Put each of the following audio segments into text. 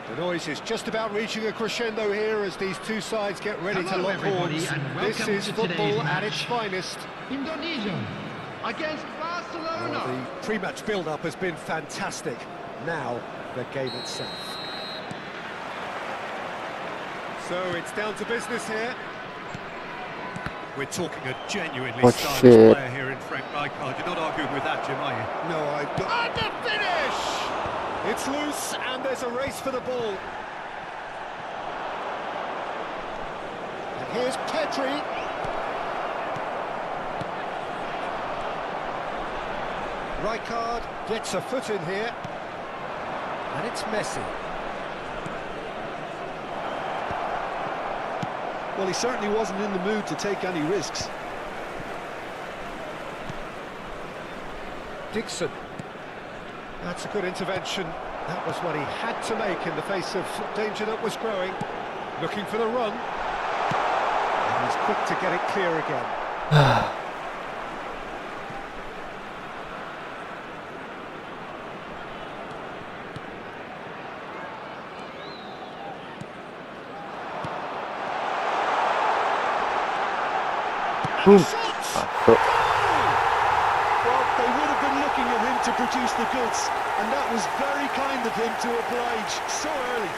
The noise is just about reaching a crescendo here as these two sides get ready to lock horns. This is football at its finest. Indonesia against Barcelona. Well, the pre-match build-up has been fantastic. Now, the game itself. So it's down to business here. We're talking a genuinely Oh, stylish shit. player here in Frank Rijkaard. You're not arguing with that, Jim, are you? No, I don't. And the finish! It's loose and there's a race for the ball. And here's Pedri. Rijkaard gets a foot in here. And it's Messi. Well, he certainly wasn't in the mood to take any risks. Dixon. That's a good intervention. That was what he had to make in the face of danger that was growing. Looking for the run. And he's quick to get it clear again. Masuk. Well, they would have been looking at him to produce the goods, and that was very kind of him to oblige so early.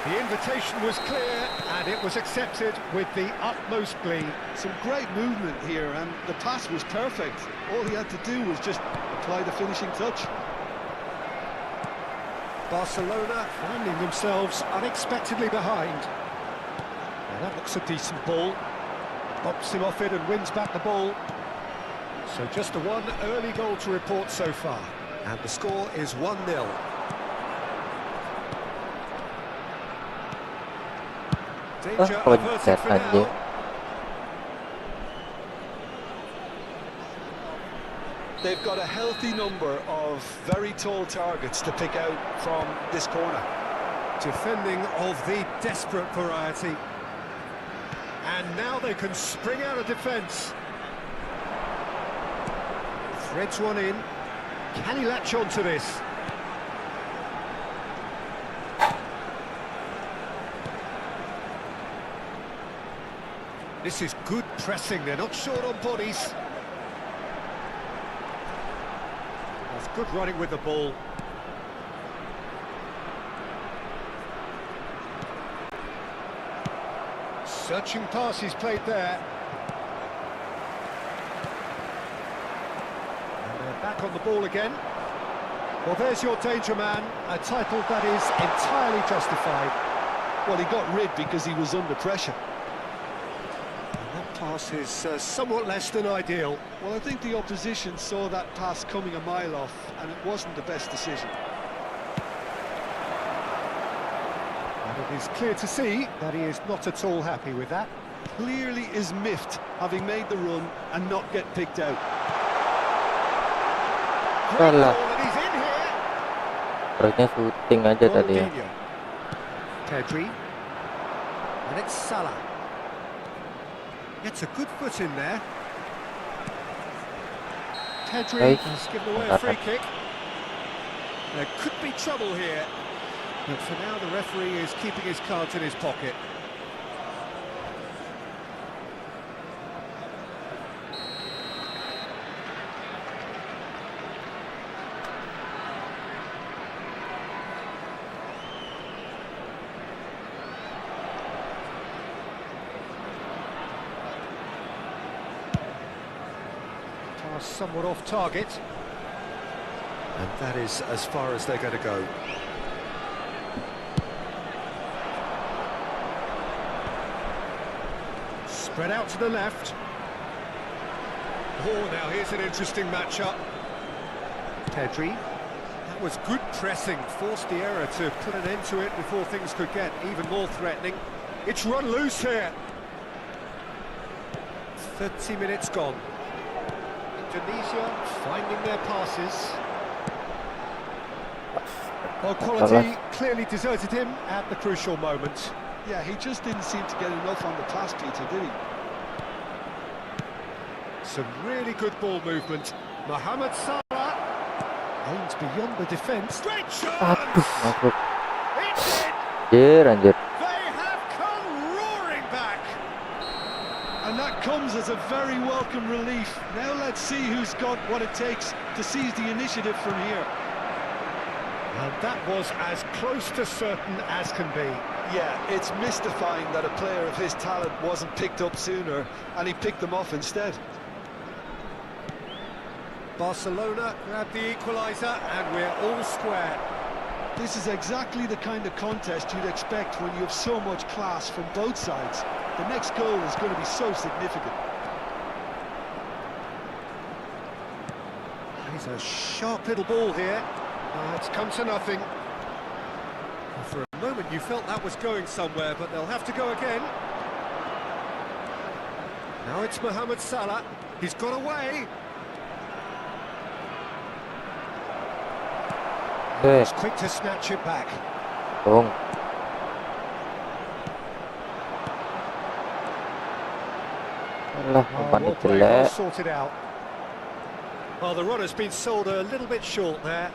The invitation was clear and it was accepted with the utmost glee. Some great movement here, and the pass was perfect. All he had to do was just apply the finishing touch. Barcelona finding themselves unexpectedly behind. Now that looks a decent ball. Bops him off it and wins back the ball. So just the one early goal to report so far. And the score is 1-0. Danger Oh, averted that for idea. now. They've got a healthy number of very tall targets to pick out from this corner. Defending of the desperate variety. And now they can spring out of defence. Threads one in. Can he latch on to this? This is good pressing, they're not short on bodies. That's good running with the ball. Searching pass he's played there. And they're back on the ball again. Well, there's your danger man, a title that is entirely justified. Well, he got rid because he was under pressure. That pass is somewhat less than ideal. Well, I think the opposition saw that pass coming a mile off, and it wasn't the best decision. And it is clear to see that he is not at all happy with that. Clearly is miffed, having made the run and not get picked out. Great Salah. ball, and he's in here. Harusnya syuting aja tadi ya. Ronaldinho. Pedri. And it's Salah. Gets a good foot in there. Pedri Nice. has given away a free kick. There could be trouble here. But for now, the referee is keeping his cards in his pocket. Pass somewhat off target. And that is as far as they're going to go. Spread out to the left. Oh, now here's an interesting matchup. Pedri. That was good pressing, forced the error to put an end to it before things could get even more threatening. It's run loose here. 30 minutes gone. Indonesia finding their passes. Well, quality clearly deserted him at the crucial moment. Yeah, he just didn't seem to get enough on the pass, Peter, did he? Some really good ball movement. Mohamed Salah aims beyond the defence. Great shot! Masuk. It's in! Anjir. They have come roaring back. And that comes as a very welcome relief. Now let's see who's got what it takes to seize the initiative from here. And that was as close to certain as can be. Yeah, it's mystifying that a player of his talent wasn't picked up sooner, and he picked them off instead. Barcelona grabbed the equaliser, and we're all square. This is exactly the kind of contest you'd expect when you have so much class from both sides. The next goal is going to be so significant. He's a sharp little ball here. It's come to nothing. For a moment you felt that was going somewhere, but they'll have to go again. Now it's Mohamed Salah. He's got away. He's quick to snatch it back. Bung. Alah, umpan Well jelek. played, well sorted out. Well, the run has been sold a little bit short there.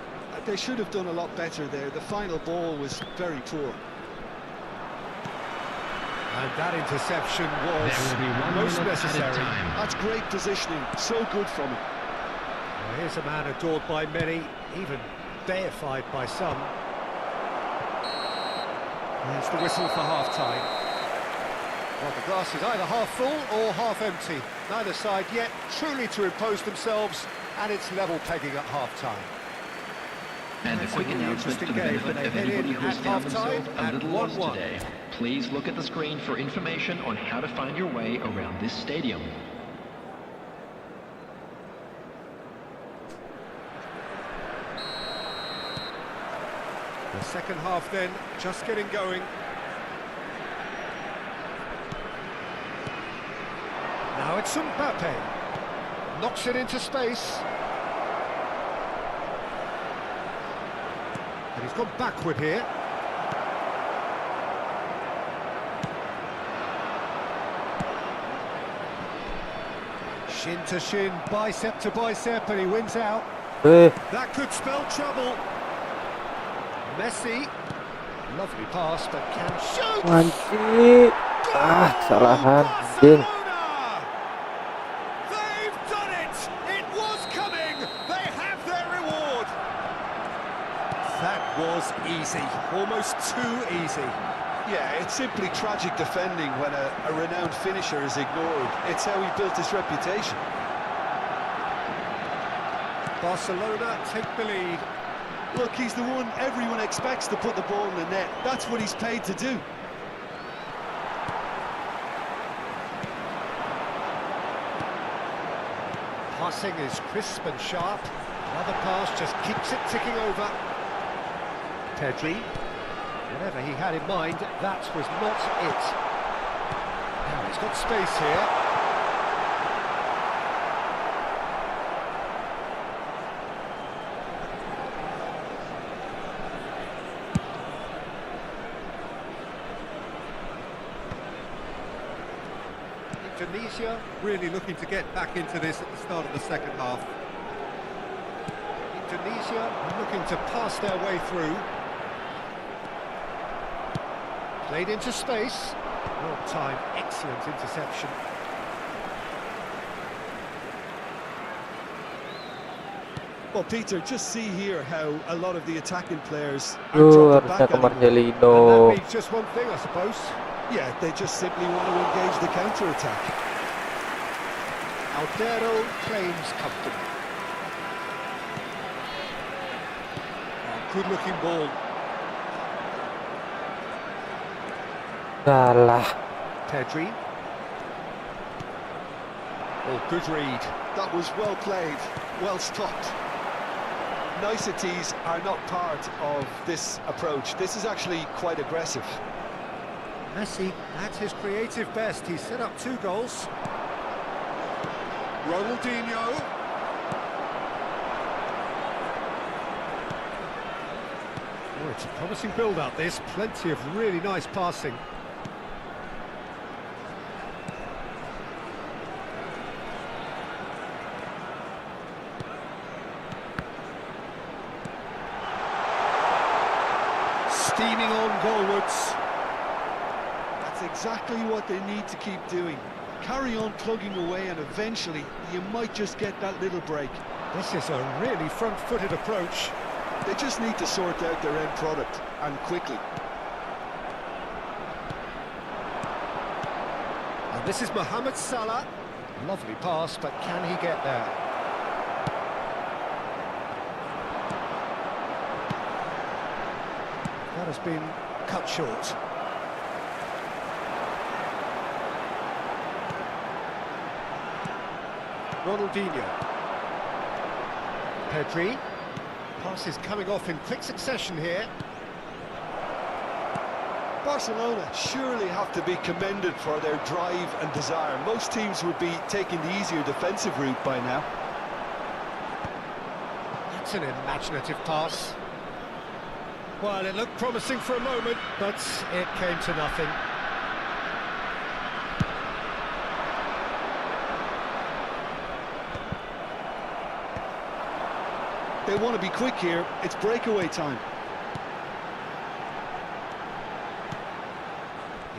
They should have done a lot better there. The final ball was very poor. And that interception was most necessary. That's great positioning. So good from him. Well, here's a man adored by many, even deified by some. There's the whistle for half-time. Well, the glass is either half full or half empty. Neither side yet truly to impose themselves, and it's level pegging at half-time. And a quick announcement for the benefit of anybody who has found themselves a little lost today. Please look at the screen for information on how to find your way around this stadium. The second half then, just getting going. Now it's Mbappe. Knocks it into space. And he's gone backward here. Shin to shin, bicep to bicep, and he wins out. That could spell trouble. Messi. Lovely pass, but can shoot. Anjir. Kesalahan. Anjing. They've done it! It was coming! They have their reward! That was easy, almost too easy. Yeah, it's simply tragic defending when a renowned finisher is ignored. It's how he built his reputation. Barcelona take the lead. Look, he's the one everyone expects to put the ball in the net. That's what he's paid to do. Passing is crisp and sharp. Another pass just keeps it ticking over. Pedri. Whatever he had in mind, that was not it. Now he's got space here. Indonesia really looking to get back into this at the start of the second half. Indonesia looking to pass their way through. Played into space. Well timed, excellent interception. Well, Peter, just see here how a lot of the attacking players are dropping Harusnya back ke a little. Marcelino. And that means just one thing, I suppose. Yeah, they just simply want to engage the counter-attack. Aldero claims comfortably. Good-looking ball. Salah. Pedri. Oh, good read. That was well played, well stopped. Niceties are not part of this approach. This is actually quite aggressive. Messi at his creative best. He set up 2 goals. Ronaldinho. Oh, it's a promising build-up, this. Plenty of really nice passing. Steaming on goalwards. That's exactly what they need to keep doing. Carry on plugging away and eventually you might just get that little break. This is a really front-footed approach. They just need to sort out their end product, and quickly. And this is Mohamed Salah. Lovely pass, but can he get there? That has been cut short. Ronaldinho. Pedri. Passes coming off in quick succession here. Barcelona surely have to be commended for their drive and desire. Most teams would be taking the easier defensive route by now. That's an imaginative pass. Well, it looked promising for a moment, but it came to nothing. They want to be quick here. It's breakaway time.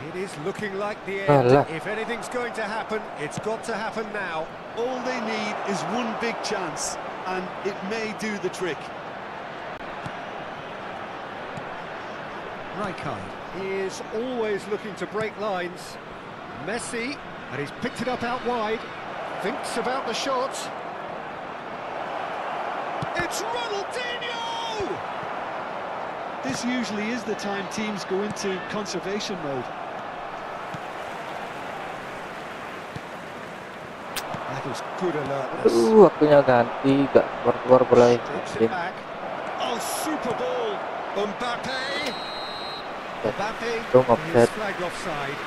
It is looking like the end. Alah. If anything's going to happen, it's got to happen now. All they need is one big chance, and it may do the trick. Rijkaard is always looking to break lines. Messi, and he's picked it up out wide. Thinks about the shot. It's Ronaldinho! This usually is the time teams go into conservation mode. That was good alertness. Waktunya ganti, gak keluar-keluar bola Drops it ini. back. Oh, super ball! Mbappe! Mbappe Dong offside. is flagged offside.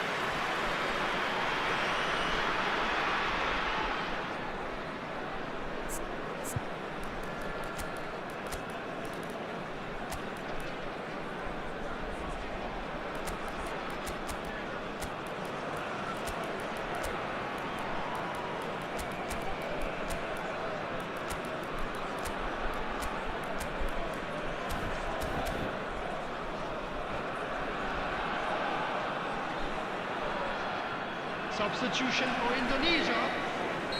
Substitution for Indonesia.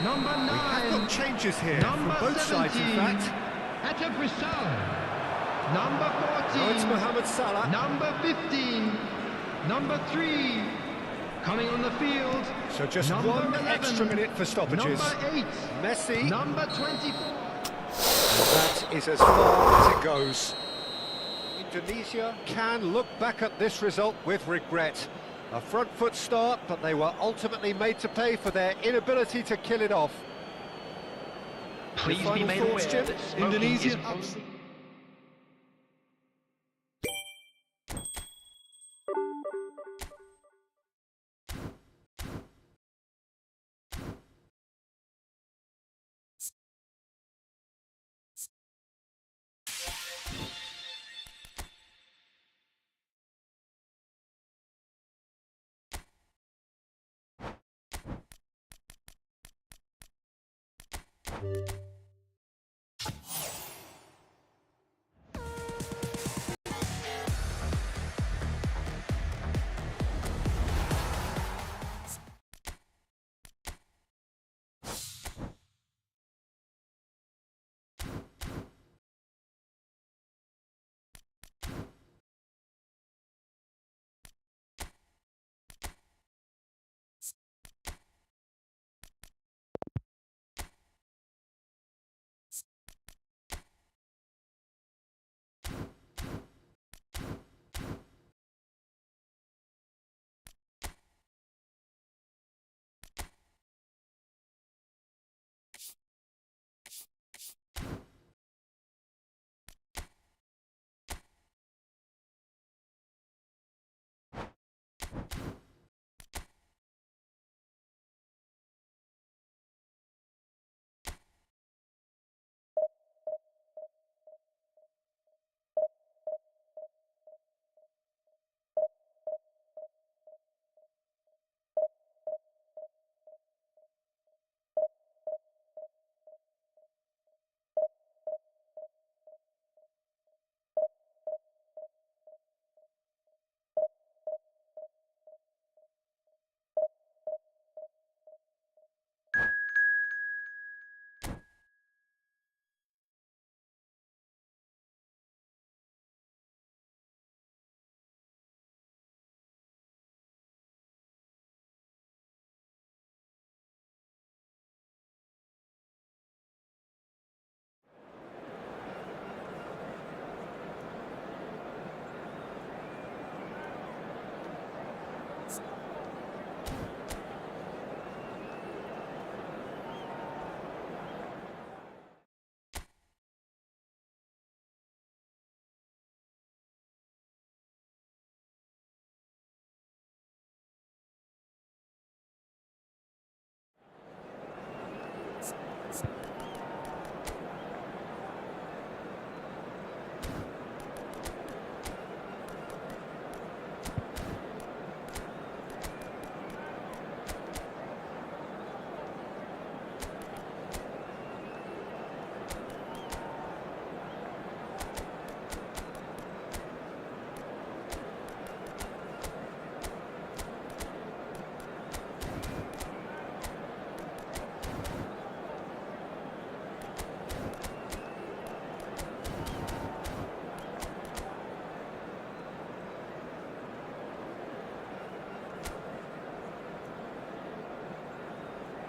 Number We have 9. got changes here from Number both sides, in 17. fact. Etta Bristol. Number 14. Now it's Mohamed Salah. Number 15. Number 3. Coming on the field. So just Number one 11. extra minute for stoppages. Number 8. Messi, Number 24. that is as far as it goes. Indonesia can look back at this result with regret. A front foot start, but they were ultimately made to pay for their inability to kill it off. Please be final made thoughts, aware Jim? that smoking Indonesia is absolutely.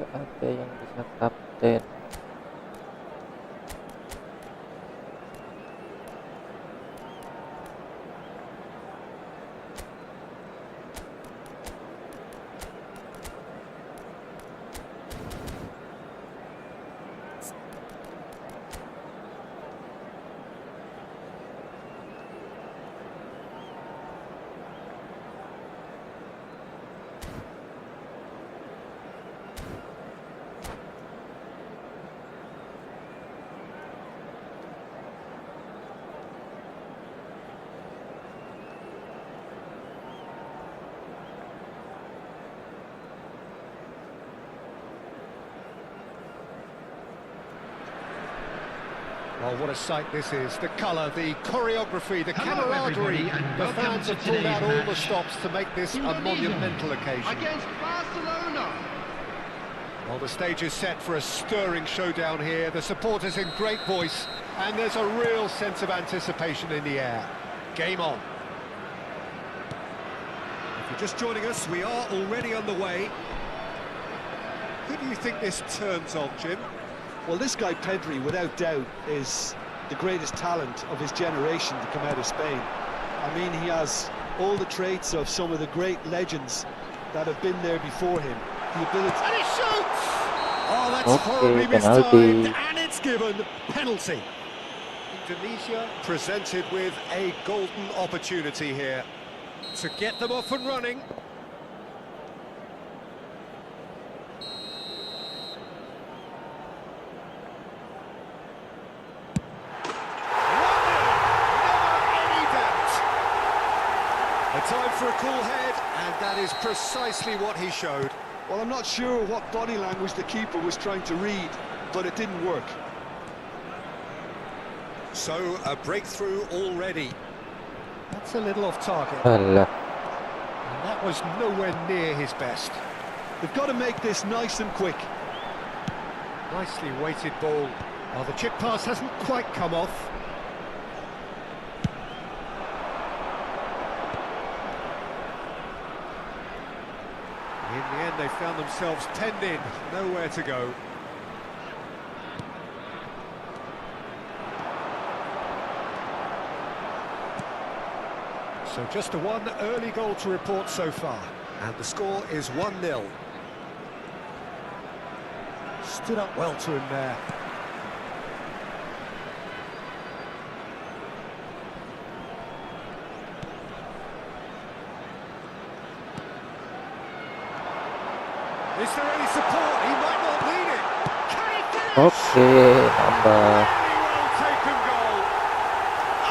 Gak ada yang bisa kapten. Well, what a sight this is. The colour, the choreography, the camaraderie. The fans have pulled out all the stops to make this a monumental occasion. Against Barcelona. Well, the stage is set for a stirring showdown here. The supporters in great voice, and there's a real sense of anticipation in the air. Game on. If you're just joining us, we are already underway. Who do you think this turns on, Jim? Well, this guy Pedri, without doubt, is the greatest talent of his generation to come out of Spain. I mean, he has all the traits of some of the great legends that have been there before him. The ability... And he shoots! Oh, that's Okay, horribly penalty. mistimed, and it's given penalty. Indonesia presented with a golden opportunity here to get them off and running. A time for a cool head, and that is precisely what he showed. Well, I'm not sure what body language the keeper was trying to read, but it didn't work. So, a breakthrough already. That's a little off target. Alah. And that was nowhere near his best. They've got to make this nice and quick. Nicely weighted ball. Well, the chip pass hasn't quite come off. In the end, they found themselves penned in, nowhere to go. So just a one early goal to report so far. And the score is 1-0. Stood up well to him there. Is there any support? He might not need it. Can he finish? Okay, nambah. Very well taken goal.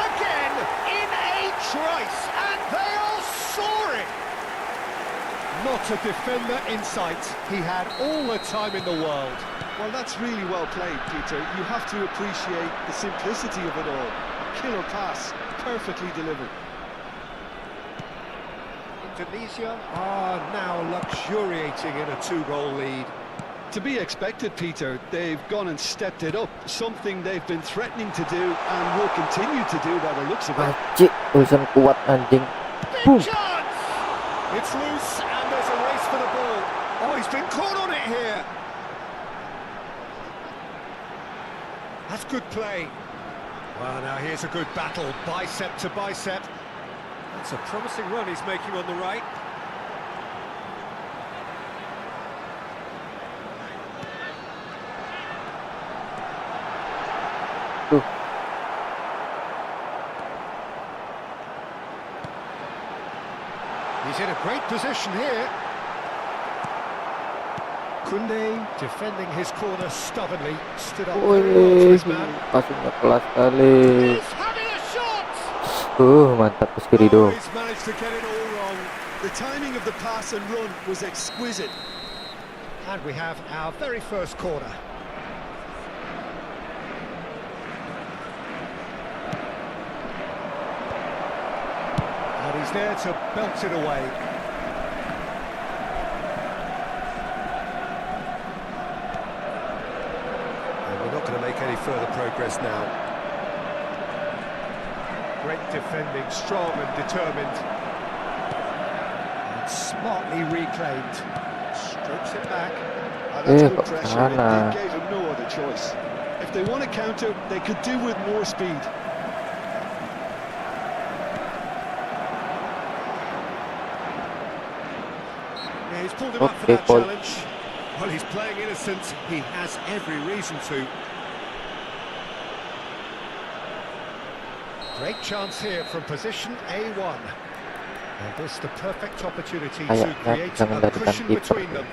Again, in a trice, and they are soaring. Not a defender in sight. He had all the time in the world. Well, that's really well played, Peter. You have to appreciate the simplicity of it all. Killer pass, perfectly delivered. Indonesia are now luxuriating in a two-goal lead. To be expected, Peter. They've gone and stepped it up, something they've been threatening to do and will continue to do by the looks of it. Anjing, Wilson kuat anjing. Big chance! It's loose and there's a race for the ball. Oh, he's been caught on it here. That's good play. Well, now here's a good battle, bicep to bicep. That's a promising run he's making on the right. He's in a great position here. Kunde defending his corner stubbornly, stood up very well to Wih, his man. passingnya kelas kali. He's having a shot! Mantap Skirido. Oh, he's managed to get it all wrong. The timing of the pass and run was exquisite. And we have our very first corner. And he's there to belt it away. And we're not going to make any further progress now. Great defending, strong and determined. And smartly reclaimed. Strokes it back. That's Kok good pressure. sana? It gave him no other choice. If they want to counter, they could do with more speed. Yeah, he's pulled him up for Okay, that Paul. challenge. Well, he's playing innocent. He has every reason to. Great chance here from position A1. And this the perfect opportunity to Kayaknya create bisa a menjadikan cushion kiper between them.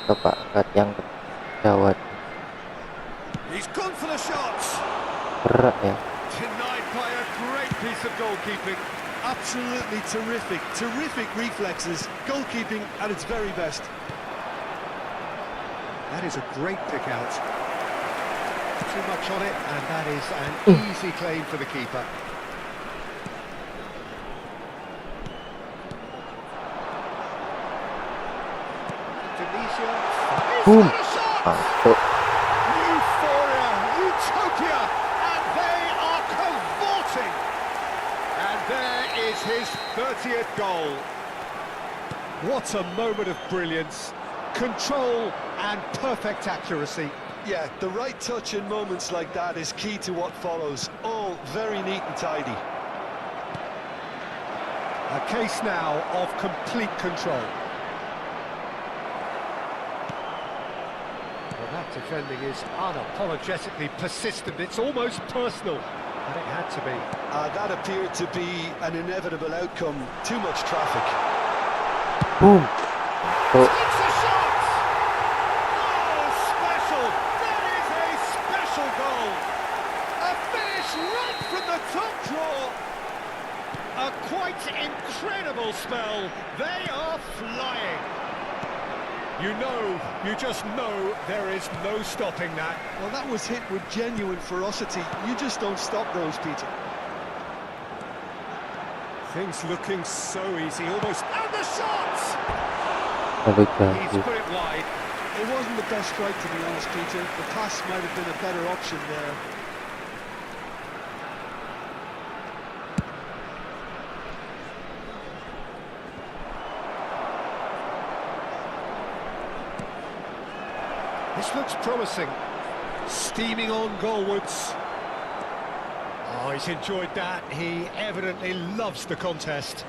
coba angkat yang gawat He's gone for the shots. berat ya. Denied by a great piece of goalkeeping. Absolutely terrific. Terrific reflexes. Goalkeeping at its very best. That is a great pick out. Too much on it, and that is an easy claim for the keeper. Indonesia. Boom. He's got a shot! Masuk. Euphoria, utopia, and they are cavorting. And there is his 30th goal. What a moment of brilliance, control and perfect accuracy. Yeah, the right touch in moments like that is key to what follows. All very neat and tidy. A case now of complete control. Well, that defending is unapologetically persistent. It's almost personal, and it had to be. That appeared to be an inevitable outcome. Too much traffic. Boom. Masuk. It's a shot! Oh, special! That is a special goal! A finish right from the top draw! A quite incredible spell. They are flying. You just know there is no stopping that. Well, that was hit with genuine ferocity. You just don't stop those, Peter. Things looking so easy, almost. And the shot! Lalu He's jauh. put it wide. It wasn't the best strike, to be honest, Peter. The pass might have been a better option there. This looks promising. Steaming on goalwards. Oh, he's enjoyed that. He evidently loves the contest.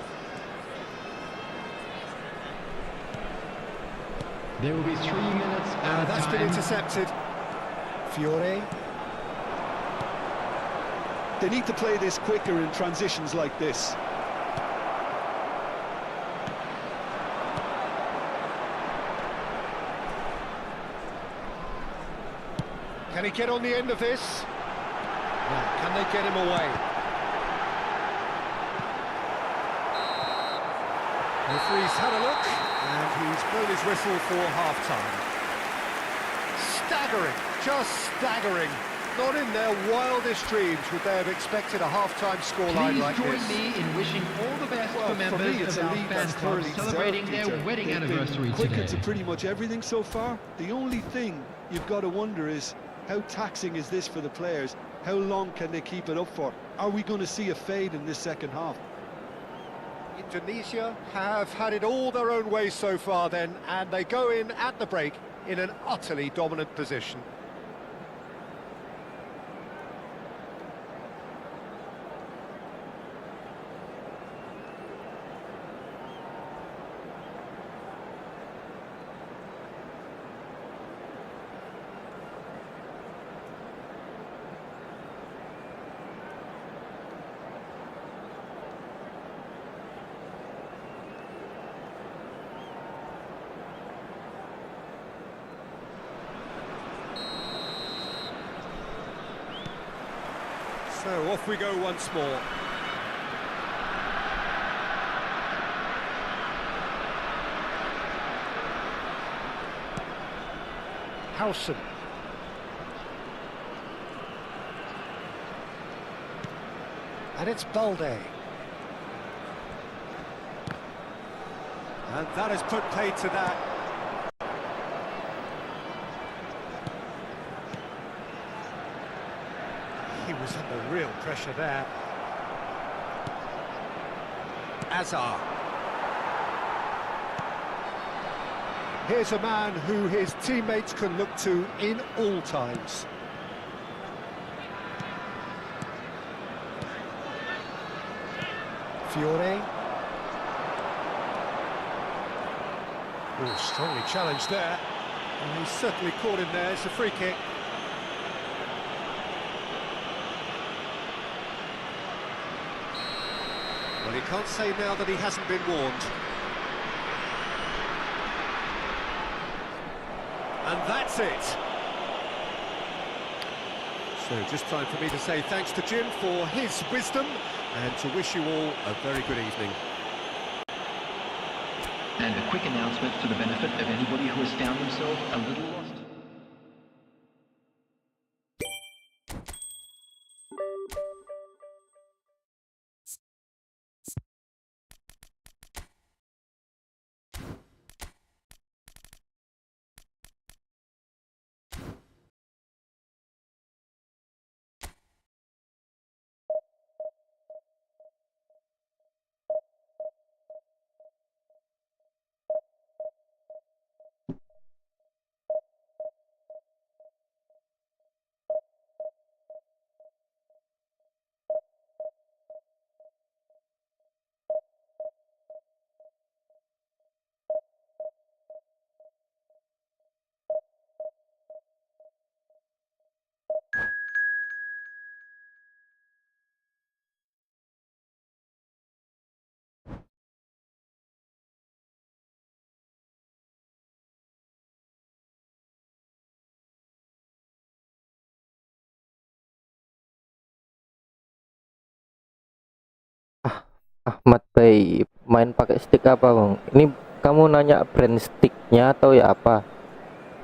There will be 3 minutes Now at a that's been time. intercepted. Fiore. They need to play this quicker in transitions like this. Can he get on the end of this? No. Can they get him away? Referee's had a look, and he's blown his whistle for half-time. Staggering, just staggering. Not in their wildest dreams would they have expected a half-time scoreline Please like join this. me in wishing all the best Well, for for members me, it's of a our lead fan that's club clearly celebrating deserved, their Peter. wedding They've been anniversary quicker today. to pretty much everything so far. The only thing you've got to wonder is how taxing is this for the players? How long can they keep it up for? Are we going to see a fade in this second half? Indonesia have had it all their own way so far then, and they go in at the break in an utterly dominant position. So off we go once more. Howson. And it's Balde. And that has put paid to that. He was under real pressure there. Azar. Here's a man who his teammates can look to in all times. Fiore. Oh, strongly challenged there. And he's certainly caught him there. It's a free kick. Well, he can't say now that he hasn't been warned. And that's it. So just time for me to say thanks to Jim for his wisdom and to wish you all a very good evening. And a quick announcement for the benefit of anybody who has found themselves a little lost. Ahmad Bay, main pakai stick apa bang? Ini kamu nanya brand sticknya atau ya apa?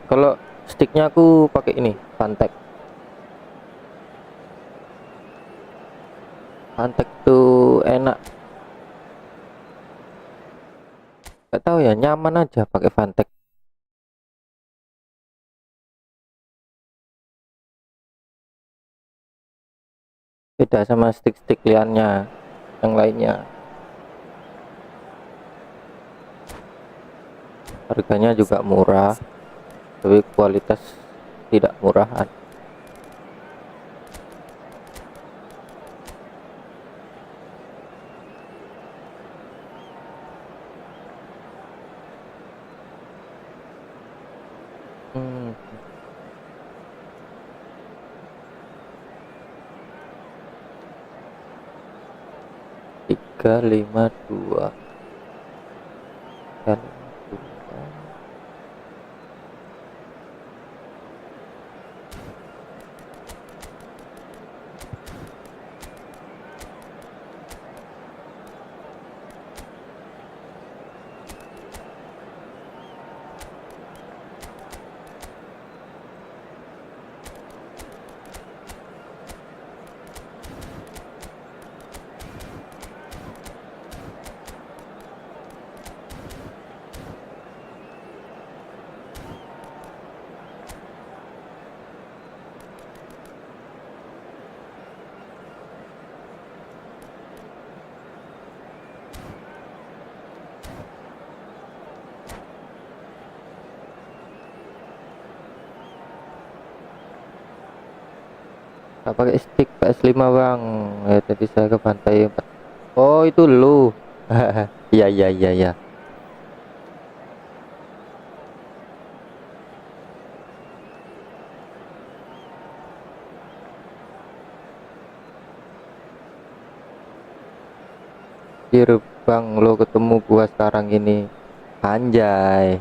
Kalau sticknya aku pakai ini, Fantek. Fantek tuh enak. Gak tahu ya, nyaman aja pakai Fantek. Beda sama stick-stick liannya yang lainnya. Harganya juga murah, tapi kualitas tidak murahan. Tiga lima dua. Pakai stick PS5 bang. Ya tadi saya ke pantai. Oh itu lu. Iya iya iya ya. Dir bang, lo ketemu gua sekarang ini. Anjay.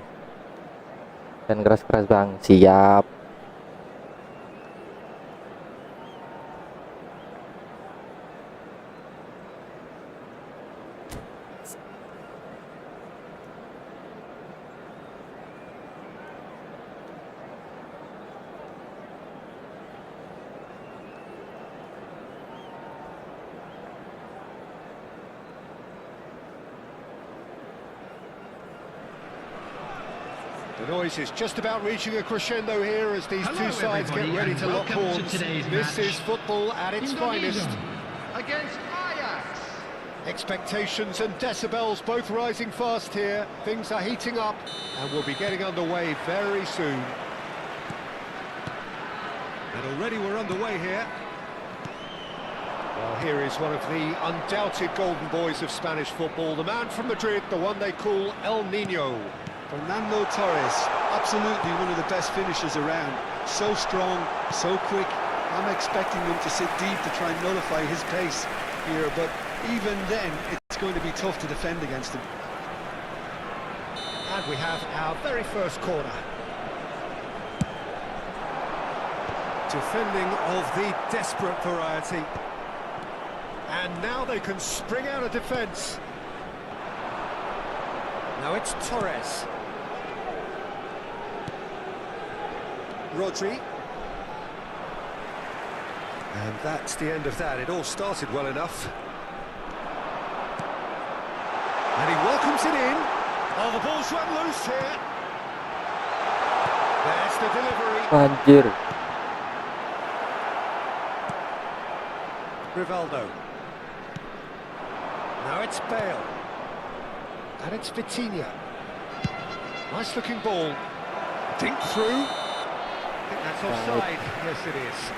Dan keras-keras bang. Siap. The noise is just about reaching a crescendo here as these two sides get ready to lock horns. This is football at its finest. Against Ajax. Expectations and decibels both rising fast here. Things are heating up and we'll be getting underway very soon. And already we're underway here. Well, here is one of the undoubted golden boys of Spanish football, the man from Madrid, the one they call El Nino. Fernando Torres, absolutely one of the best finishers around. So strong, so quick. I'm expecting him to sit deep to try and nullify his pace here, but even then, it's going to be tough to defend against him. And we have our very first corner. Defending of the desperate variety. And now they can spring out of defence. Now it's Torres. Rodri. And that's the end of that. It all started well enough. And he welcomes it in. Oh, the ball's run loose here. There's the delivery. Anjir. Rivaldo. Now it's Bale. And it's Vitinha. Nice looking ball. Dink through. I think that's offside. Yes, it is.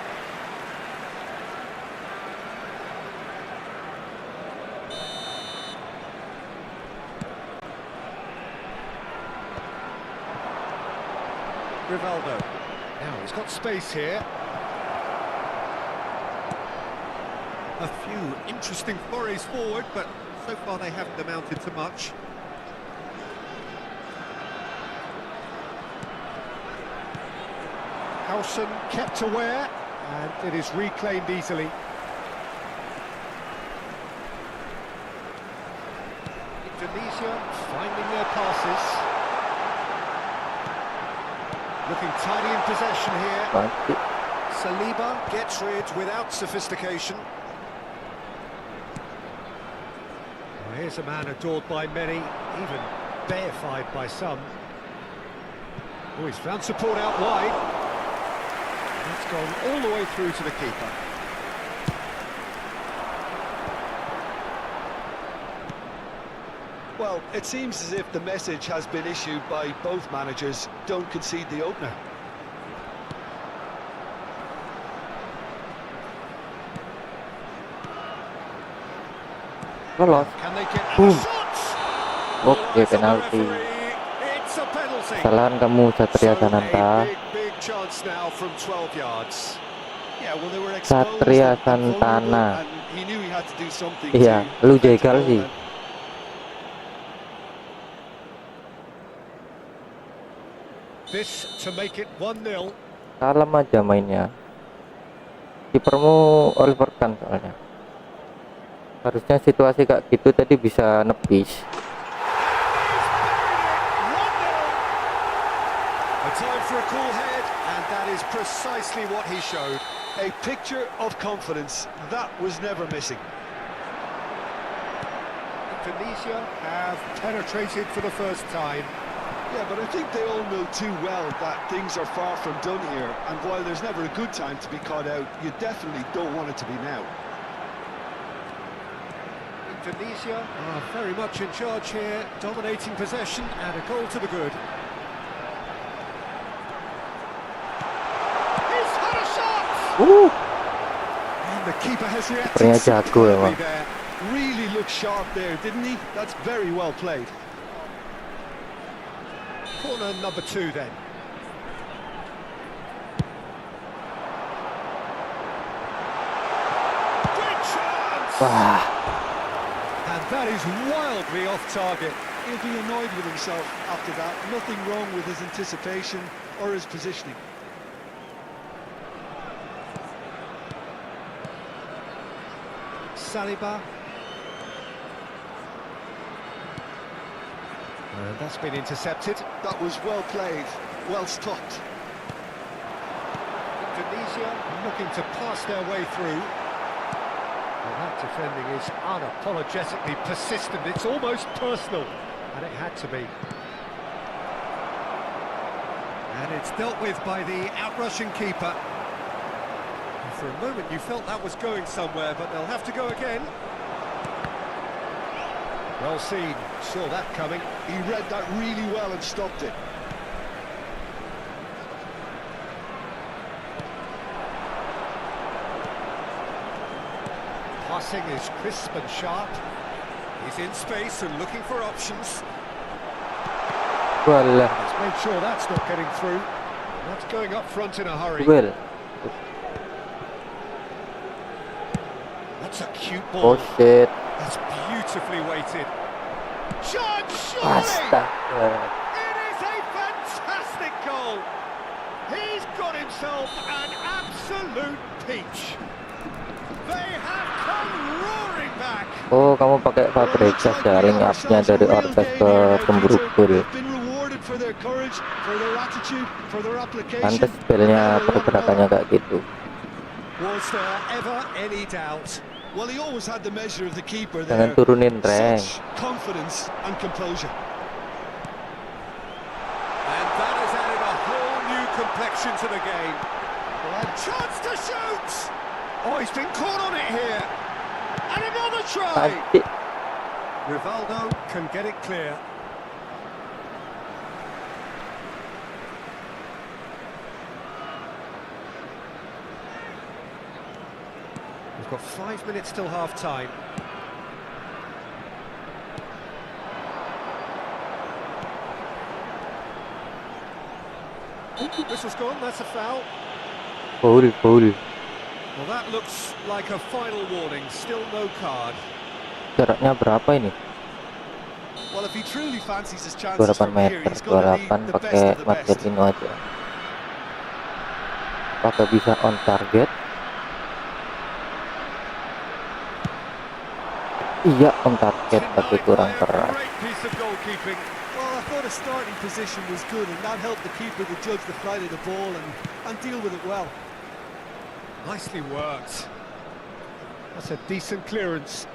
Rivaldo. Now he's got space here. A few interesting forays forward, but so far they haven't amounted to much. Howson kept aware, and it is reclaimed easily. Indonesia finding their passes. Looking tidy in possession here. Bantu. Saliba gets rid without sophistication. Well, here's a man adored by many, even deified by some. Oh, he's found support out wide. That's gone all the way through to the keeper. Well, it seems as if the message has been issued by both managers: don't concede the opener. Lolos. Can they get Boom. shots? Oke, penalti. It's a penalty. Kesalahan kamu Satria Sananta. Big chance now from 12 yards. Yeah, well, they were exposed Satria and vulnerable, Santana. and he knew he had to do something. Iya, to lu prevent jegal a goal sih. then. This to make it 1-0. Salam aja mainnya. Kipermu Oliver Kahn soalnya. Harusnya situasi kayak gitu tadi bisa nebis. A time for a cool head, and that is precisely what he showed. A picture of confidence that was never missing. Indonesia have penetrated for the first time. Yeah, but I think they all know too well that things are far from done here, and while there's never a good time to be caught out, you definitely don't want it to be now. Indonesia are very much in charge here, dominating possession, and a goal to the good. He's had a shot! And the keeper has reacted jago emang. there. Really looked sharp there, didn't he? That's very well played. Corner number 2 then. Good chance! Wah, And that is wildly off target. He'll be annoyed with himself after that. Nothing wrong with his anticipation or his positioning. Saliba. And that's been intercepted. That was well played, well stopped. Indonesia looking to pass their way through. Well, that defending is unapologetically persistent. It's almost personal, and it had to be. And it's dealt with by the outrushing keeper. And for a moment you felt that was going somewhere, but they'll have to go again. Well seen, saw that coming. He read that really well and stopped it. Passing is crisp and sharp. He's in space and looking for options. Walah, He's made sure that's not getting through. That's going up front in a hurry. well. That's a cute Oh ball. shit. That's beautifully weighted. Chance, surely! Astaga. It is a fantastic goal. He's got himself an absolute peach. They have come roaring back. Oh, kamu pakai Fabregas ya, link up-nya dari Orpes ke pemburu gol. Pantes spellnya pergerakannya kayak gitu. Was there ever any doubt? Well, he always had the measure of the keeper Jangan there. turunin rank. Such confidence and composure. And that has added a whole new complexion to the game. A chance to shoot. Oh, he's been caught on it here. And another try. Anjir. Rivaldo can get it clear. We've got 5 minutes till half-time. Whistle's gone, that's a foul. Foul. Well, that looks like a final warning, still no card. Jaraknya berapa ini? Well, if he truly fancies his chances 28 from here, meter. he's got to 28 need the pakai best of the best. Marcelino aja. Apakah bisa on target? Iya, on target tapi kurang keras. Great piece of goalkeeping. Well, I thought his starting position was good, and that helped the keeper to judge the flight of the ball and deal with it well. Nicely worked. That's a decent clearance.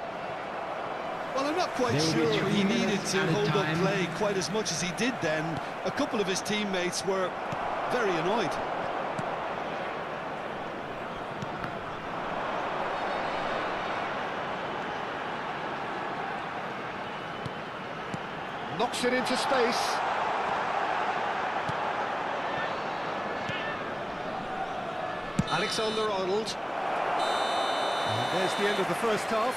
Well, I'm not quite There will be sure 3 he needed minutes to added hold up time. play quite as much as he did then. A couple of his teammates were very annoyed. Knocks it into space. Alexander-Arnold. And there's the end of the first half.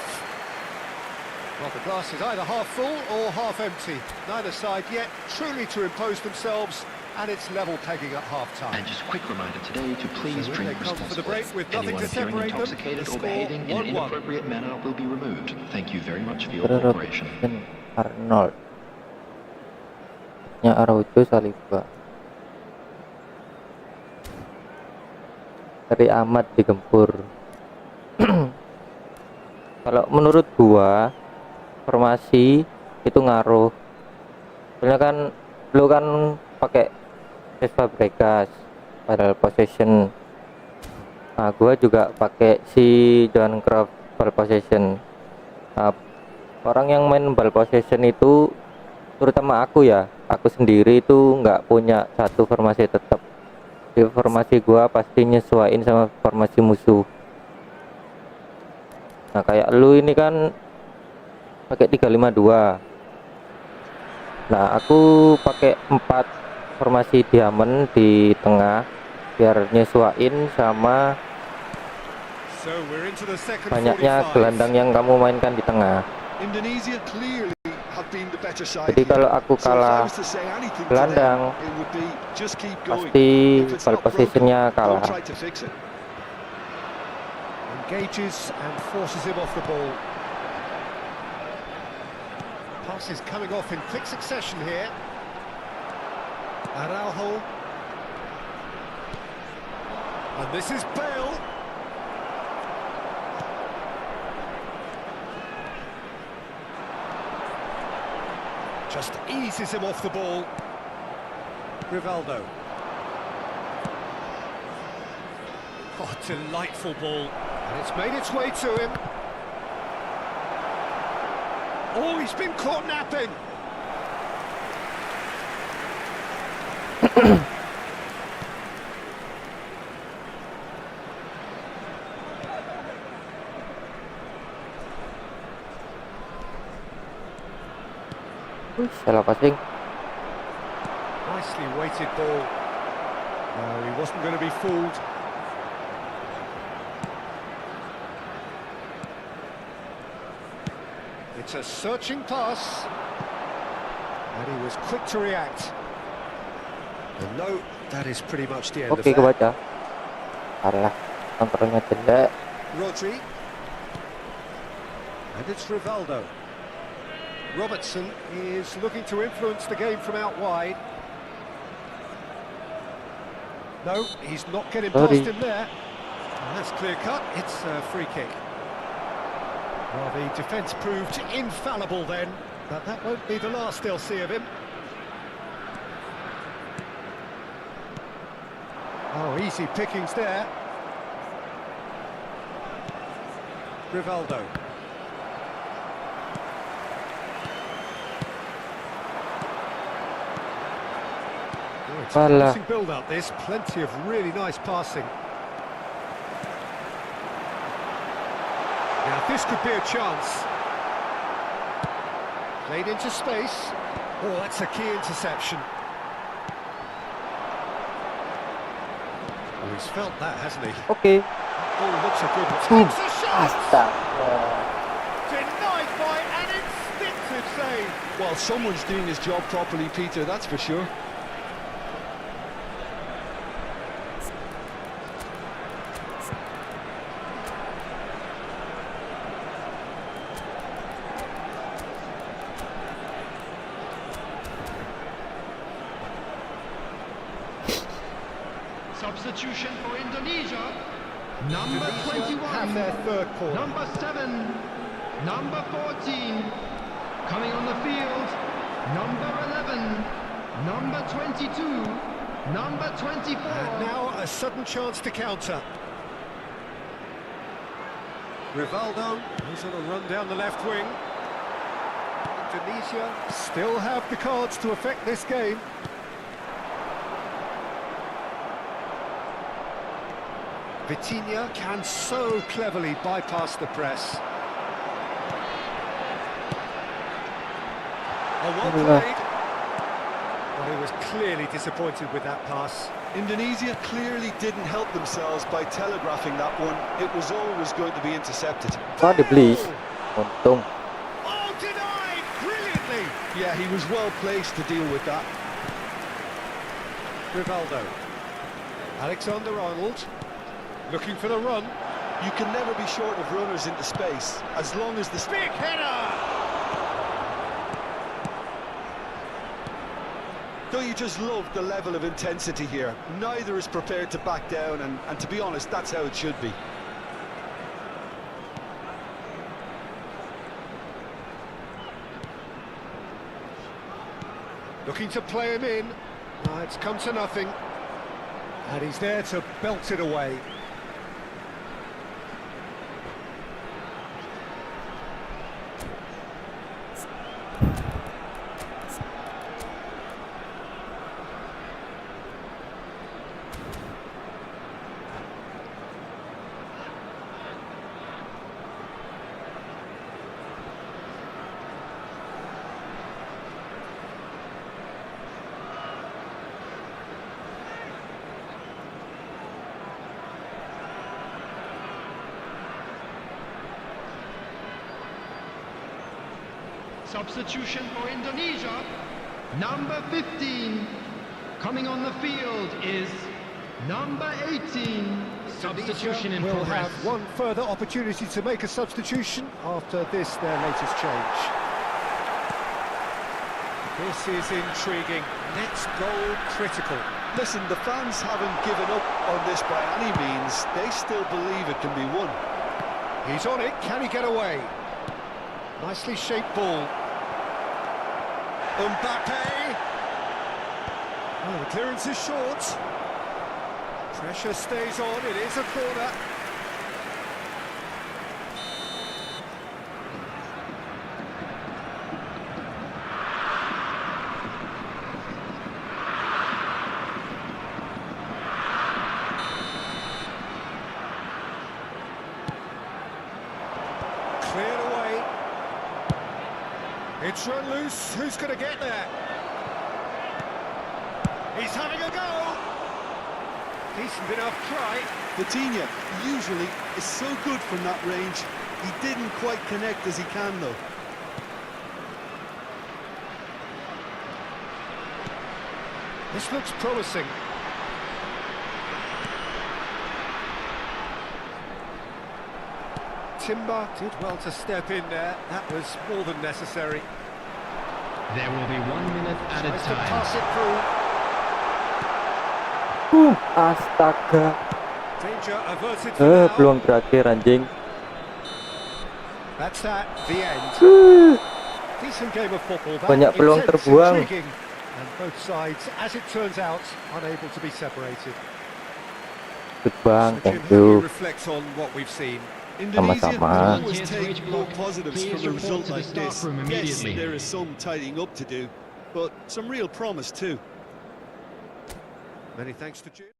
Well, the glass is either half full or half empty. Neither side yet truly to impose themselves, and it's level pegging at half-time. And just a quick reminder today to please So when drink they come for the responsibly. break with nothing Anyone to appearing separate them, intoxicated the or score behaving in an 1-1. inappropriate manner will be removed. Thank you very much for your cooperation. Arnold. Nya Araujo Saliba. Dari Ahmad digempur. Kalau menurut gua formasi itu ngaruh. Soalnya kan lu kan pakai Fabregas padahal possession. Nah, gua juga pakai si Johan Cruyff ball possession. Nah, orang yang main ball possession itu terutama aku sendiri itu nggak punya satu formasi tetap. Di formasi gua pasti nyesuaiin sama formasi musuh. Nah, kayak lu ini kan pakai 352. Nah, aku pakai 4 formasi diamond di tengah biar nyesuaiin sama So we're into the second banyaknya 45. gelandang yang kamu mainkan di tengah. Indonesia clearly have been the better side. Jadi kalau aku So if I kalah was to say anything to gelandang, them, it would be just keep going. pasti If it's ball not broken, positionnya don't kalah. try to fix it. Engages and forces him off the ball. Passes coming off in quick succession here. Araujo. And this is Bale. Just eases him off the ball. Rivaldo. Oh, delightful ball. And it's made its way to him. Oh, he's been caught napping. salah passing. Nicely weighted ball. No, he wasn't going to be fooled. It's a searching pass. And he was quick to react. And no, that is pretty much the end Oke, of that. kebaca. Alah, kontrolnya jelek. Rodri. And it's Rivaldo. Robertson is looking to influence the game from out wide. No, he's not getting past him there. And that's clear cut. It's a free kick. Well, the defence proved infallible then, but that won't be the last they'll see of him. Oh, easy pickings there. Rivaldo. Oh, it's a promising build-up, this. Plenty of really nice passing. Now, this could be a chance. Played into space. Oh, that's a key interception. Oh, he's felt that, hasn't he? Oke. Oh, looks a good one. Takes a shot! Astaga. Denied by an instinctive save. Well, someone's doing his job properly, Peter, that's for sure. Substitution for Indonesia. Number Indonesia 21. have their third corner. Number 7. Number 14. Coming on the field. Number 11. Number 22. Number 24. And now a sudden chance to counter. Rivaldo, he's on a run down the left wing. Indonesia still have the cards to affect this game. Vitinha can so cleverly bypass the press. Oh, well played. Well, he was clearly disappointed with that pass. Indonesia clearly didn't help themselves by telegraphing that one. It was always going to be intercepted. Sorry, please. Untung. Oh, denied! Brilliantly! Yeah, he was well placed to deal with that. Rivaldo. Alexander-Arnold. Looking for the run. You can never be short of runners into space, as long as the... Big header! Don't you just love the level of intensity here? Neither is prepared to back down, and to be honest, that's how it should be. Looking to play him in. It's come to nothing. And he's there to belt it away. Substitution for Indonesia. Number 15. Coming on the field is number 18. Substitution in will progress. have one further opportunity to make a substitution after this, their latest change. This is intriguing. Next goal critical. Listen, the fans haven't given up on this by any means. They still believe it can be won. He's on it. Can he get away? Nicely shaped ball. Mbappe. Oh, the clearance is short. Pressure stays on. It is a corner. Cleared away. It's Turn loose, who's going to get there? He's having a go! Decent enough try. Vitinha usually is so good from that range. He didn't quite connect as he can though. This looks promising. Timber did well to step in there. That was more than necessary. There will be 1 minute at a Tries to time. pass it through. Astaga. Danger averted for now. Peluang terakhir anjing. That's that, the end. Decent game of football. That Banyak peluang intense, terbuang. intriguing. And both sides, as it turns out, unable to be separated. Good bang, So, Jim, thank how do you you. reflect on what we've seen? Indonesia Sama-sama. always Kids, take reach more block. positives Please from a report result to the like staff this. room Yes, immediately. there is some tidying up to do, but some real promise too. Many thanks to Jim.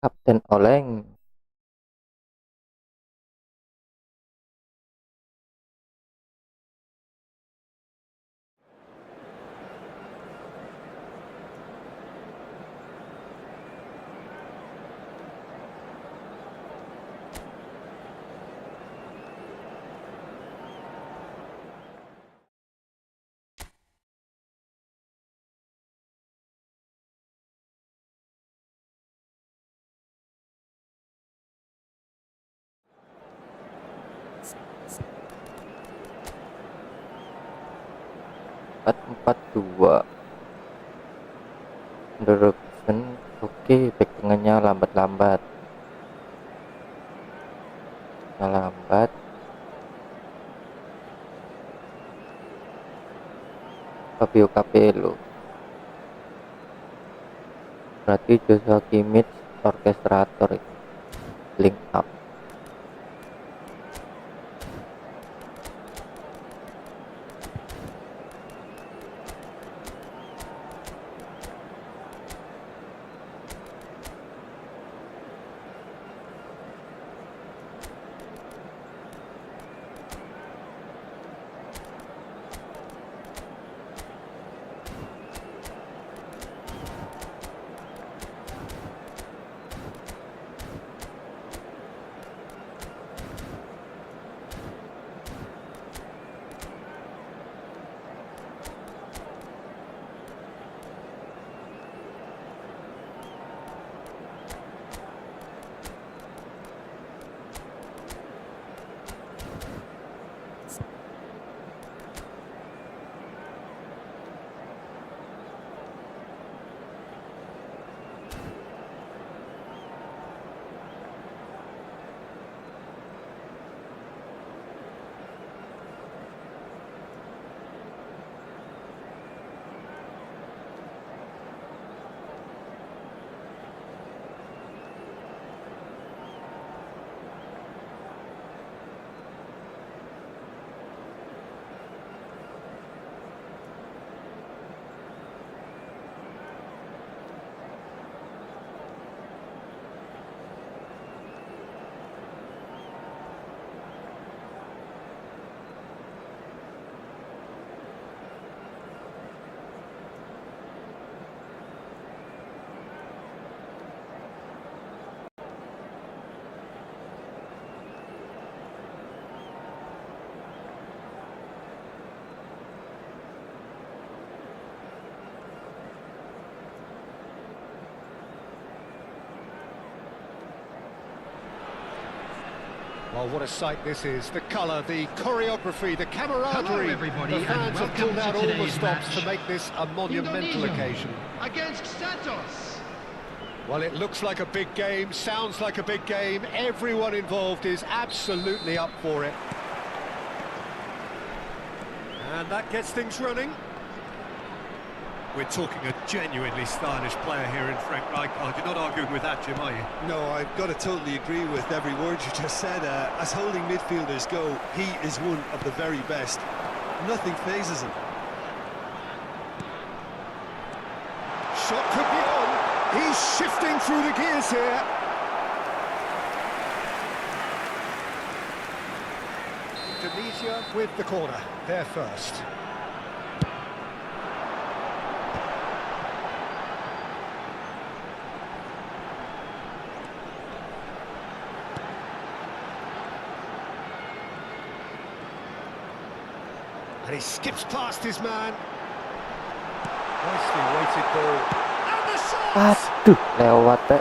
Kapten Oleng. Empat dua. Direction. Oke, back tengahnya lambat-lambat. Lambat. Fabio Capello. Berarti Joshua Kimmich orkestrator itu. Link up. Oh, what a sight this is. The colour, the choreography, the camaraderie. Hello, everybody, The fans and have welcome pulled out to all the today's stops match. to make this a monumental Indonesia occasion. against Santos. Well, it looks like a big game, sounds like a big game. Everyone involved is absolutely up for it. And that gets things running. We're talking a genuinely stylish player here in Frank Rijkaard. You're not arguing with that, Jim, are you? No, I've got to totally agree with every word you just said. As holding midfielders go, he is one of the very best. Nothing phases him. Shot could be on. He's shifting through the gears here. Indonesia with the corner. They're first. And he skips past his man. Nicely weighted ball. And the shot! Aduh, lewat deh. A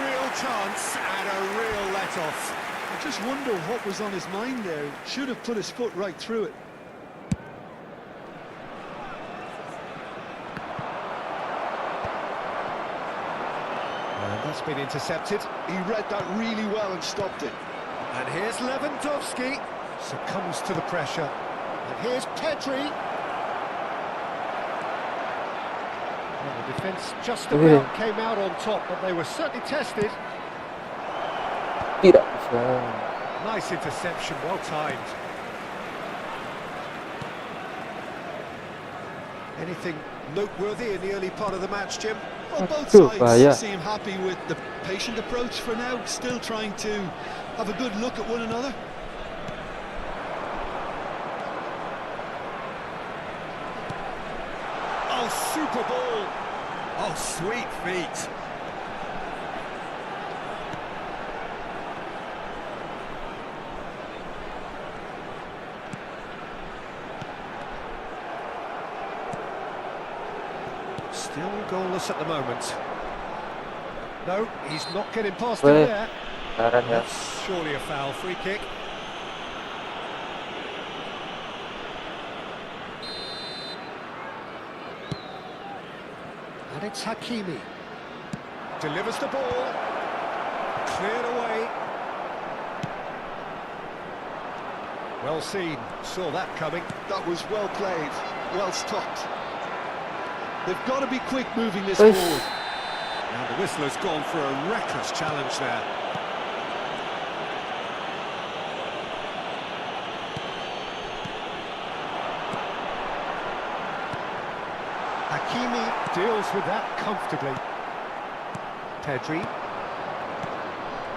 real chance and a real let-off. I just wonder what was on his mind there. Should have put his foot right through it. And that's been intercepted. He read that really well and stopped it. And here's Lewandowski. Succumbs to the pressure. And here's Pedri. Well, the defence just about came out on top, but they were certainly tested. Tidak bisa. Nice interception, well timed. Anything noteworthy in the early part of the match, Jim? Well, both Aduh, sides bahaya. seem happy with the patient approach for now, still trying to have a good look at one another. Oh, super ball! Oh, sweet feet. Still goalless at the moment. No, he's not getting past Boleh. him there. Saran ya. That's surely a foul, free kick. And it's Hakimi. Delivers the ball. Cleared away. Well seen. Saw that coming. That was well played, well stopped. They've got to be quick moving this Uish. forward. And the whistler's gone for a reckless challenge there. Hakimi deals with that comfortably. Pedri.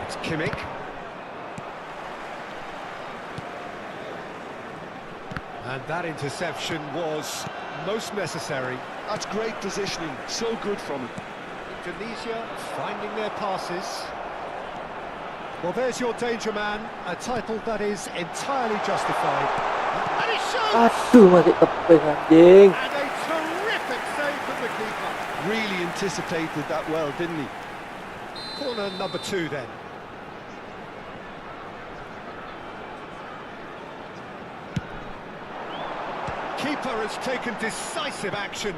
It's Kimmich. And that interception was most necessary. That's great positioning, so good from him. Indonesia finding their passes. Well, there's your danger man, a title that is entirely justified. And it shoots! Aduh, masih keping anjing. And a terrific save from the keeper. Really anticipated that well, didn't he? Corner number 2 then. Keeper has taken decisive action.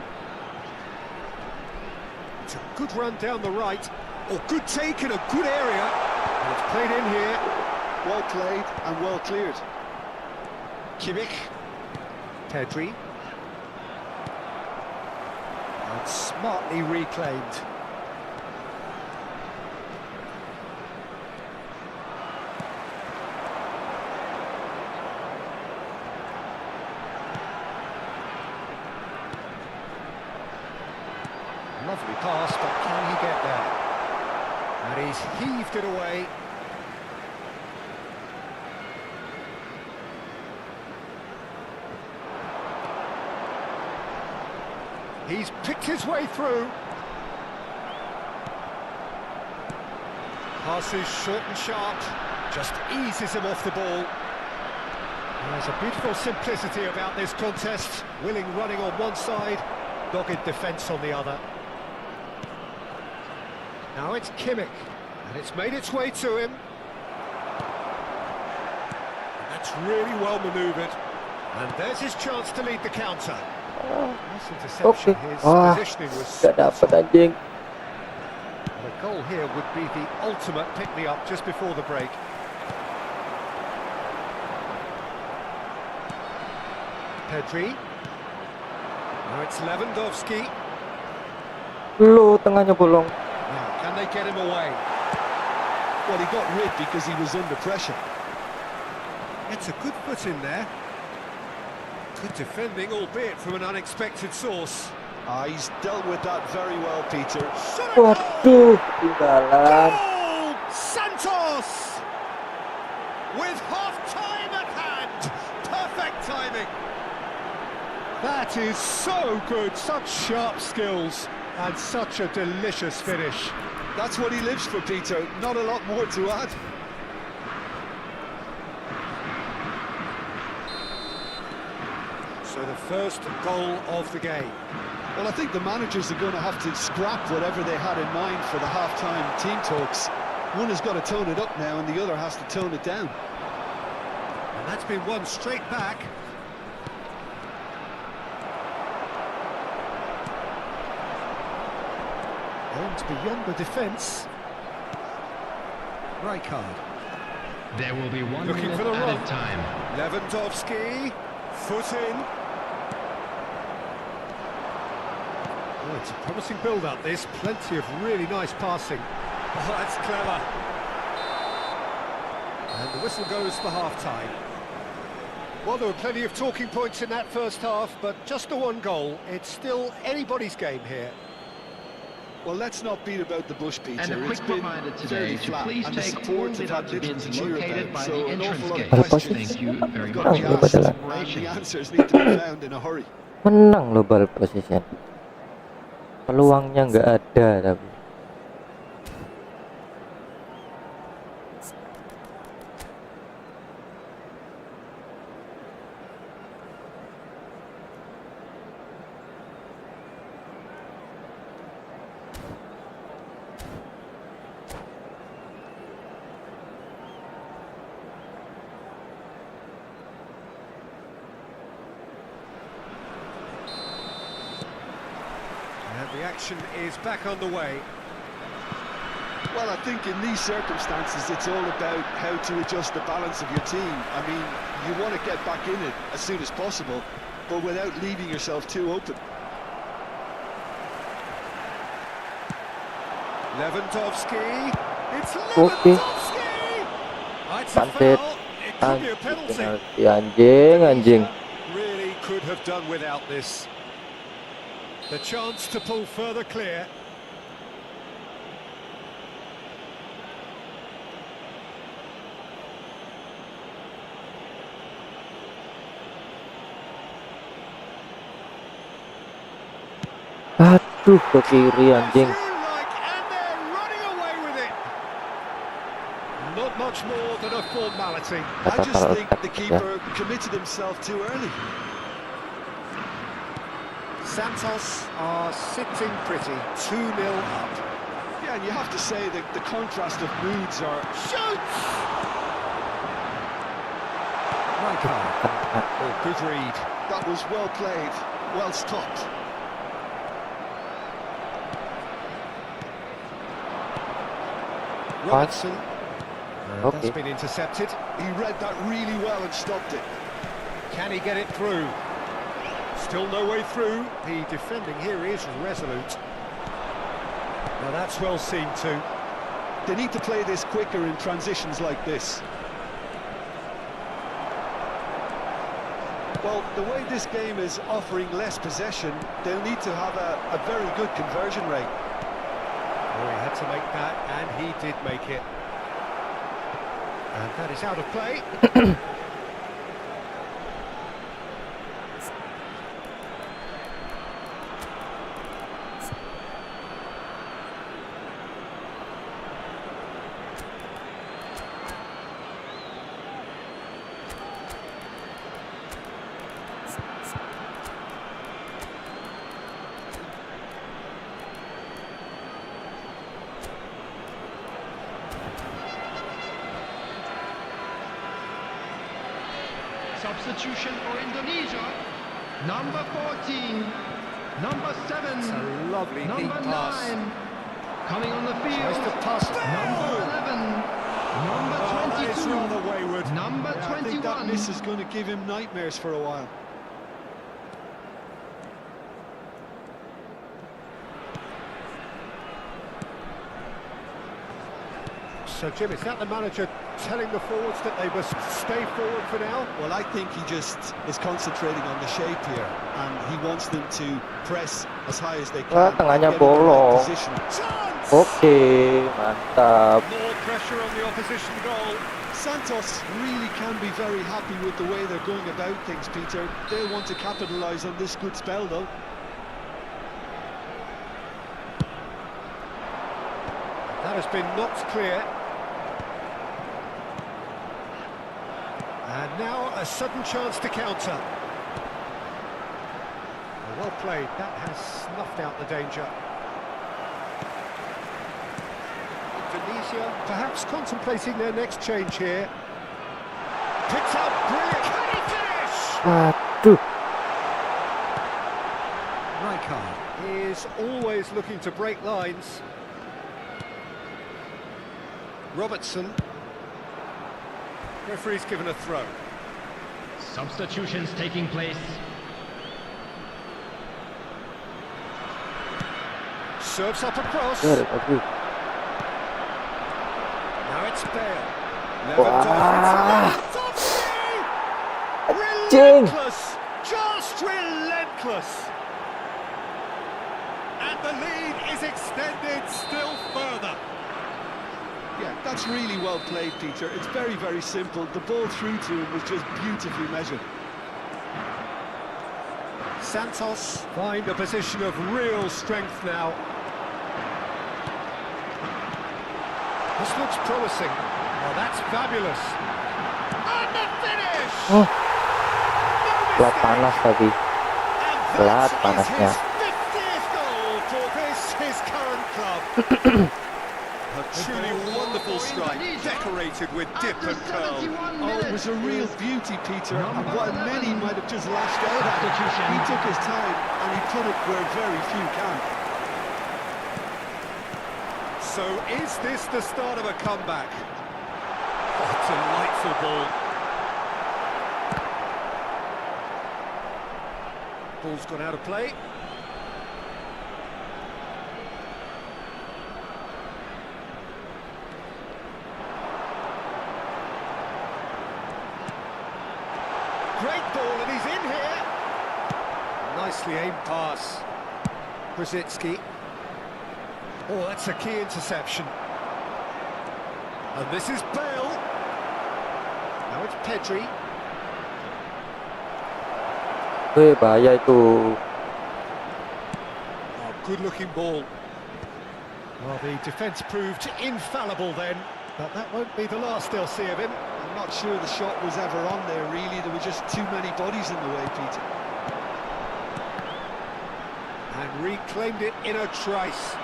It's a good run down the right. Oh, good take in a good area. And it's played in here. Well played and well cleared. Kimmich. Pedri. And smartly reclaimed. Lovely pass, but can he get there? And he's heaved it away. He's picked his way through. Passes short and sharp, just eases him off the ball. There's a beautiful simplicity about this contest. Willing running on one side, dogged defence on the other. Now it's Kimmich, and it's made its way to him. That's really well manoeuvred. And there's his chance to lead the counter. Nice interception. His positioning was Gak spot dapet on. anjing. The goal here would be the ultimate pick-me-up just before the break. Pedri. Now it's Lewandowski. Lu tengahnya bolong. Now, can they get him away? Well, he got rid because he was under pressure. It's a good foot in there. Good defending, albeit from an unexpected source. He's dealt with that very well, Peter. Waduh, ketinggalan. Goal! Santos! With half-time at hand. Perfect timing. That is so good. Such sharp skills and such a delicious finish. That's what he lives for, Peter. Not a lot more to add. So the first goal of the game. Well, I think the managers are going to have to scrap whatever they had in mind for the half-time team talks. One has got to tone it up now and the other has to tone it down. And that's been won straight back. And beyond the defence. Rijkaard. There will be 1 Looking minute for the run. added time. Lewandowski. Foot in. Oh, it's a promising build-up, this. Plenty of really nice passing. Oh, that's clever. And the whistle goes for half-time. Well, there were plenty of talking points in that first half, but just the one goal. It's still anybody's game here. Well, let's not beat about the bush, Peter. And a quick It's been reminder very today to flat, please and the take all supports have had without little bins to cheer located about, by so the an entrance awful lot of gate. questions Thank you very have got much to for be your asked, and cooperation. the answers need to be found in a hurry. Menang loh ball possession. Peluangnya nggak ada tapi. And the action is back on the way. Well, I think in these circumstances, it's all about how to adjust the balance of your team. I mean, you want to get back in it as soon as possible, but without leaving yourself too open. Lewandowski. It's Okay. Lewandowski! It's a Pantit. foul. It could be a penalty. Penalti anjing. Really could have done without this. The chance to pull further clear. Aduh, ke kiri anjing. And they're running away with it. Not much more than a formality. I just think the keeper committed himself too early. Santos are sitting pretty, 2-0 up. Yeah, and you have to say that the contrast of moods are... Shoots! Rijkaard. Oh, good read. That was well played, well stopped. Robertson. Okay. That's been intercepted. He read that really well and stopped it. Can he get it through? Still no way through. The defending here is resolute. Well, that's well seen too. They need to play this quicker in transitions like this. Well, the way this game is offering less possession, they'll need to have a very good conversion rate. Oh, he had to make that, and he did make it. And that is out of play. Substitution for Indonesia. Number 14. Number 7. It's a lovely deep Number pass. 9. Coming on the field. Tries to pass. Number 11. Number That is 22. rather wayward. Number Yeah, I think that 21. miss is going to give him nightmares for a while. So, Jim, is that the manager telling the forwards that they must stay forward for now? Well, I think he just is concentrating on the shape here, and he wants them to press as high as they can. Wah, tengahnya get in the right bolong. position. Chance! Oke, mantap. More pressure on the opposition goal. Santos really can be very happy with the way they're going about things, Peter. They'll want to capitalise on this good spell, though. That has been knocked clear. And now a sudden chance to counter. Well played, that has snuffed out the danger. Indonesia perhaps contemplating their next change here. Picks up, brilliant, can he finish? Waduh. Rijkaard is always looking to break lines. Robertson. Referee's given a throw. Substitutions taking place. Serves up across. Aduh. Now it's Bale. Wah. Lewandowski! Anjing. Relentless! Just relentless! And the lead is extended still further. Yeah, that's really well played, Peter. It's very, very simple. The ball through to him was just beautifully measured. Santos find a position of real strength now. This looks promising. Oh, that's fabulous. And the finish! Oh, pelat panas tadi. And Pelat that is panasnya. his 50th goal for this, his current club. A truly wonderful strike, decorated with dip and curl. Oh, it was a real beauty, Peter. And what many might have just lashed out at it. He took his time and he put it where very few can. So is this the start of a comeback? Oh, delightful ball. Ball's gone out of play. Great ball, and he's in here. Nicely aimed pass. Brzezinski. Oh, that's a key interception. And this is Bale. Now it's Pedri. Bahaya itu. Oh, good-looking ball. Well, the defence proved infallible then, but that won't be the last they'll see of him. I'm not sure the shot was ever on there, really. There were just too many bodies in the way, Peter. And reclaimed it in a trice.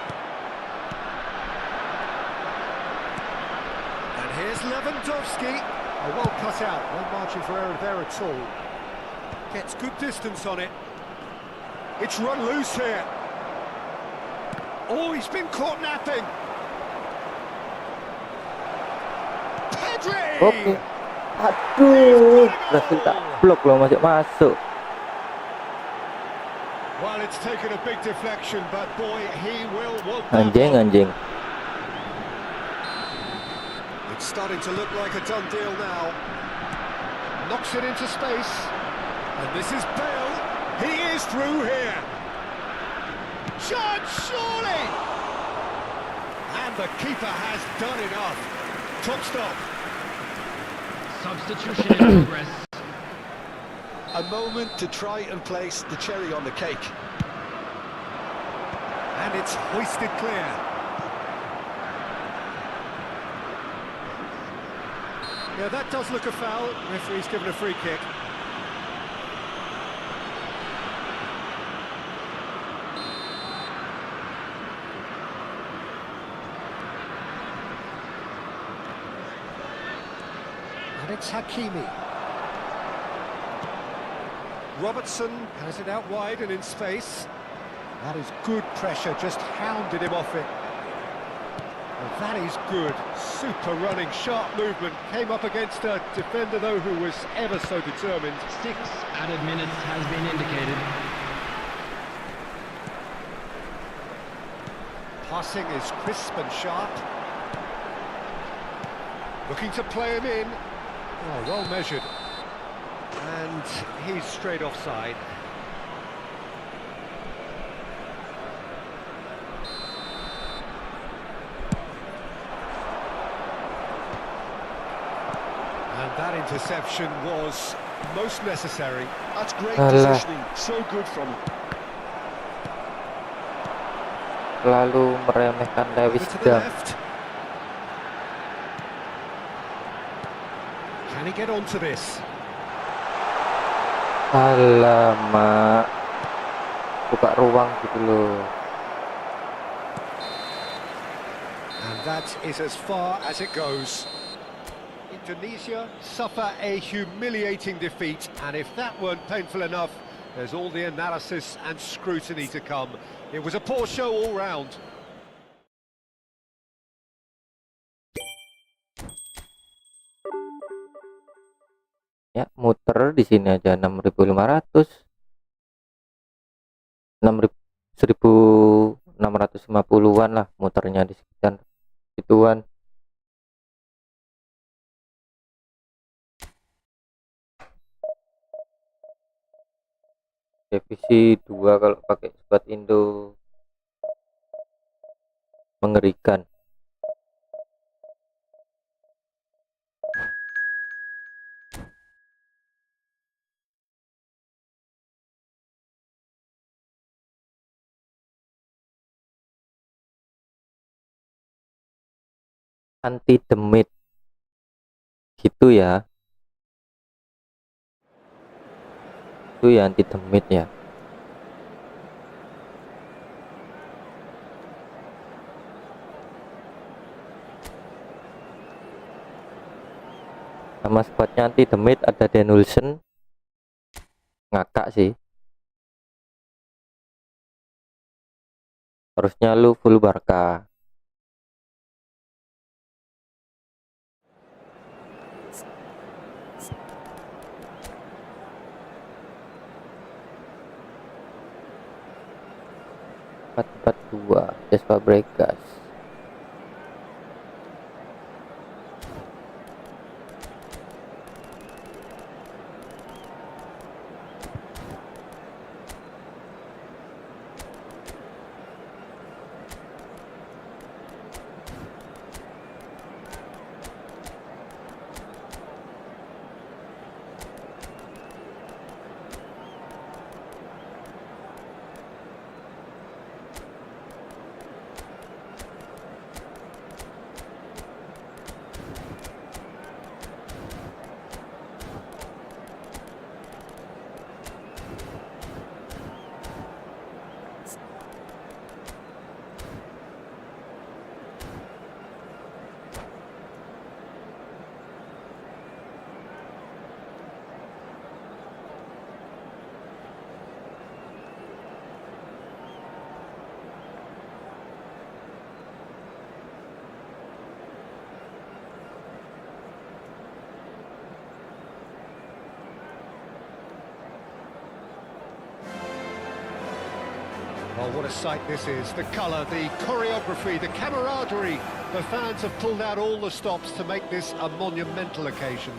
And here's Lewandowski. Oh, well cut out, no margin for error there at all. Gets good distance on it. It's run loose here. Oh, he's been caught napping. Pedri! Oke. Aduh, berhasil tak blok loh, masuk. Well, it's taken a big deflection, but boy, he will want that Anjing, one. anjing. It's starting to look like a done deal now. Knocks it into space. And this is Bale. He is through here. Shot, surely! And the keeper has done enough. Top stop. Substitution in progress. A moment to try and place the cherry on the cake. And it's hoisted clear. Yeah, that does look a foul. Referee's given a free kick. And it's Hakimi. Robertson has it out wide and in space. That is good pressure, just hounded him off it. And that is good, super running, sharp movement. Came up against a defender though who was ever so determined. 6 added minutes has been indicated. Passing is crisp and sharp. Looking to play him in. Oh, well measured. And he's straight offside. And that interception was most necessary. That's great positioning, so good from him. Lalu meremehkan To the Livestream. left. Can he get onto this? Alamak, buka ruang gitu loh. And that is as far as it goes. Indonesia suffer a humiliating defeat, and if that weren't painful enough, there's all the analysis and scrutiny to come. It was a poor show all round. Ya, muter di sini aja 6.500. 1.650-an lah muternya di sekitar ituan. Devisi 2 kalau pakai squad Indo mengerikan. Anti demit gitu ya, itu ya anti demit ya. Sama squadnya anti demit ada Denulsen, ngakak sih, harusnya lu full Barca. Empat dua Spesifikasi. Oh, what a sight this is. The colour, the choreography, the camaraderie. The fans have pulled out all the stops to make this a monumental occasion.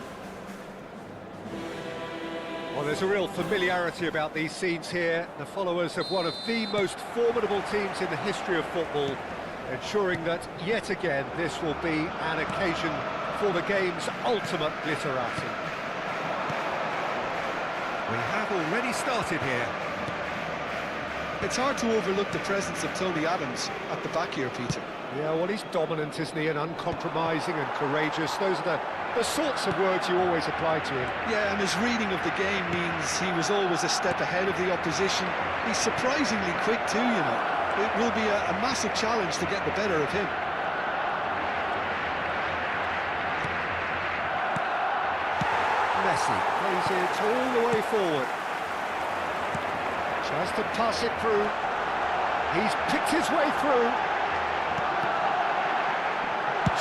Well, there's a real familiarity about these scenes here. The followers of one of the most formidable teams in the history of football, ensuring that, yet again, this will be an occasion for the game's ultimate glitterati. We have already started here. It's hard to overlook the presence of Tony Adams at the back here, Peter. Yeah, well, he's dominant, isn't he, and uncompromising and courageous. Those are the sorts of words you always apply to him. Yeah, and his reading of the game means he was always a step ahead of the opposition. He's surprisingly quick too, you know. It will be a massive challenge to get the better of him. Messi plays it all the way forward. Tries to pass it through. He's picked his way through.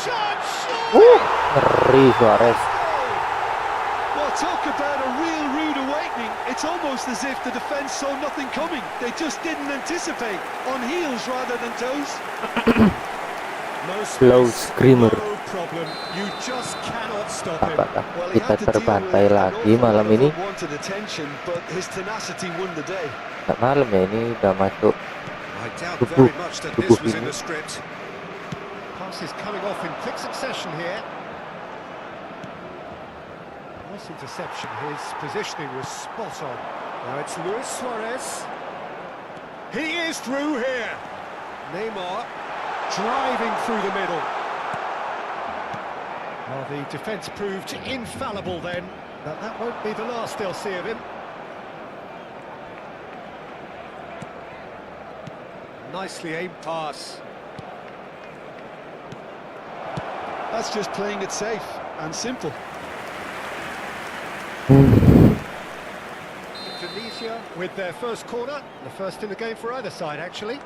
Chance! Ngeri Suarez. Well, talk about a real rude awakening. It's almost as if the defence saw nothing coming. They just didn't anticipate. On heels rather than toes. Slow screamer. No problem. You just cannot stop him. Apakah Well, he kita had to deal terbantai with an lagi awful malam lot of ini? unwanted attention, but his tenacity won the day. Nggak malam ya, ini udah masuk I doubt Tubuh. very much that Tubuh this was in ini. the script. Pass is coming off in quick succession here. Nice interception. His positioning was spot on. Now it's Luis Suarez. He is through here. Neymar driving through the middle. Well, the defence proved infallible then, but that won't be the last they'll see of him. Nicely aimed pass. That's just playing it safe and simple. Indonesia with their first corner, the first in the game for either side actually.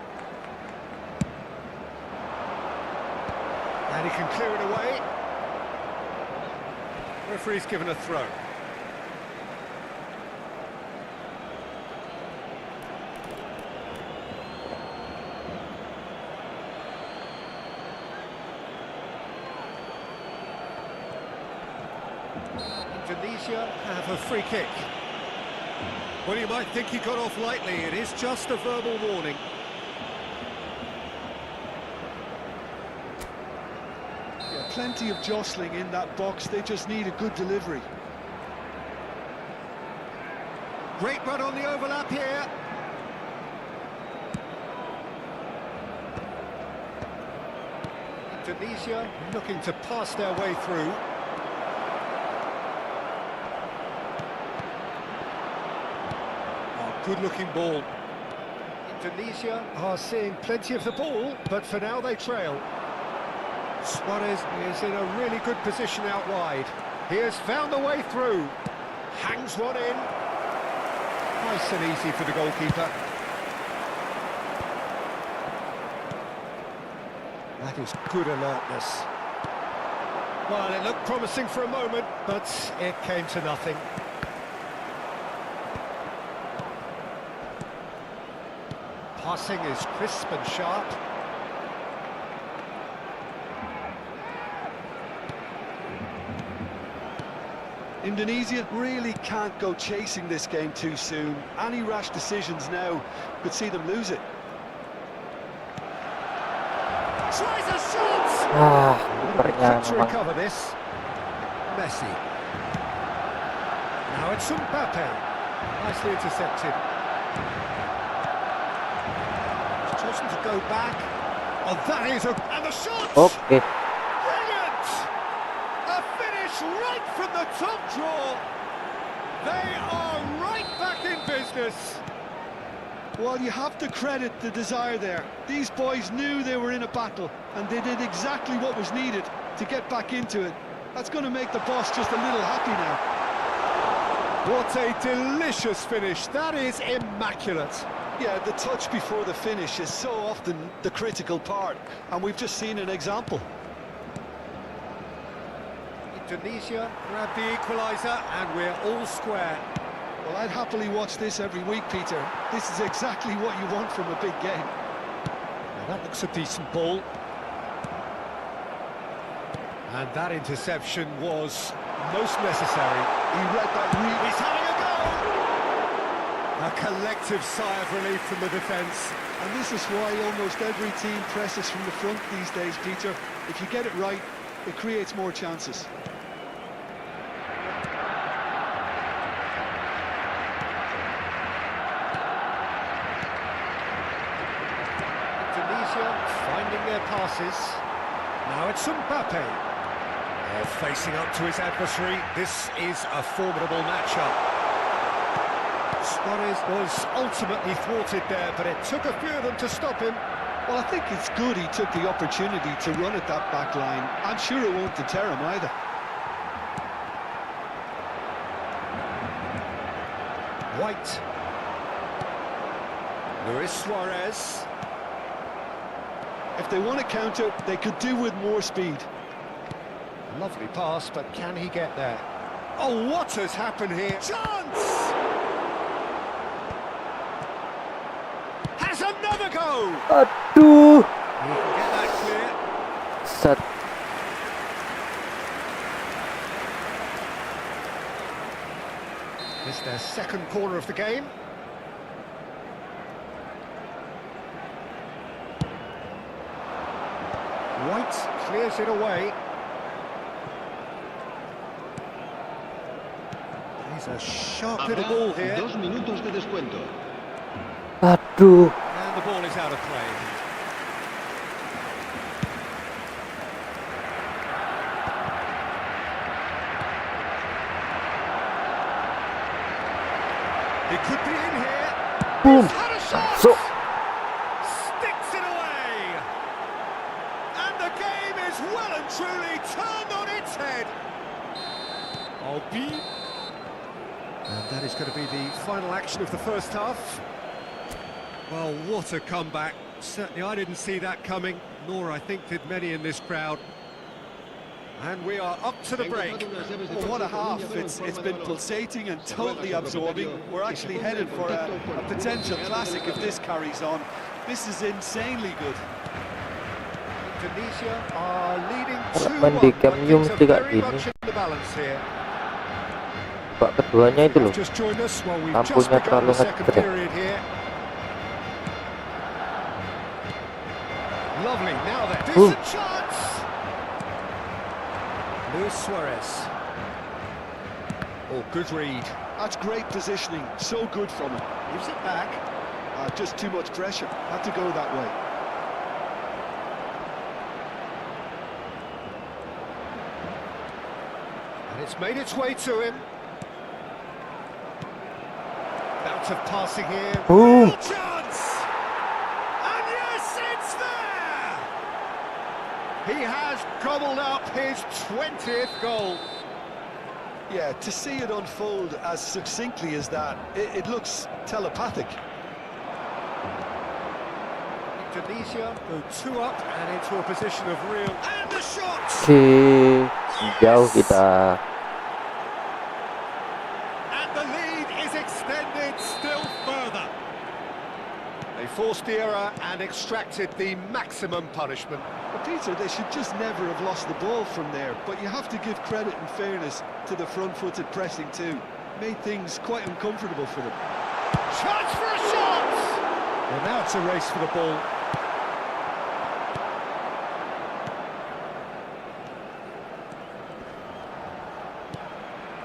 And he can clear it away. Referee's given a throw. Indonesia have a free kick. Well, you might think he got off lightly. It is just a verbal warning. Yeah, plenty of jostling in that box. They just need a good delivery. Great run on the overlap here. Indonesia looking to pass their way through. Good-looking ball. Indonesia are seeing plenty of the ball, but for now they trail. Suarez is in a really good position out wide. He has found the way through. Hangs one in. Nice and easy for the goalkeeper. That is good alertness. Well, it looked promising for a moment, but it came to nothing. Passing is crisp and sharp. Indonesia really can't go chasing this game too soon. Any rash decisions now could see them lose it. Tries a shot! kipernya To memang recover this. Messi. Now it's Mbappe. Nicely intercepted. He's chosen to go back. Oh, that is and the shot! oke. Brilliant! A finish right from the top draw. They are right back in business. Well, you have to credit the desire there. These boys knew they were in a battle, and they did exactly what was needed to get back into it. That's going to make the boss just a little happy now. What a delicious finish. That is immaculate. Yeah, the touch before the finish is so often the critical part, and we've just seen an example. Indonesia grab the equaliser, and we're all square. Well, I'd happily watch this every week, Peter. This is exactly what you want from a big game. Now that looks a decent ball. And that interception was most necessary. He read that really... He's having a go! A collective sigh of relief from the defence. And this is why almost every team presses from the front these days, Peter. If you get it right, it creates more chances. Indonesia finding their passes. Now it's Mbappe. Facing up to his adversary. This is a formidable matchup. Suarez was ultimately thwarted there, but it took a few of them to stop him. Well, I think it's good he took the opportunity to run at that back line. I'm sure it won't deter him either. White. Luis Suarez. If they want to counter, they could do with more speed. Lovely pass, but can he get there? Oh, what has happened here? Chance! Has another go! Aduh. He can get that clear. Set. It's their second corner of the game. White clears it away. He's a sharp little ball here. 2 minutos de descuento. Aduh. And the ball is out of play. He could be in here. Boom. He's had a shot. So. Sticks it away. And the game is well and truly turned on its head. Albi. And that is going to be the final action of the first half. Well, what a comeback. Certainly I didn't see that coming, nor I think did many in this crowd. And we are up to the break. Well, what a half. It's been pulsating and totally absorbing. We're actually headed for a potential classic if this carries on. This is insanely good. Indonesia are leading 2-1. Main di game but Yung things are juga very gini. much in the balance here. Pak keduanya itu loh. Just joined us. Well, we've just Lampunya begun terlalu the second ngejreng. period here. Lovely. Now then, decent chance. Luis Suarez. Oh, good read. That's great positioning. So good from him. Gives it back. Just too much pressure. Had to go that way. And it's made its way to him. Bout of passing here. Boom. Real chance! And yes, it's there! He has gobbled up his 20th goal. Yeah, to see it unfold as succinctly as that, it looks telepathic. Indonesia go 2 up and into a position of real... And the shot! Jauh kita. And the lead is extended still further. They forced the error and extracted the maximum punishment. But Peter, they should just never have lost the ball from there. But you have to give credit and fairness to the front-footed pressing too. Made things quite uncomfortable for them. Chance for a shot! Well, now it's a race for the ball.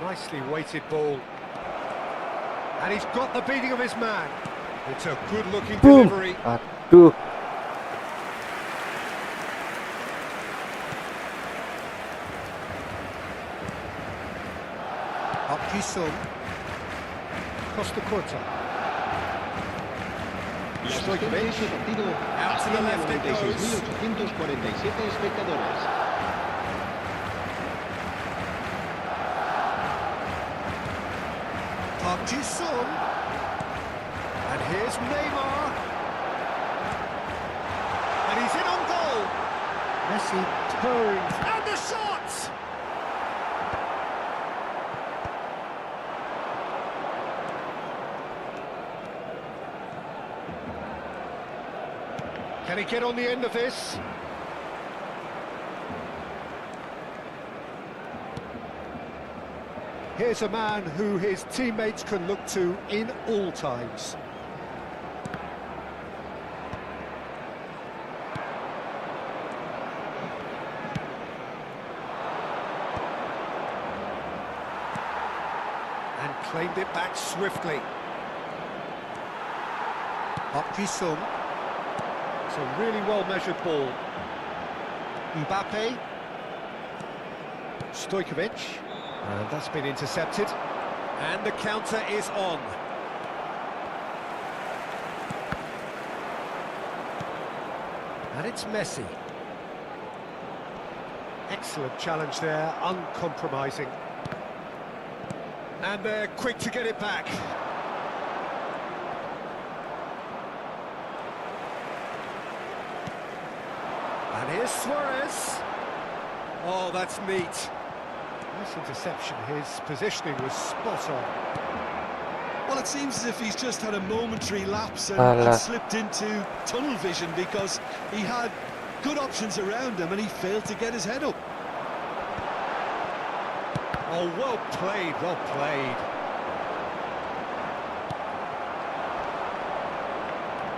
Nicely weighted ball. And he's got the beating of his man. It's a good-looking Boom. delivery. Aduh. Up Gisum. Costa Corta. Stojkovic. Out to the left it goes. 96.847 espectadores. Park Ji-sung. And here's Neymar. And he's in on goal. Messi turns. And the shot! Can he get on the end of this? Here's a man who his teammates can look to in all times. And claimed it back swiftly. Up Ji-sung. It's a really well-measured ball. Mbappe. Stojkovic. And that's been intercepted. And the counter is on. And it's Messi. Excellent challenge there, uncompromising. And they're quick to get it back. And here's Suarez. Oh, that's neat. Nice interception. His positioning was spot on. Well, it seems as if he's just had a momentary lapse and Alah. slipped into tunnel vision, because he had good options around him and he failed to get his head up. Oh, well played, well played.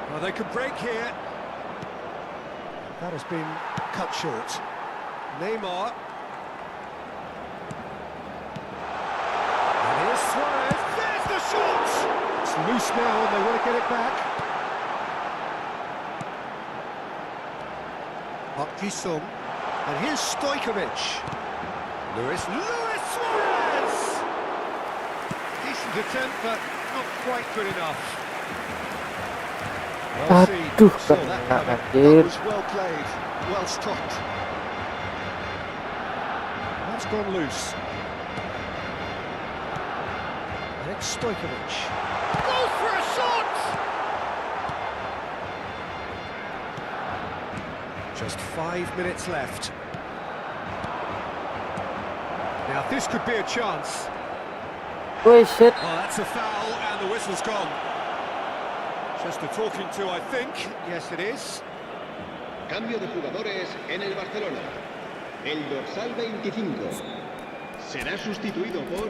Well, they could break here. That has been cut short. Neymar. And here's Suarez. There's the shot! It's loose now and they want to get it back. Park Ji-sung. And here's Stojkovic. Luis Suarez! Decent attempt, but not quite good enough. Well seen. Aduh, Saw that kena coming. anjir. That was well played, well stopped. That's gone loose. And it's Stojkovic. Goes for a shot! Just 5 minutes left. Now this could be a chance. Wih, shit. Oh, that's a foul and the whistle's gone. Just a talking to, I think. Yes, it is. Cambio de jugadores en el Barcelona. El dorsal 25 será sustituido por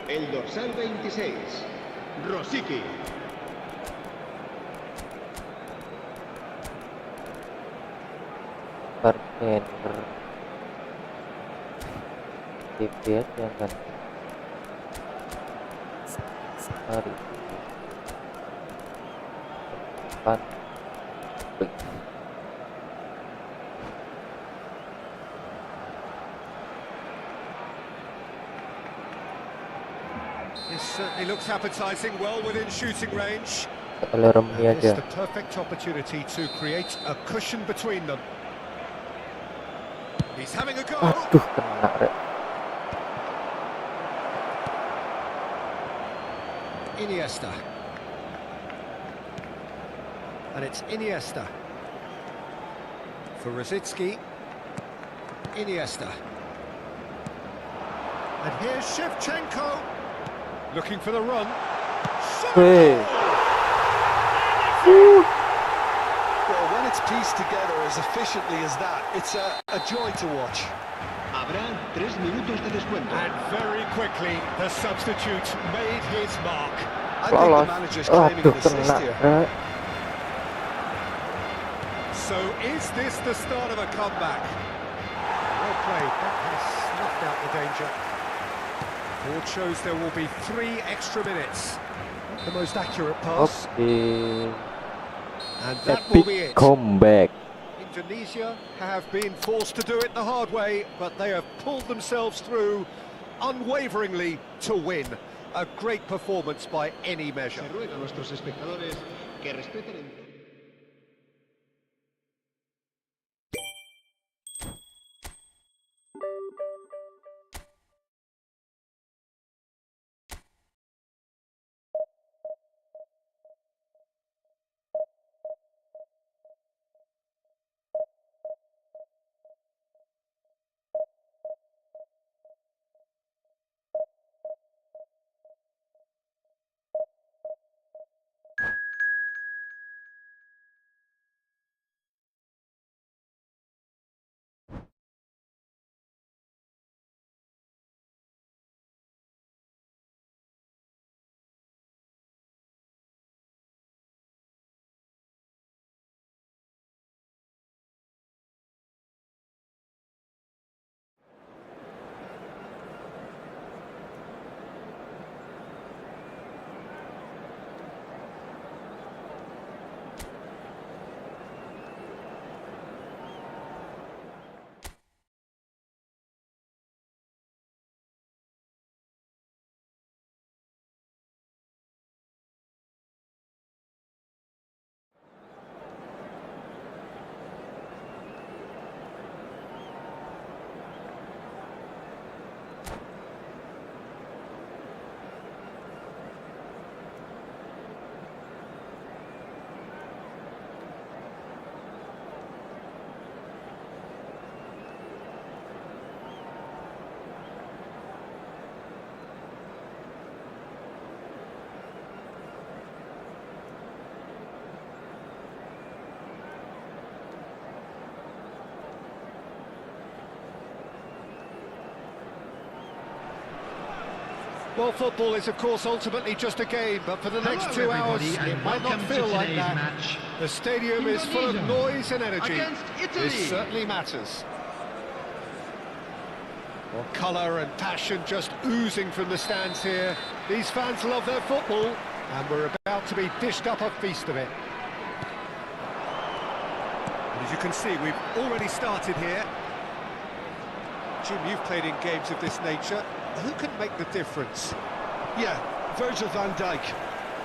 el dorsal 26, Rosicky. Bartender. Tiket yang kan. Hari. Depan. This certainly looks appetising, well within shooting range. Alarmnya And it's aja. the perfect opportunity to create a cushion between them. He's having a go. Aduh, kena rek. Iniesta. And it's Iniesta. For Rosicki. Iniesta. And here's Shevchenko. Looking for the run. Wih. Well, when it's pieced together as efficiently as that, it's a joy to watch. Habrá 3 minutos de descuento. And very quickly, the substitute made his mark. I think the Lolos. manager's claiming Aduh, an assist kena here. rek. So is this the start of a comeback? Well played, that has snuffed out the danger. Board shows there will be 3 extra minutes. Not the most accurate pass, Oke. and that will be Epic it. comeback. Indonesia have been forced to do it the hard way, but they have pulled themselves through unwaveringly to win. A great performance by any measure. Se ruega a nuestros espectadores que respeten Well, football is, of course, ultimately just a game, but for the next Hello 2 hours, everybody, it and might not welcome to feel like today's that. match. The stadium is full of Indonesia noise and energy. against Italy. This certainly matters. Well, colour and passion just oozing from the stands here. These fans love their football, and we're about to be dished up a feast of it. And as you can see, we've already started here. Jim, you've played in games of this nature. Who can make the difference? Yeah, Virgil van Dijk.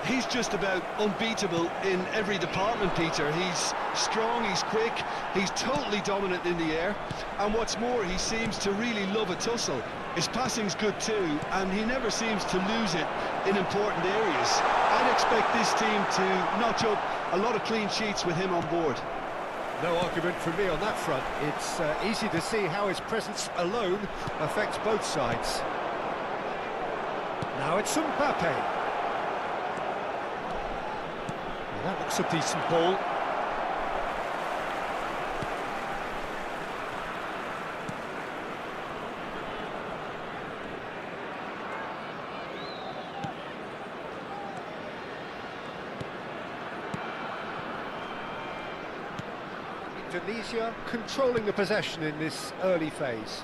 He's just about unbeatable in every department, Peter. He's strong, he's quick, he's totally dominant in the air, and what's more, he seems to really love a tussle. His passing's good too, and he never seems to lose it in important areas. I'd expect this team to notch up a lot of clean sheets with him on board. No argument from me on that front. It's easy to see how his presence alone affects both sides. Now it's Mbappe. Well, that looks a decent ball. Indonesia controlling the possession in this early phase.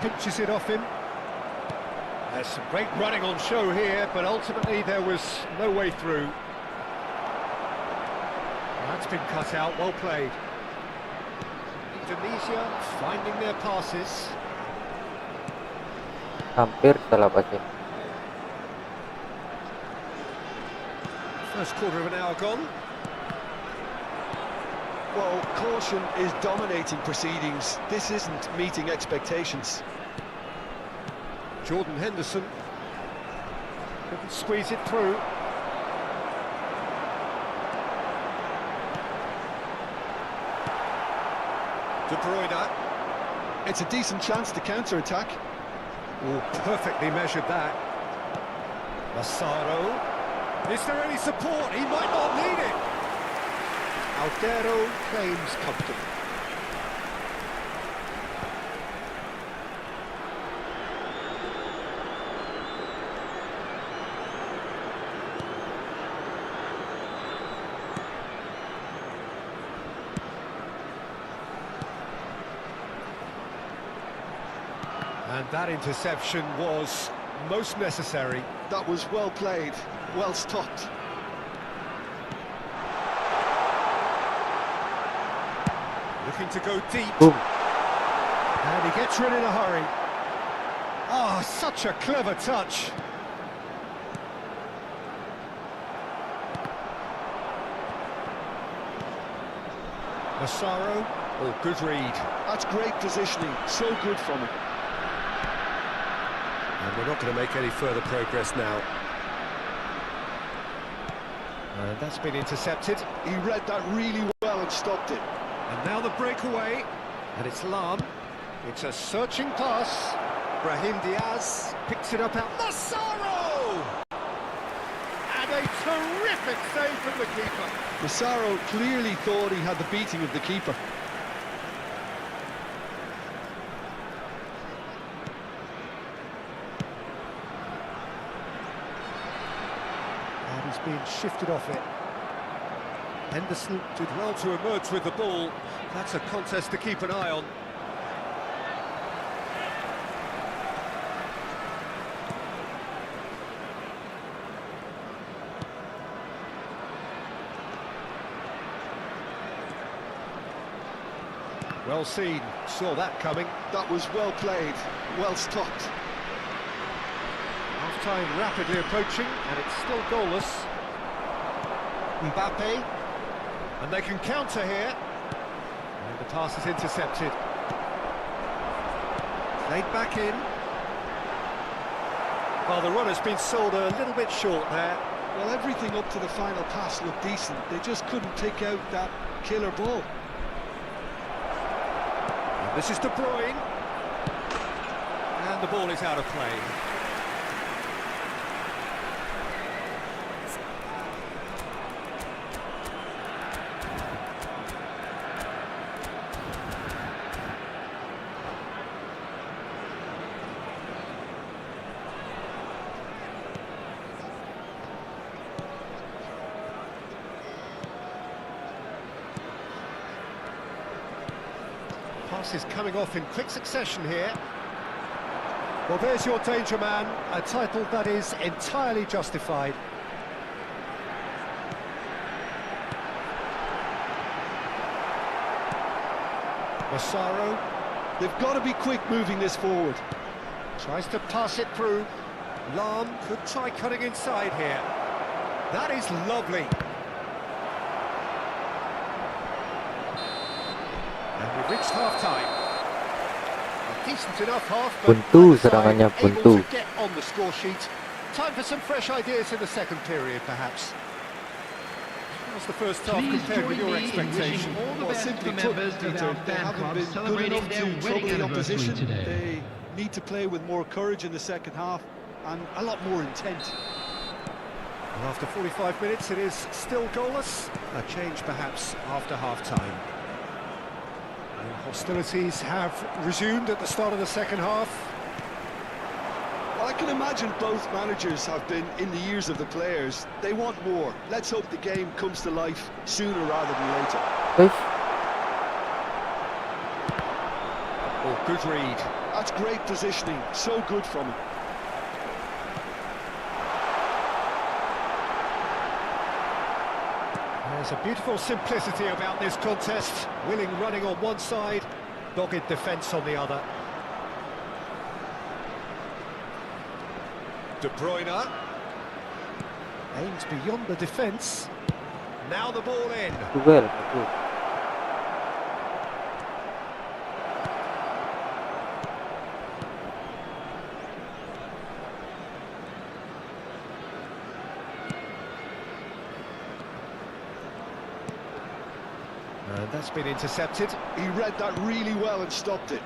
Pinches it off him. There's some great running on show here, but ultimately there was no way through. That's been cut out, well played. Indonesia finding their passes. Hampir salah passing. First quarter of an hour gone. Well, caution is dominating proceedings. This isn't meeting expectations. Jordan Henderson couldn't squeeze it through. De Bruyne. It's a decent chance to counter-attack. Oh, perfectly measured that. Massaro. Is there any support? He might not need it. Aldero claims comfort. And that interception was most necessary. That was well played, well stopped. Looking to go deep. Boom. And he gets rid in a hurry. Ah, such a clever touch. Massaro. Oh, good read. That's great positioning, so good from him. And we're not going to make any further progress now. And that's been intercepted. He read that really well and stopped it. And now the breakaway. And it's Lam. It's a searching pass. Brahim Diaz picks it up out. Massaro! And a terrific save from the keeper. Massaro clearly thought he had the beating of the keeper. And he's being shifted off it. Henderson did well to emerge with the ball. That's a contest to keep an eye on. Well seen, saw that coming. That was well played, well stopped. Half-time rapidly approaching, and it's still goalless. Mbappe, and they can counter here. And the pass is intercepted. Played back in. Well, the run has been sold a little bit short there. Well, everything up to the final pass looked decent. They just couldn't take out that killer ball. And this is De Bruyne. And the ball is out of play. Passes coming off in quick succession here. Well, there's your danger man, a title that is entirely justified. Massaro. They've got to be quick moving this forward. Tries to pass it through. Lam could try cutting inside here. That is lovely. And we've reached half-time. A decent enough half, but Buntu, either side serangannya able buntu. to get on the score sheet. Time for some fresh ideas in the second period, perhaps. How's the first half Please compared with join your me in expectation? wishing all the Well, best to simply the put, members of Peter, our they fan haven't club been good celebrating enough their to wedding trouble the anniversary opposition. today. They need to play with more courage in the second half and a lot more intent. And after 45 minutes, it is still goalless. A change, perhaps, after half-time. And hostilities have resumed at the start of the second half. Well, I can imagine both managers have been in the ears of the players. They want more. Let's hope the game comes to life sooner rather than later. Wih, Oh, good read. That's great positioning. So good from him. There's a beautiful simplicity about this contest. Willing running on one side, dogged defence on the other. De Bruyne aims beyond the defence. Now the ball in. duel. Bagus. And that's been intercepted. He read that really well and stopped it.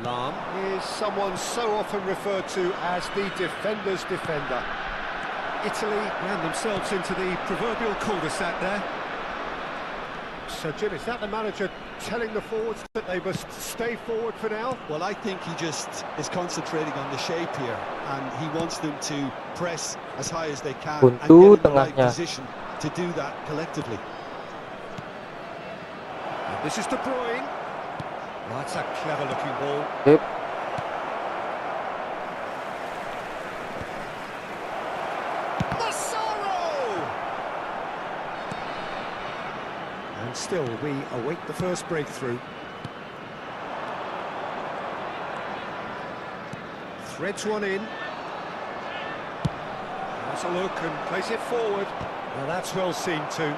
Lam is someone so often referred to as the defender's defender. Italy ran themselves into the proverbial cul-de-sac there. So, Jim, is that the manager telling the forwards that they must stay forward for now? Well, I think he just is concentrating on the shape here, and he wants them to press as high as they can and get Buntu in the right tengahnya. position to do that collectively. And this is De Bruyne. That's a clever-looking ball. Sip. Massaro! And still, we await the first breakthrough. Threads one in. Has a look and plays it forward. Well, that's well seen too.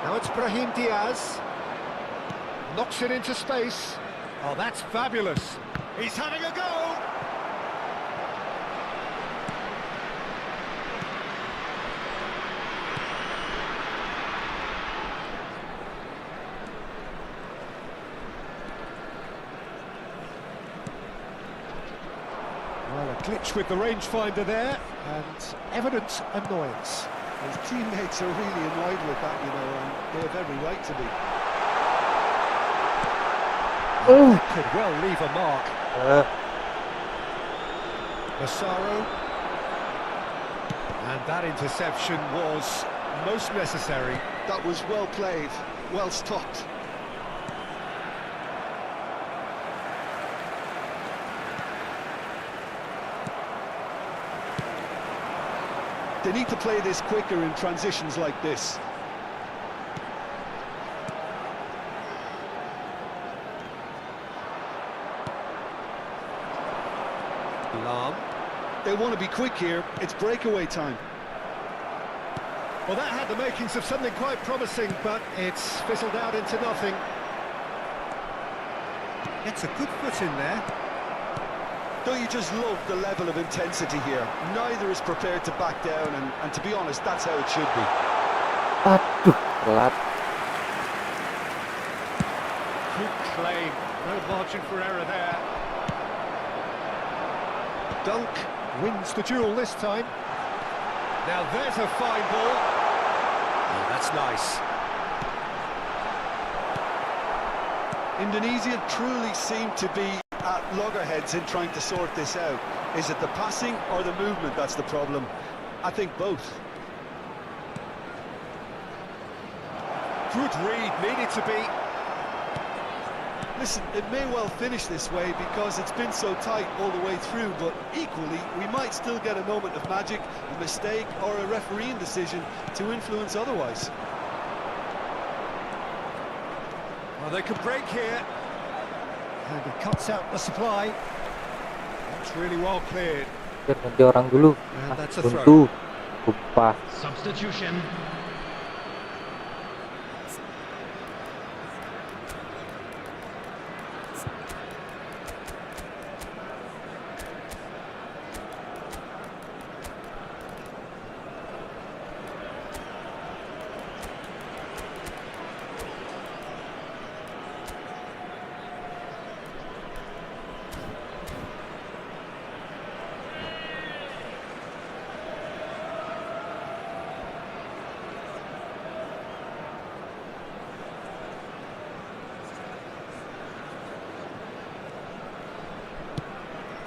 Now it's Brahim Diaz. Knocks it into space. Oh, that's fabulous. He's having a go. Well, a glitch with the rangefinder there, and evident annoyance. His teammates are really annoyed with that, you know, and they have every right to be. That could well leave a mark. Massaro. And that interception was most necessary. That was well played, well stopped. They need to play this quicker in transitions like this. Lam. They want to be quick here. It's breakaway time. Well, that had the makings of something quite promising, but it's fizzled out into nothing. Gets a good foot in there. Don't you just love the level of intensity here? Neither is prepared to back down, and to be honest, that's how it should be. Aduh, telat. Good claim. No margin for error there. Dunk wins the duel this time. Now there's a fine ball. Oh, that's nice. Indonesia truly seem to be at loggerheads in trying to sort this out. Is it the passing or the movement that's the problem? I think both. Good read, needed to be. Listen, it may well finish this way because it's been so tight all the way through, but equally, we might still get a moment of magic, a mistake, or a refereeing decision to influence otherwise. Well, they could break here. And he cuts out the supply. That's really well cleared. Ganti orang dulu. And that's a Buntu. throw. Lupa. Substitution.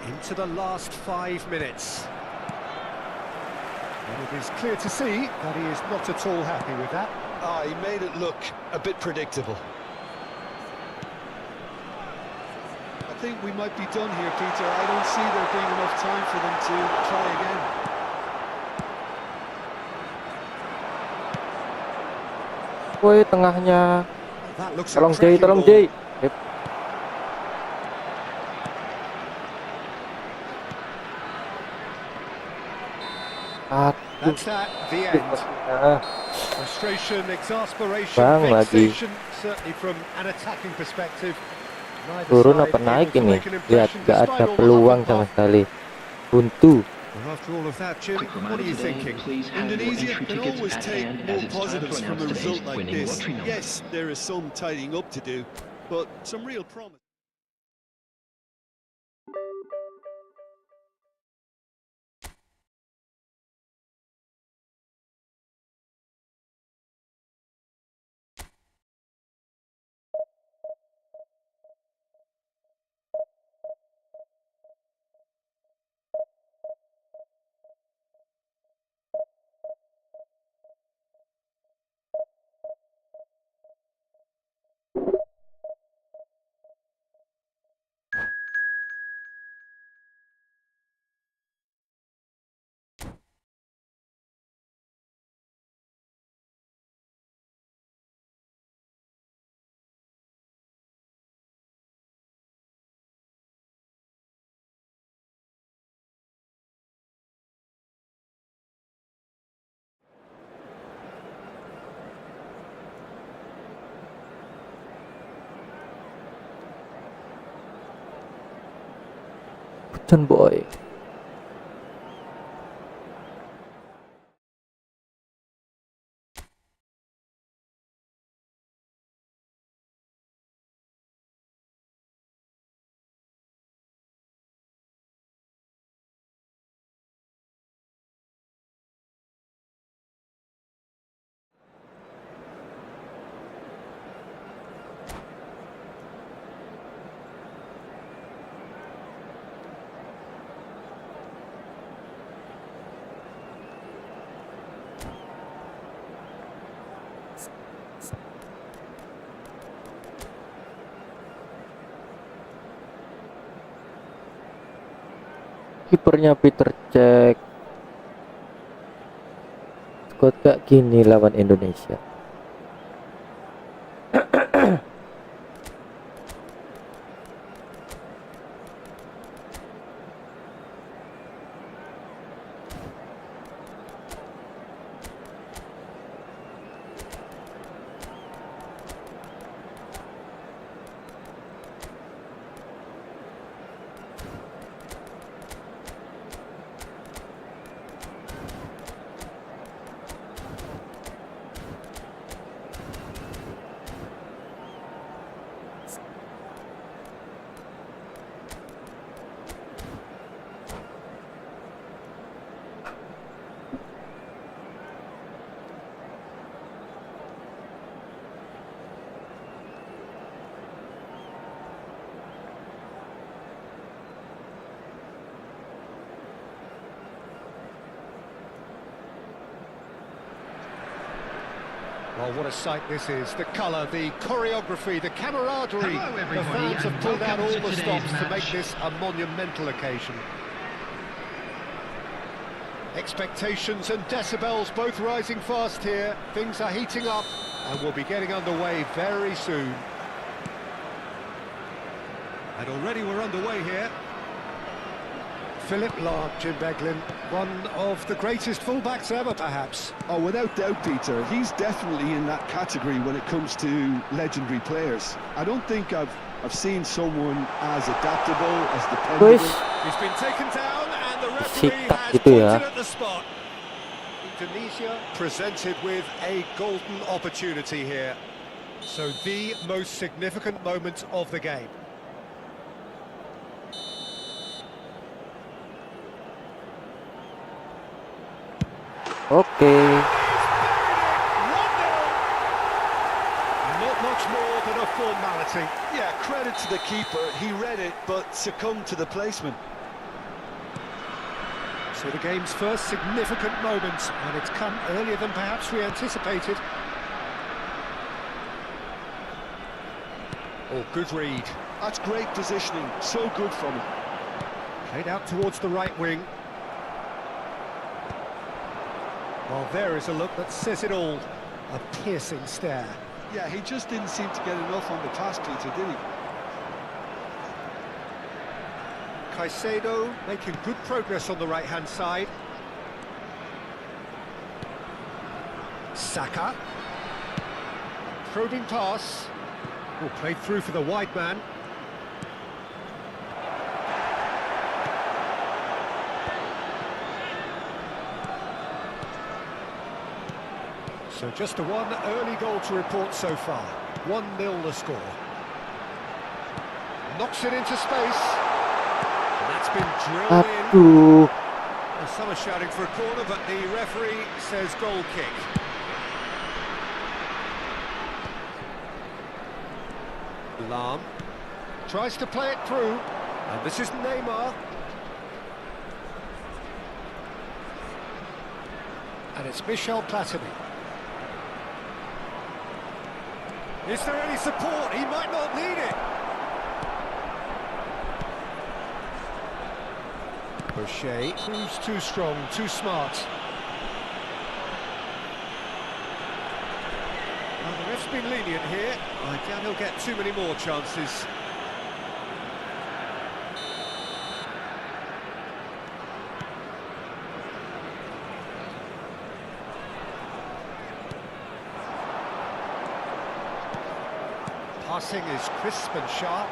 Into the last 5 minutes. And it is clear to see that he is not at all happy with that. He made it look a bit predictable. I think we might be done here, Peter. I don't see there being enough time for them to try again. Woi, tengahnya. That looks Tolong a Jay, cracking tolong ball. Jay. That's that, the end. Ah, Frustration, exasperation, Bang lagi. vexation, certainly from an attacking perspective. Neither turun side apa naik able to ini? make an Lihat, impression gak despite ada all the peluang huff and sama puff. sekali. Buntu. Well, after all of that, Jim, Quick what reminder are you today, thinking? please have your Indonesia entry can tickets always at take hand, as more it's time to positives from a announce result today's like winning this. lottery number. Yes, there is some tidying up to do, but some real promise. Vultron boy. Kipernya Peter cek. Squad kayak gini lawan Indonesia. Oh, what a sight this is. The colour, the choreography, the camaraderie. Hello, The everybody, fans have and pulled out welcome all to the today's stops to make match. this a monumental occasion. Expectations and decibels both rising fast here. Things are heating up and we'll be getting underway very soon. And already we're underway here. Philip Lahm, Jim Beglin, one of the greatest fullbacks ever, perhaps. Oh, without doubt, Peter, he's definitely in that category when it comes to legendary players. I don't think I've seen someone as adaptable, as dependable. Wis, He's been taken down and the referee Sitak has gitu ya. pointed at the spot. Indonesia presented with a golden opportunity here. So the most significant moment of the game. Oke. 1-0. Not much more than a formality. Yeah, credit to the keeper. He read it, but succumbed to the placement. So the game's first significant moment, and it's come earlier than perhaps we anticipated. Oh, good read. That's great positioning. So good from him. Played out towards the right wing. Well, there is a look that says it all. A piercing stare. Yeah, he just didn't seem to get enough on the pass, Peter, did he? Caicedo making good progress on the right-hand side. Saka. Probing pass. Oh, played through for the wide man. So just the one early goal to report so far. 1-0 the score. Knocks it into space. And that's been drilled in. Aduh. Well, some are shouting for a corner, but the referee says goal kick. Lahm tries to play it through. And this is Neymar. And it's Michel Platini. Is there any support? He might not need it. Boucher proves too strong, too smart. Well, the ref's been lenient here. I doubt he'll get too many more chances. Passing is crisp and sharp.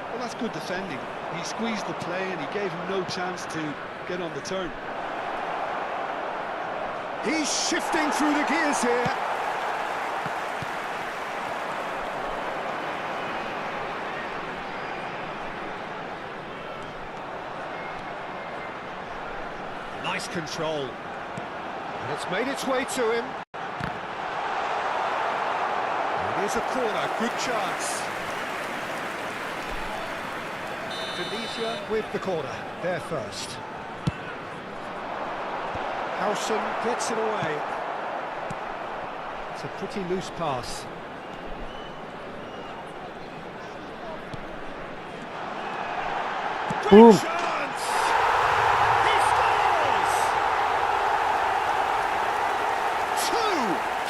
Well, that's good defending. He squeezed the play and he gave him no chance to get on the turn. He's shifting through the gears here. Nice control. And it's made its way to him. Here's a corner, good chance. Indonesia with the corner, there first. Howson gets it away. It's a pretty loose pass. Great Boom. chance! He scores!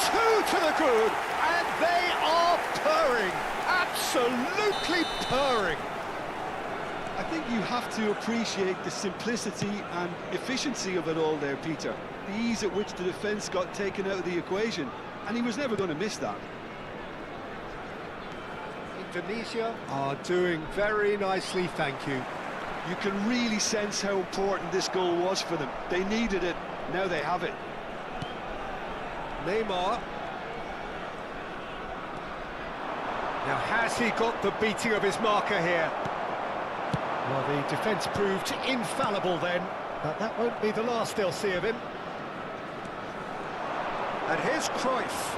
Two to the good, and they are purring, absolutely purring. I think you have to appreciate the simplicity and efficiency of it all there, Peter. The ease at which the defence got taken out of the equation, and he was never going to miss that. Indonesia are doing very nicely, thank you. You can really sense how important this goal was for them. They needed it, now they have it. Neymar. Now, has he got the beating of his marker here? Well, the defence proved infallible then, but that won't be the last they'll see of him. And here's Cruyff.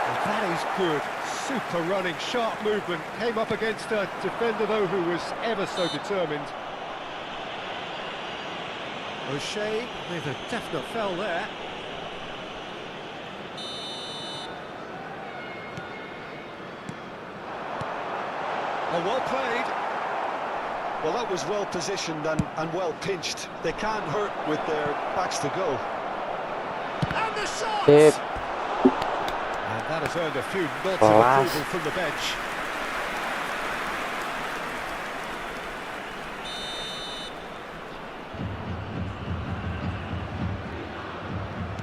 And that is good. Super running, sharp movement. Came up against a defender, though, who was ever so determined. O'Shea with a definite foul there. Oh, well played. Well, that was well positioned and well pinched. They can't hurt with their backs to goal. And the shot! Sip. And that has earned a few nods of Class. approval from the bench.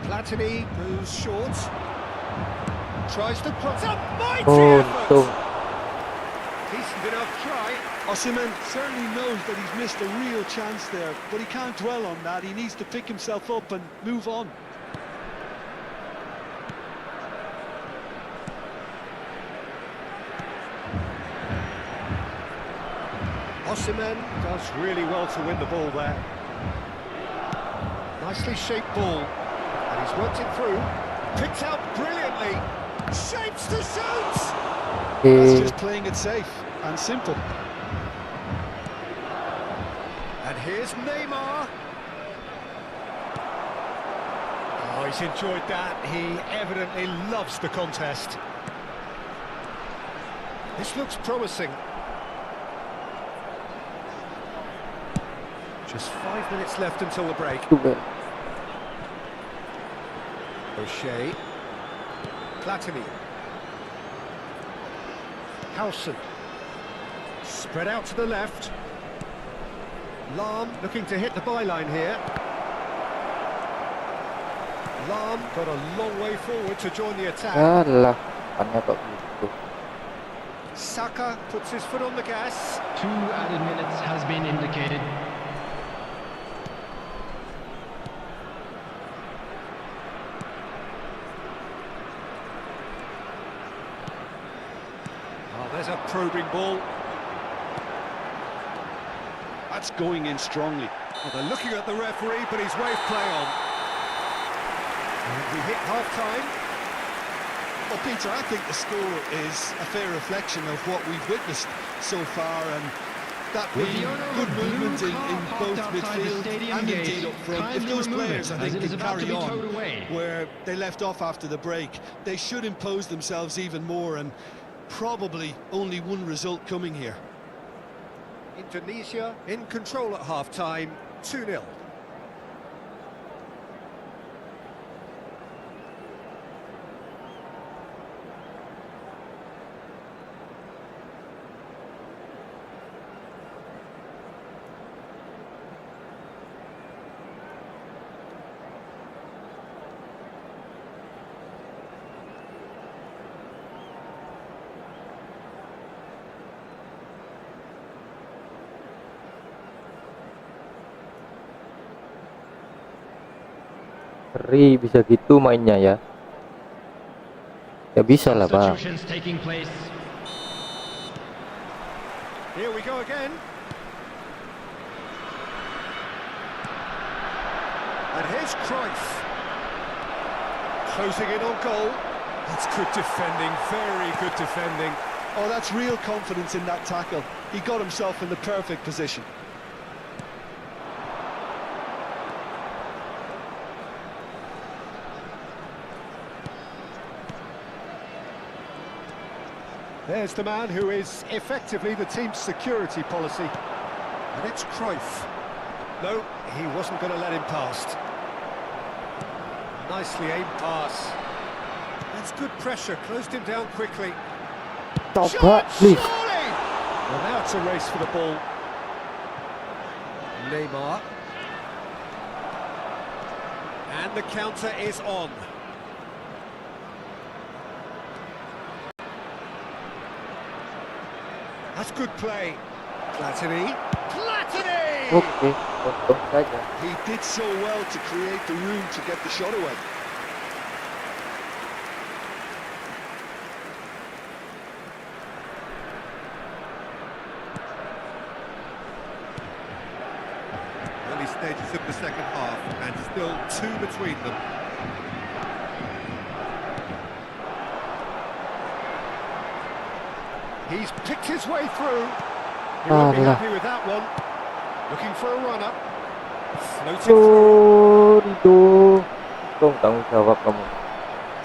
Platini moves short. Tries to cross. A mighty effort! Untung. Decent enough try. Osimhen certainly knows that he's missed a real chance there, but he can't dwell on that. He needs to pick himself up and move on. Osimhen does really well to win the ball there. Nicely shaped ball. And he's worked it through. Picked out brilliantly. Shapes to shoot! That's Okay. just playing it safe and simple. And here's Neymar. Oh, he's enjoyed that. He evidently loves the contest. This looks promising. Just 5 minutes left until the break. Juga. O'Shea. Platini. Howson. Spread out to the left. Lam looking to hit the byline here. Lam got a long way forward to join the attack. Alah, depannya kok gitu. Saka puts his foot on the gas. 2 added minutes has been indicated. Oh, there's a probing ball. That's going in strongly. Well, they're looking at the referee, but he's waved play on. And we hit half-time. Well, Peter, I think the score is a fair reflection of what we've witnessed so far, and that With being the owner of good a blue movement in car both parked outside the midfield stadium and gate, indeed up front. If kindly those remove players, it, I as think, it is can about to carry be on towed away. where they left off after the break, they should impose themselves even more, and probably only one result coming here. Indonesia in control at half-time, 2-0. Ngeri bisa gitu mainnya ya. Ya bisa lah, Bang. Substitutions taking place. Here we go again. And here's Cruyff. Closing in on goal. That's good defending, very good defending. Oh, that's real confidence in that tackle. He got himself in the perfect position. There's the man who is effectively the team's security policy. And it's Cruyff. No, he wasn't going to let him past. Nicely aimed pass. That's good pressure, closed him down quickly. Coba, Shot, please. surely! Well, now it's a race for the ball. Neymar. And the counter is on. That's good play. Platini. Platini! Oke, untung saja. He did so well to create the room to get the shot away. Early stages of the second half, and still 2 between them. He's picked his way through. He won't be Alah. happy with that one. Looking for a run-up. floated through. Itu dong tanggung jawab kamu.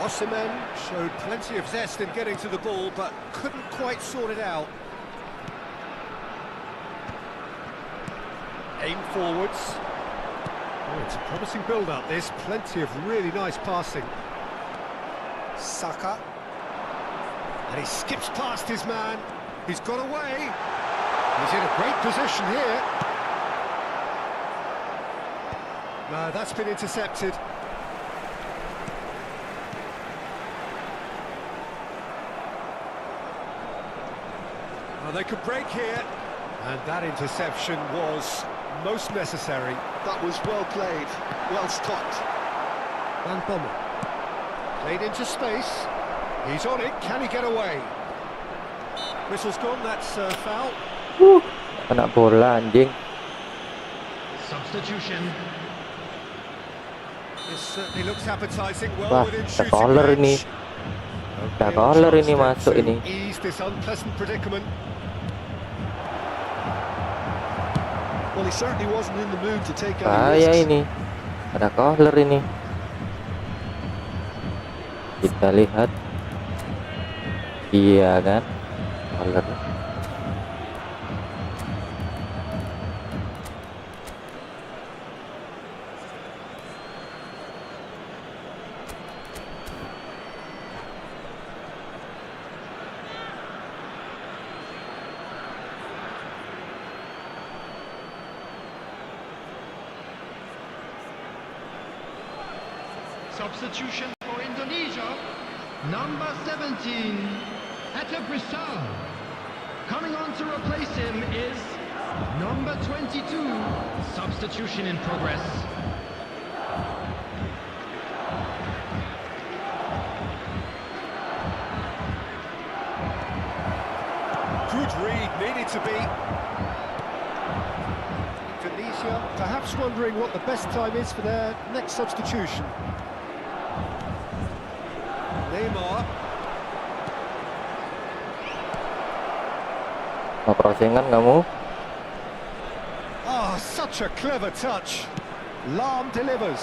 Osimhen showed plenty of zest in getting to the ball, but couldn't quite sort it out. Aim forwards. Oh, it's a promising build-up, this. Plenty of really nice passing. Saka. And he skips past his man. He's got away. He's in a great position here. No, that's been intercepted. Well, they could break here. And that interception was most necessary. That was well played, well stopped. Van Bommel. Played into space. He's on it. Can he get away? Whistle's gone. That's foul. Kena bola anjing. Substitution. This certainly looks appetizing. Wah, Well within ada shooting corner ini. range. Ada Okay, corner chance ini then masuk to ini. ease this unpleasant predicament. Well, he certainly wasn't in the mood to take any Bahaya risks. ini. Ada corner ini. Kita lihat. Iya kan? Corner. Substitution for Indonesia. Number 17, Bisa. Coming on to replace him is number 22. Substitution in progress. Good read, needed to be. Indonesia perhaps wondering what the best time is for their next substitution. Neymar. Mau crossingan kamu? Ah, such a clever touch. Lam delivers.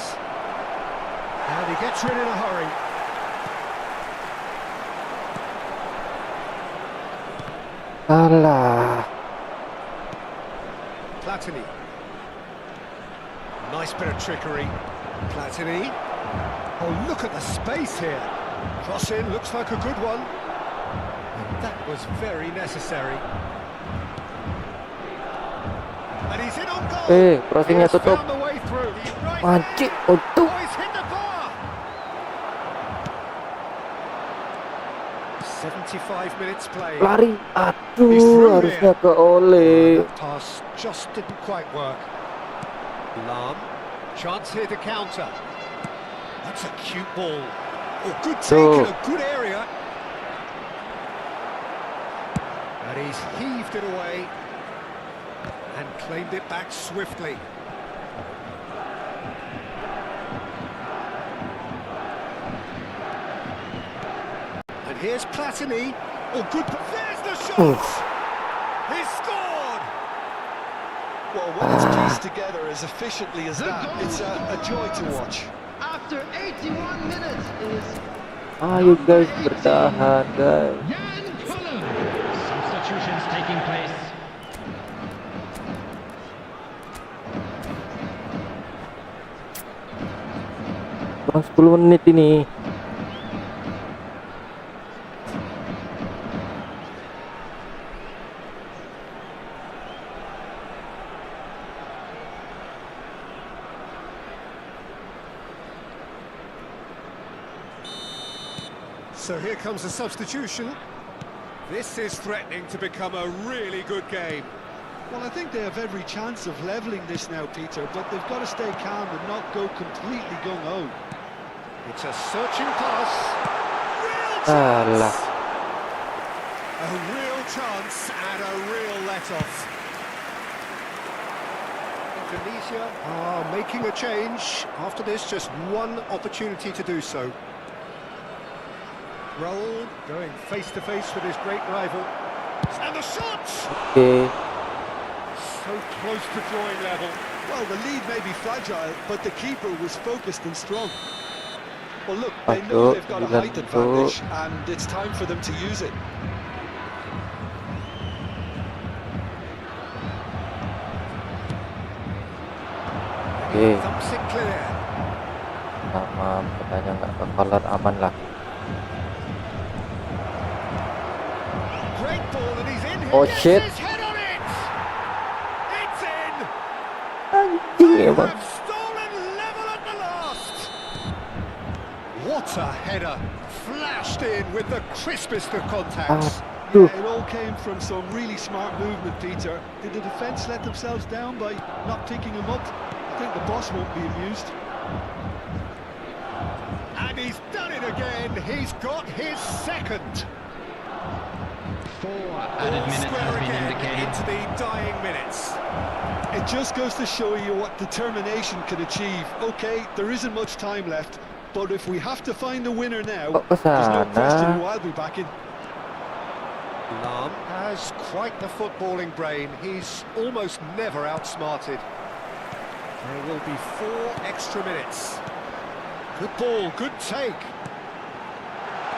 And he gets rid in a hurry. Alah. Platini. Nice bit of trickery. Platini. Oh, look at the space here. Cross in, looks like a good one. And that was very necessary. And he's in on goal. Crossingnya He's tutup. found the way through. Mancing untuk. Oh, he's hit the bar. 75 minutes play. Lari. Aduh, harusnya ke Ole. That pass just didn't quite work. Lam. Chance here to counter. That's a cute ball. Oh, good take in a good area. And he's heaved it away and claimed it back swiftly. And here's Platini. Oh, good. There's the shot. He's scored. Well, when it's pieced together as efficiently as that, it's a joy to watch. After 81 minutes is Ayo guys, bertahan guys. substitutions taking place. Kurang 10 menit ini. So here comes a substitution. This is threatening to become a really good game. Well, I think they have every chance of levelling this now, Peter, but they've got to stay calm and not go completely gung-ho. It's a searching pass. Real Alah. chance! A real chance and a real let-off. Indonesia are making a change. After this, just one opportunity to do so. Raul going face-to-face with his great rival. And the shot! Oke. So close to drawing level. Well, the lead may be fragile, but the keeper was focused and strong. Well, look, they know they've got a height advantage, and it's time for them to use it. Oke, Thumps it clear. sama katanya nggak ke color, aman lah. Great ball, and he's in here. Oh, Gets shit. his head on it. It's in. Anjing They emang. have stolen level at the last. What a header. Flashed in with the crispest of contacts. Yeah, it all came from some really smart movement, Peter. Did the defence let themselves down by not picking him up? I think the boss won't be amused. And he's done it again. He's got his second. 4 added All minutes square has been again indicated. into the dying minutes. It just goes to show you what determination can achieve. Okay, there isn't much time left, but if we have to find the winner now, Kok ke there's no question sana? who I'll be backing. Malam has quite the footballing brain. He's almost never outsmarted. There will be 4 extra minutes. Good ball, good take.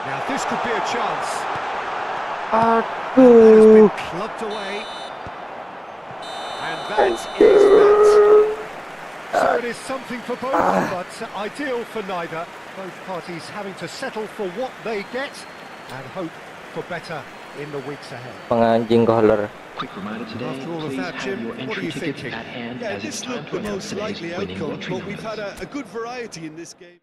Now this could be a chance. That has been Aduh. clubbed away. And that is that. So it is something for both, but ideal for neither. Both parties having to settle for what they get and hope for better in the weeks ahead. Penganjing color. Quick reminder today, After all of please that, have Jim, your what are entry you tickets thinking? at hand Yeah, as it's this time looked to the announce most today's likely winning outcome, lottery but we've had numbers. a good variety in this game.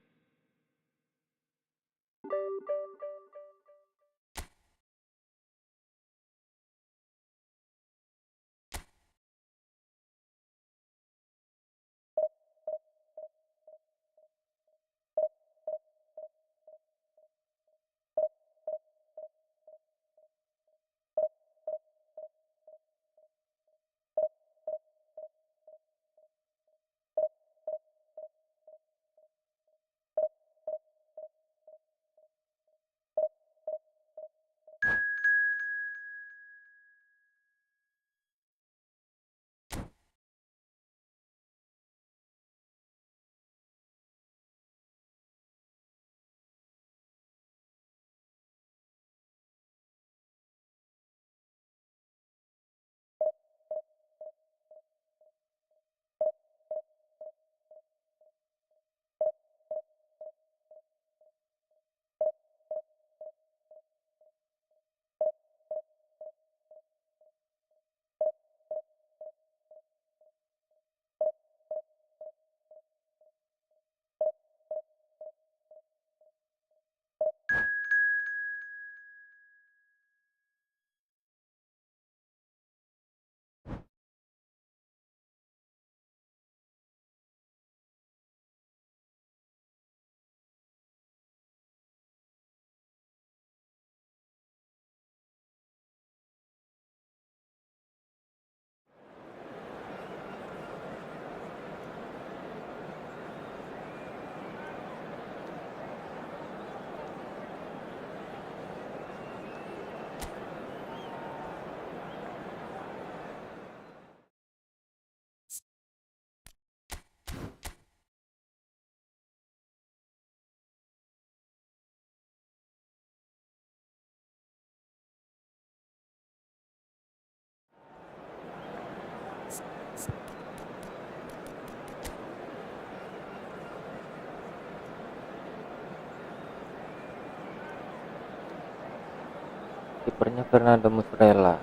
Kipernya Fernando Musrella.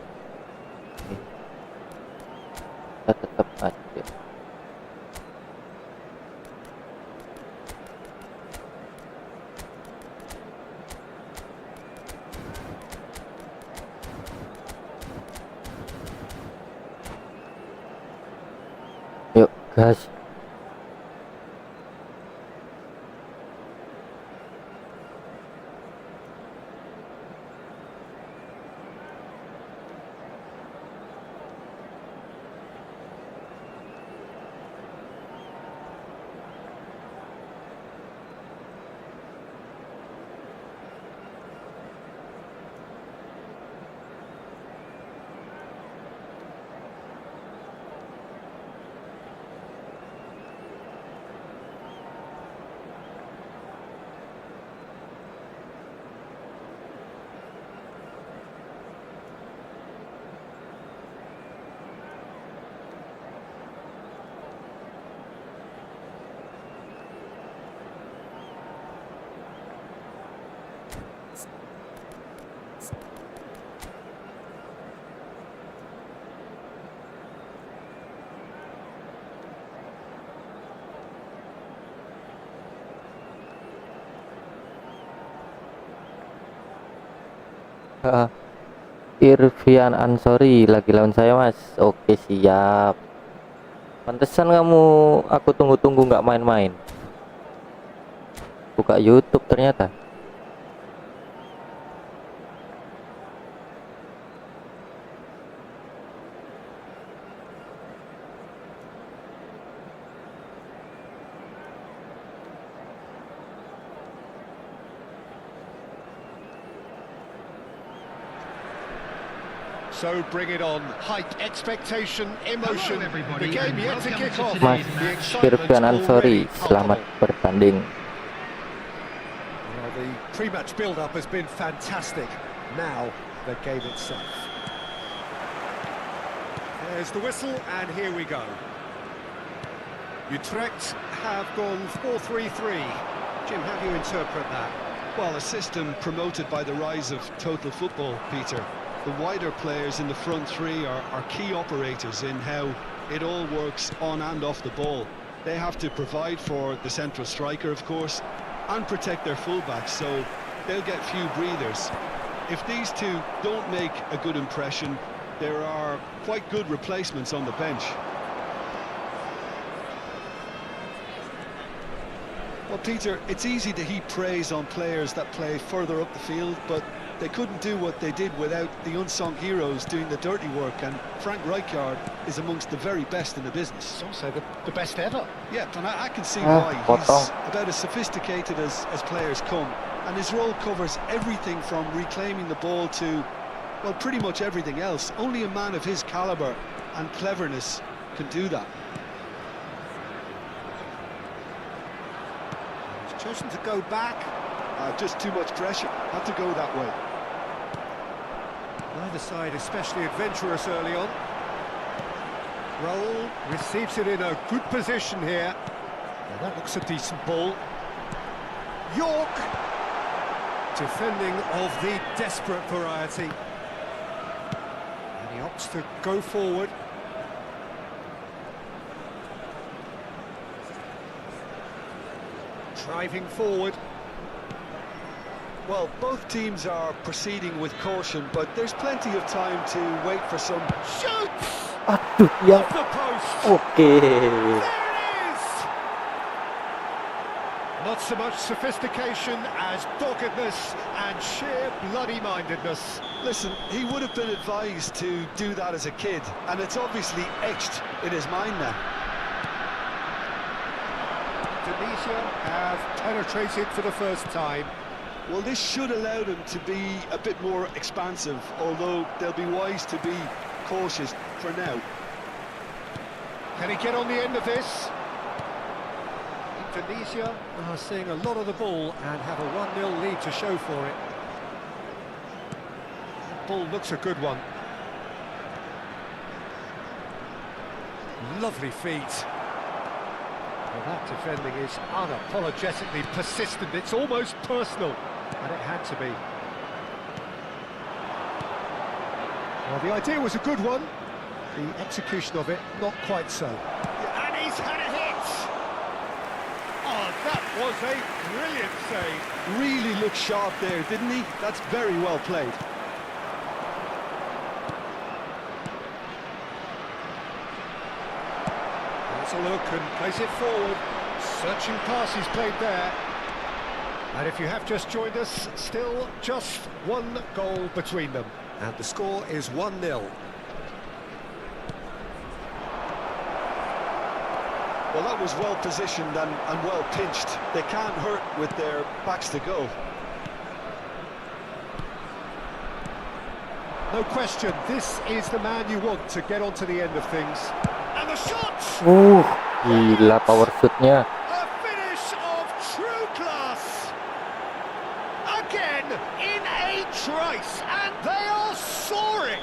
Oke. Kita tetap aja. Yuk gas. Irvian Ansori lagi lawan saya, Mas. Oke, siap. Pantesan kamu aku tunggu-tunggu nggak main-main. Buka YouTube ternyata. So bring it on. Hype, expectation, emotion. Hello, everybody, The game and yet to welcome kick to off. Mas The excitement's Irvian Ansori, already selamat palpable. bertanding. Well, the pre-match build-up has been fantastic. Now, the game itself. There's the whistle, and here we go. Utrecht have gone 4-3-3. Jim, how do you interpret that? Well, a system promoted by the rise of total football, Peter. The wider players in the front three are key operators in how it all works on and off the ball. They have to provide for the central striker, of course, and protect their fullbacks, so they'll get few breathers. If these two don't make a good impression, there are quite good replacements on the bench. Well, Peter, it's easy to heap praise on players that play further up the field, but they couldn't do what they did without the unsung heroes doing the dirty work, and Frank Rijkaard is amongst the very best in the business. It's also the best ever. Yeah, and I can see why. He's potong. about as sophisticated as players come, and his role covers everything from reclaiming the ball to, well, pretty much everything else. Only a man of his calibre and cleverness can do that. He's chosen to go back. Just too much pressure. Had to go that way. Neither side especially adventurous early on. Roll, receives it in a good position here. Now that looks a decent ball. York, defending of the desperate variety. And he opts to go forward. Driving forward. Well, both teams are proceeding with caution, but there's plenty of time to wait for some... Shoots! Aduh, yang Off the post! oke. There it is! Not so much sophistication as doggedness and sheer bloody-mindedness. Listen, he would have been advised to do that as a kid, and it's obviously etched in his mind now. Indonesia have penetrated for the first time. Well, this should allow them to be a bit more expansive, although they'll be wise to be cautious for now. Can he get on the end of this? Indonesia are seeing a lot of the ball and have a 1-0 lead to show for it. That ball looks a good one. Lovely feet. Well, that defending is unapologetically persistent. It's almost personal, and it had to be. Well, the idea was a good one. The execution of it, not quite so. And he's had a hit! Oh, that was a brilliant save. Really looked sharp there, didn't he? That's very well played. Let's a look and place it forward. Searching pass he's played there. And if you have just joined us, still just one goal between them. And the score is 1-0. Well, that was well positioned and well pinched. They can't hurt with their backs to goal. No question, this is the man you want to get onto the end of things. And the shot! Gila power shootnya. A finish of true class! Again, in a trice, and they are soaring!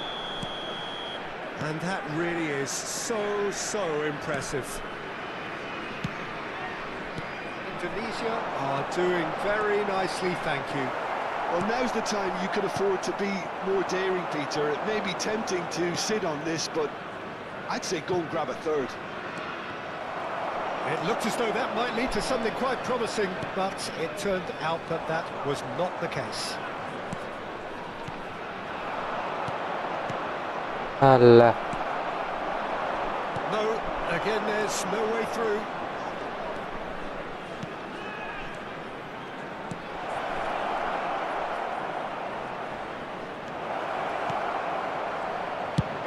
And that really is so impressive. Indonesia are doing very nicely, thank you. Well, now's the time you can afford to be more daring, Peter. It may be tempting to sit on this, but I'd say go and grab a third. It looked as though that might lead to something quite promising, but it turned out that that was not the case. Alah. No, again there's no way through.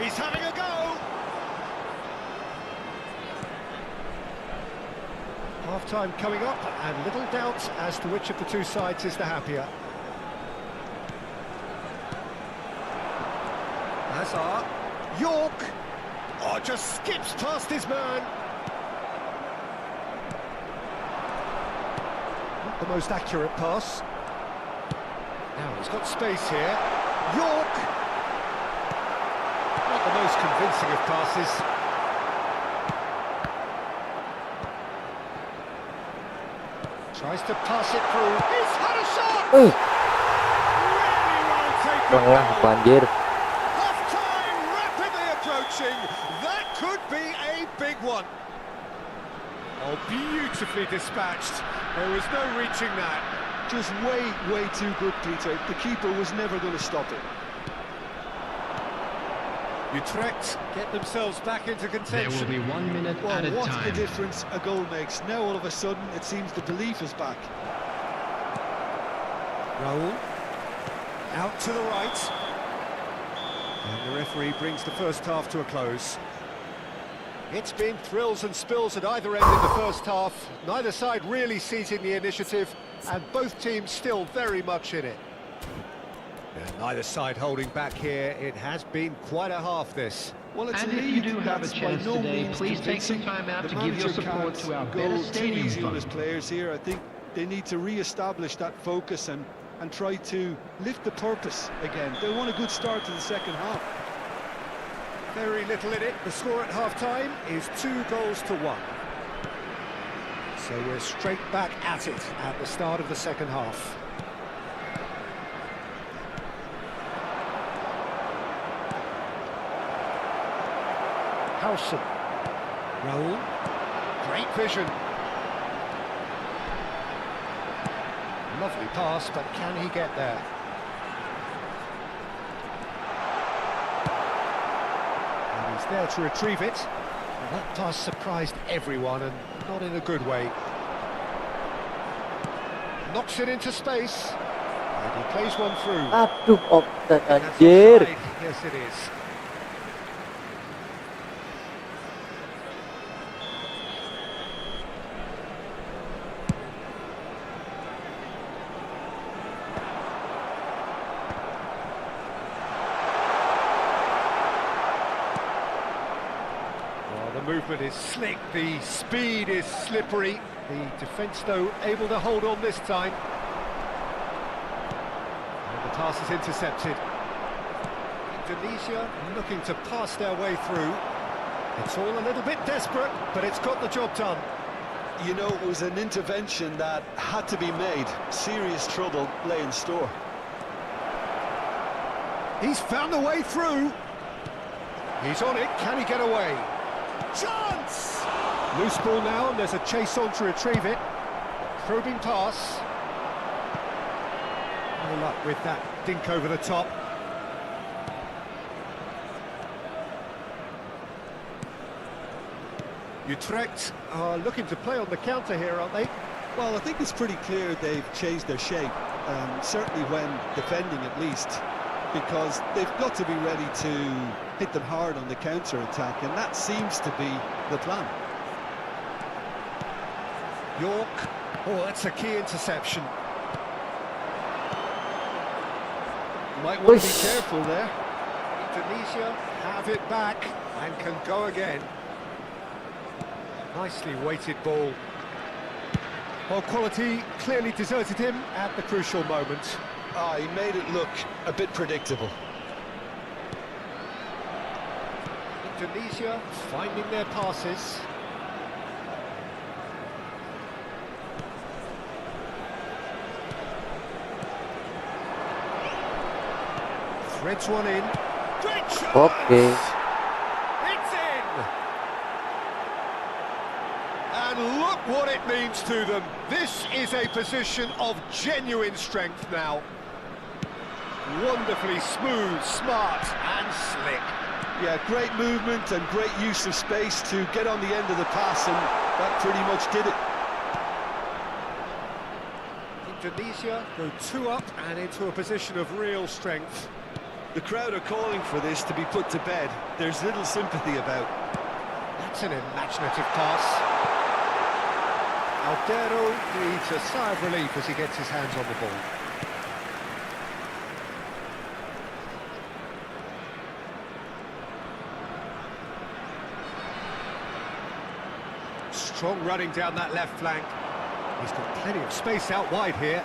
He's having a go! Half-time coming up, and little doubt as to which of the two sides is the happier. Hazard, York, oh, just skips past his man. Not the most accurate pass. Now he's got space here. York, not the most convincing of passes. Tries to pass it through. He's had a shot! Really well taken. Tengah banjir. Half-time rapidly approaching. That could be a big one. Oh, beautifully dispatched. There was no reaching that. Just way too good, Peter. The keeper was never going to stop it. Utrecht get themselves back into There contention. will be 1 minute at a Well, what's the time. difference a goal makes? Now all of a sudden it seems the belief is back. Raul, out to the right. And the referee brings the first half to a close. It's been thrills and spills at either end in the first half. Neither side really seizing the initiative, and both teams still very much in it. And neither side holding back here. It has been quite a half, this. Well, it's And a if lead you do have a that's by chance no today, means please take some convincing. time out The to give your manager support can't to our go better too stadium easy on fund. his players here. I think they need to re-establish that focus and try to lift the purpose again. They want a good start to the second half. Very little in it. The score at half-time is 2-1. So we're straight back at it at the start of the second half. Howson. Raul. Great vision. Lovely pass, but can he get there? And he's there to retrieve it. Well, that pass surprised everyone, and not in a good way. Knocks it into space. And he plays one through. Aduh, offside That's anjir. offside. Yes, it is. The movement is slick, the speed is slippery. The defence, though, able to hold on this time. And the pass is intercepted. Indonesia looking to pass their way through. It's all a little bit desperate, but it's got the job done. You know, it was an intervention that had to be made. Serious trouble lay in store. He's found the way through. He's on it, can he get away? Chance! Loose ball now, and there's a chase on to retrieve it. Probing pass. No luck with that dink over the top. Utrecht are looking to play on the counter here, aren't they? Well, I think it's pretty clear they've changed their shape, certainly when defending at least, because they've got to be ready to hit them hard on the counter-attack, and that seems to be the plan. York, oh, that's a key interception. Might want to be Whoosh. careful there. Indonesia have it back and can go again. Nicely weighted ball. Well, quality clearly deserted him at the crucial moment. Ah, he made it look a bit predictable. Indonesia finding their passes. Threads one in. Great shot! Okay. It's in! And look what it means to them. This is a position of genuine strength now. Wonderfully smooth, smart and slick. Yeah, great movement and great use of space to get on the end of the pass, and that pretty much did it. Indonesia go 2 up and into a position of real strength. The crowd are calling for this to be put to bed. There's little sympathy about. That's an imaginative pass. Aldero breathes a sigh of relief as he gets his hands on the ball. Strong running down that left flank. He's got plenty of space out wide here.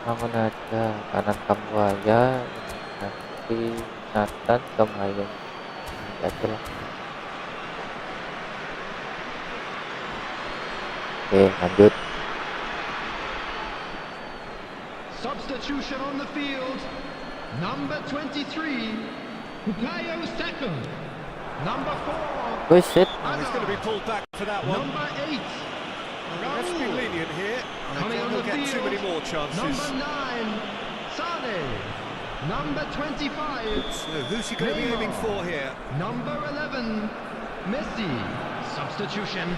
Bangun aja, kanan kamu aja, nanti Nathan kembali aja lah. Oke, lanjut. Substitution on the field. Number 23, Bukayo Saka. Number 4. Wait, shit. He's going to be pulled back for that one. Number 8, Let's be lenient here. coming on the He'll get field. too many more chances. Number 9, Sane. Number 25, So who's he going to be aiming for here? number 11, Messi. Substitution.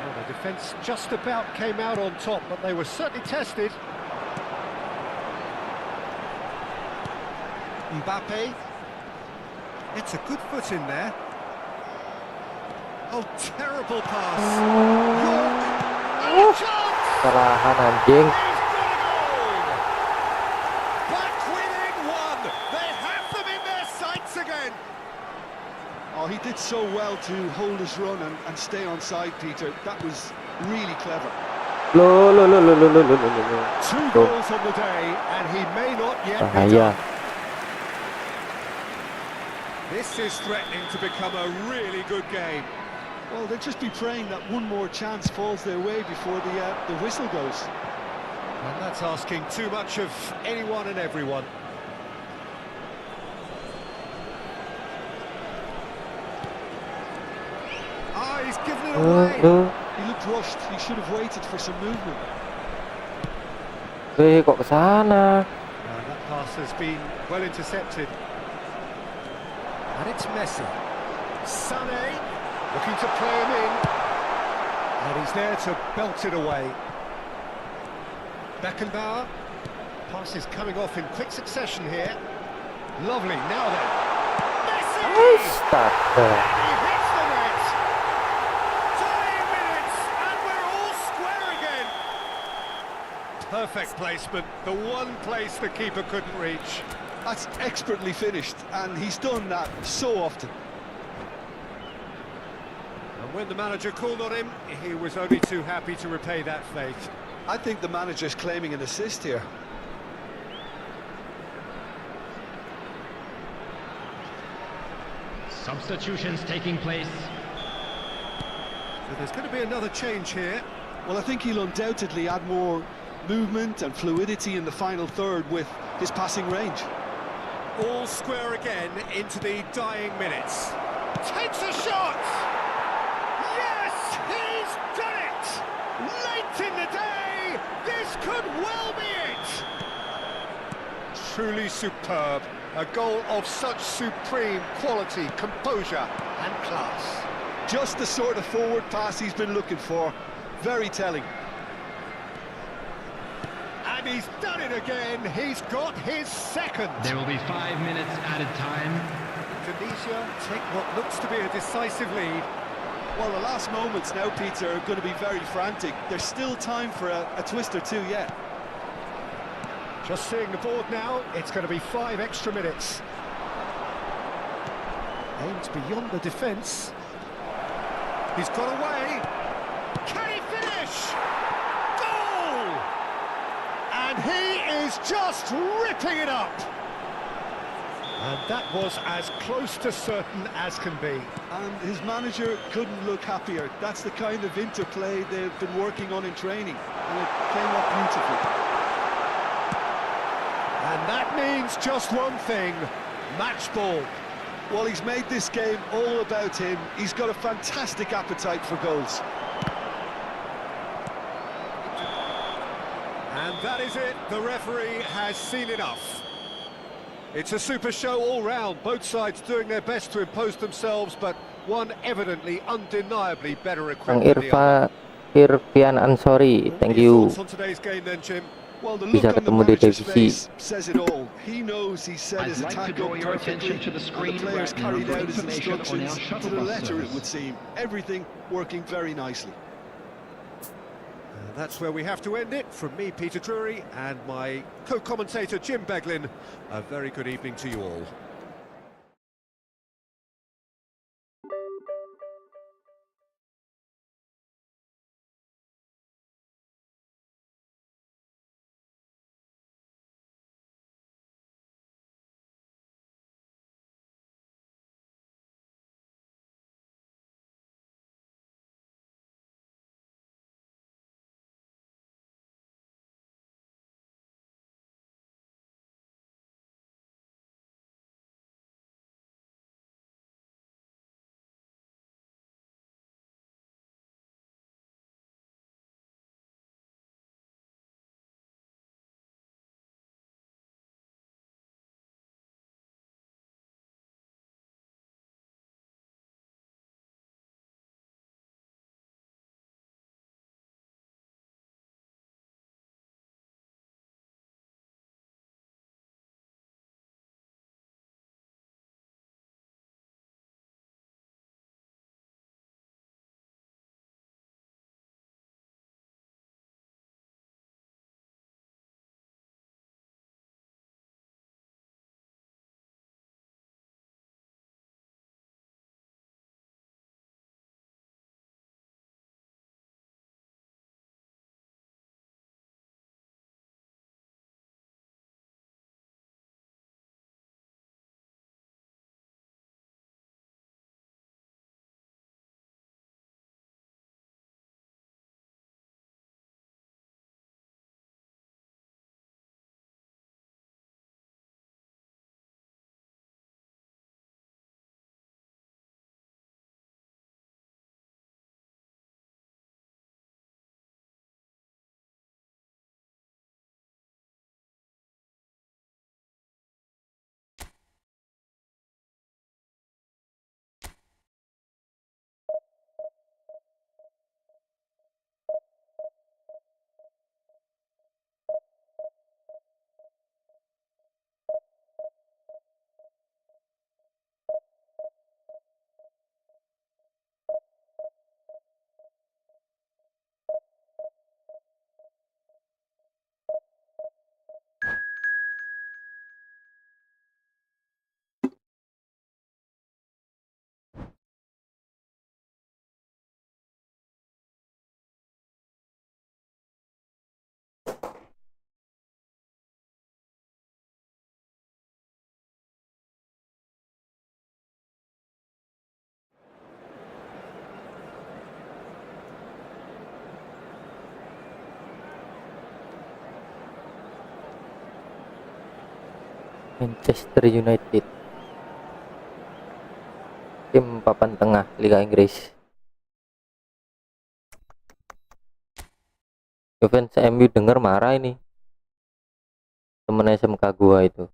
Well, the defence just about came out on top, but they were certainly tested. Mbappe. It's a good foot in there. Oh, terrible pass. York. And a chance! Kesalahan anjing. He's got a goal! Back within 1. They have them in their sights again. Oh, he did so well to hold his run and stay on side, Peter. That was really clever. Lo. 2 goals on the day, and he may not yet be Bahaya. done. This is threatening to become a really good game. Well, they'll just be praying that one more chance falls their way before the whistle goes. And that's asking too much of anyone and everyone. Ah, he's given it away. He looked rushed. He should have waited for some movement. Weh, kok kesana? That pass has been well intercepted. And it's Messi. Sané looking to play him in. And he's there to belt it away. Beckenbauer. Pass is coming off in quick succession here. Lovely, now then. Messi! Astaga. He hits the net. Dying minutes, and we're all square again. Perfect placement, the one place the keeper couldn't reach. That's expertly finished, and he's done that so often. And when the manager called on him, he was only too happy to repay that faith. I think the manager's claiming an assist here. Substitutions taking place. So there's going to be another change here. Well, I think he'll undoubtedly add more movement and fluidity in the final third with his passing range. All square again into the dying minutes. Takes a shot! Yes, he's done it! Late in the day, this could well be it! Truly superb. A goal of such supreme quality, composure and class. Just the sort of forward pass he's been looking for. Very telling. And he's done it again. He's got his second. There will be 5 minutes added time. Indonesia take what looks to be a decisive lead. Well, the last moments now, Peter, are going to be very frantic. There's still time for a twist or two yet. Just seeing the board now, it's going to be 5 extra minutes. Aims beyond the defence. He's got away. Can he finish? Goal! And he is just ripping it up. And that was as close to certain as can be. And his manager couldn't look happier. That's the kind of interplay they've been working on in training. And it came up beautifully. And that means just one thing, match ball. Well, he's made this game all about him. He's got a fantastic appetite for goals. And that is it, the referee has seen enough. It's a super show all round, both sides doing their best to impose themselves, but one evidently, undeniably better equipped than the other. Irfian Ansori, thank you. Thoughts on today's game then, Jim? Well, the Bisa look on the ketemu di manager's Devisi. face says it all. He knows he set his I'd like to attack draw up your perfectly, attention to the and screen the players right now carried for out his information on our instructions to shuttle the bus letter, it service. would seem. Everything working very nicely. And that's where we have to end it. From me, Peter Drury, and my co-commentator, Jim Beglin, a very good evening to you all. Manchester United, tim papan tengah Liga Inggris. Fans MU denger marah ini, temen SMK gua itu.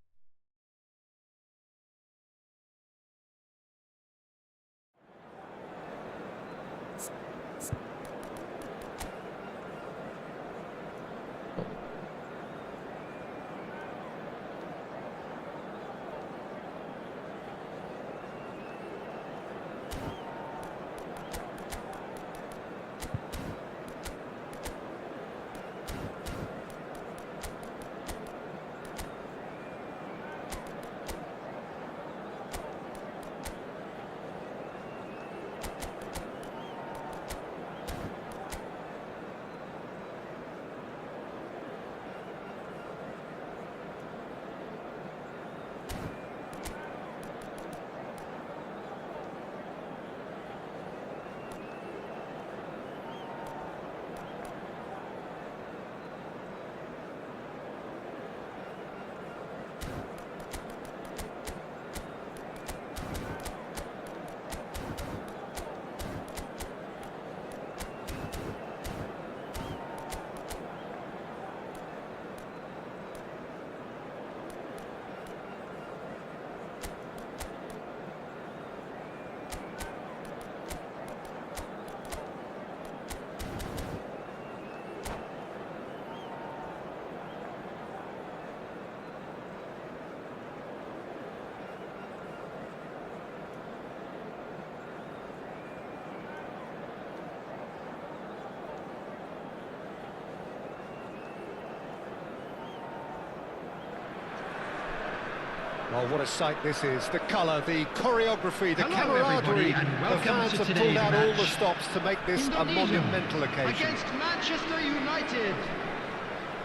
Oh, what a sight this is. The colour, the choreography, the Hello, everybody, camaraderie. and The welcome fans to have today's pulled out all the match. stops to make this a Indonesia monumental occasion. against Manchester United.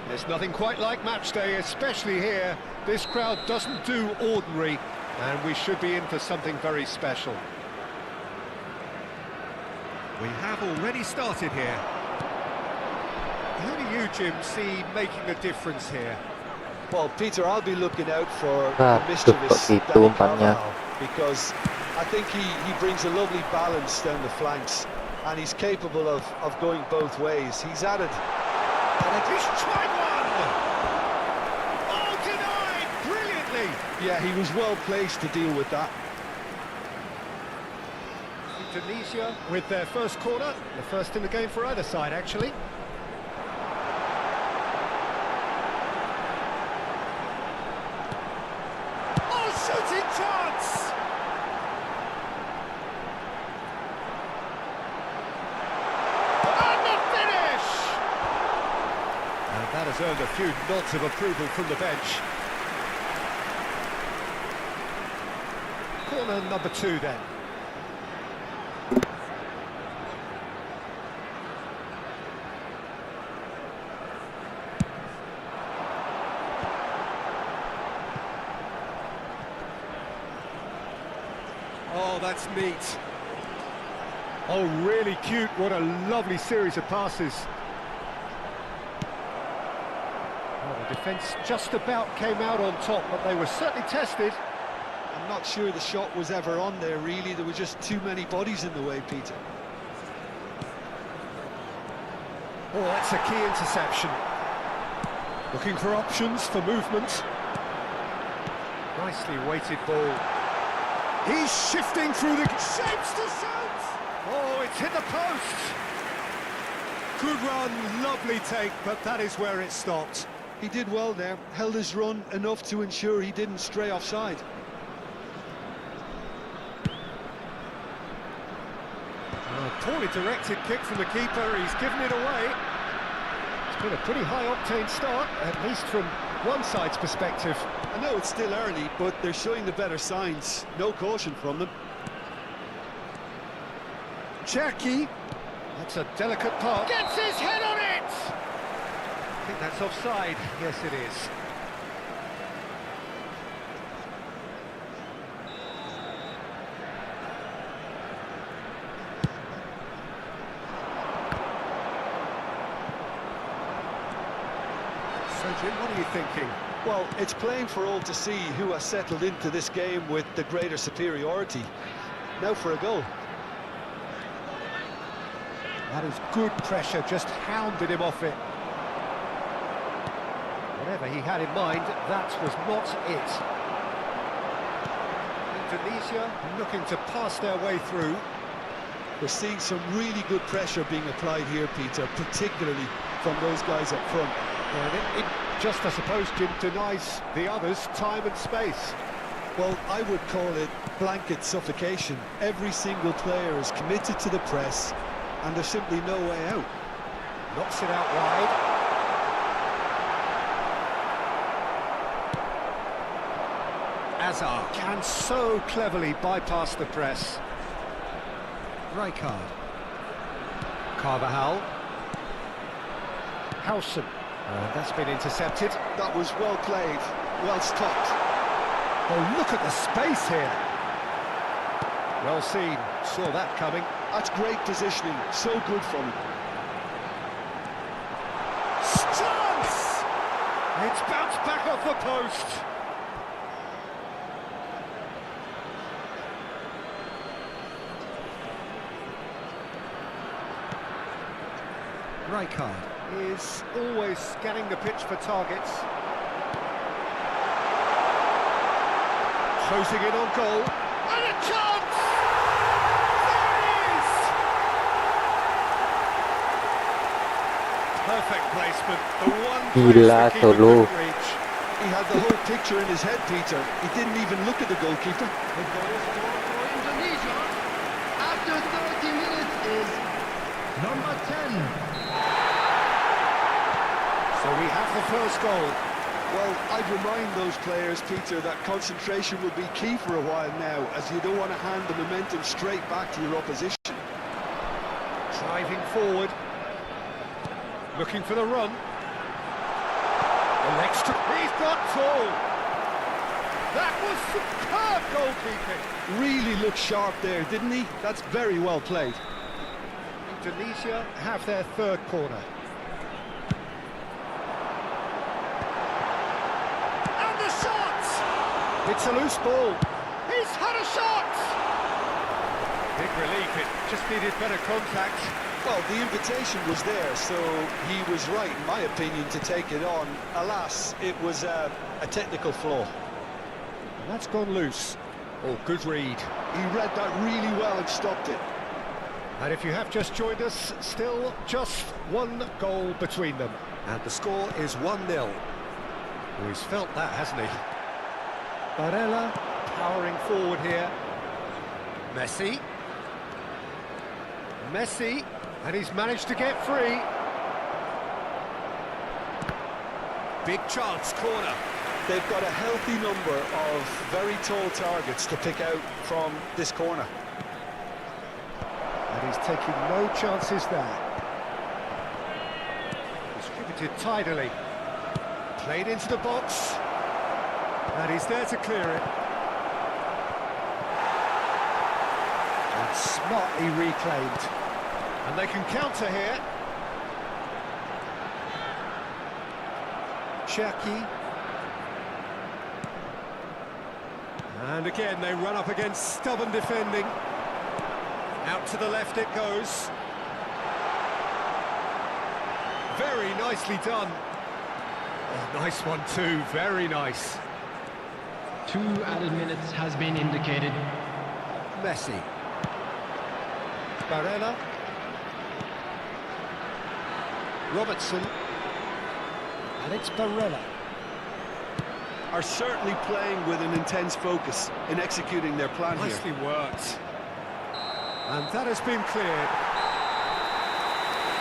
There's nothing quite like match day, especially here. This crowd doesn't do ordinary, and we should be in for something very special. We have already started here. Who do you, Jim, see making a difference here? Well, Peter, I'll be looking out for Ah, the mischievous kok gitu Danny umpannya. Carvajal, because I think he brings a lovely balance down the flanks, and he's capable of going both ways. He's added. And it is tried one! Oh, denied brilliantly! Yeah, he was well placed to deal with that. Indonesia with their first corner, the first in the game for either side, actually. Oh, shooting chance! And the finish! And that has earned a few nods of approval from the bench. Corner number 2 then. Oh, that's neat. Oh, really cute. What a lovely series of passes. Well, the defence just about came out on top, but they were certainly tested. I'm not sure the shot was ever on there, really. There were just too many bodies in the way, Peter. Oh, that's a key interception. Looking for options for movement. Nicely weighted ball. He's shifting through the shapes to shoot! Oh, it's hit the post! Good run, lovely take, but that is where it stopped. He did well there, held his run enough to ensure he didn't stray offside. Poorly directed kick from the keeper, he's given it away. It's been a pretty high-octane start, at least from one side's perspective. I know it's still early, but they're showing the better signs. No caution from them. Cherky, that's a delicate pass. Gets his head on it! I think that's offside. Yes, it is. So, Jim, what are you thinking? Well, it's plain for all to see who has settled into this game with the greater superiority. Now for a goal. That is good pressure, just hounded him off it. Whatever he had in mind, that was not it. Indonesia looking to pass their way through. We're seeing some really good pressure being applied here, Peter, particularly from those guys up front. And it just, I suppose, Jim, denies the others time and space. Well, I would call it blanket suffocation. Every single player is committed to the press, and there's simply no way out. Knocks it out wide. Azar can so cleverly bypass the press. Rijkaard. Carvajal. Howson. That's been intercepted. That was well played, well stopped. Oh, look at the space here. Well seen. Saw that coming. That's great positioning, so good from him. Chance! It's bounced back off the post. Rijkaard is always scanning the pitch for targets. Closing in on goal. And a chance! There it is! Perfect placement. The one place Gila, the keeper Solo. couldn't reach. He had the whole picture in his head, Peter. He didn't even look at the goalkeeper. The goal scorer for Indonesia after 30 minutes is number 10. So we have the first goal. Well, I'd remind those players, Peter, that concentration will be key for a while now, as you don't want to hand the momentum straight back to your opposition. Driving forward. Looking for the run. Electric. He's got full. That was superb goalkeeping. Really looked sharp there, didn't he? That's very well played. Indonesia have their third corner. And the shot! It's a loose ball. He's had a shot! Big relief, it just needed better contact. Well, the invitation was there, so he was right, in my opinion, to take it on. Alas, it was a technical flaw. And that's gone loose. Oh, good read. He read that really well and stopped it. And if you have just joined us, still just one goal between them. And the score is 1-0. Oh, he's felt that, hasn't he? Barella powering forward here. Messi. Messi, and he's managed to get free. Big chance, corner. They've got a healthy number of very tall targets to pick out from this corner. And he's taking no chances there. Distributed tidily. Played into the box. And he's there to clear it. And smartly reclaimed. And they can counter here. Cherki. And again, they run up against stubborn defending. Out to the left it goes. Very nicely done. Oh, nice one too, very nice. 2 added minutes has been indicated. Messi. Barella. Robertson. And it's Barella. Are certainly playing with an intense focus in executing their plan here. Nicely worked. And that has been cleared.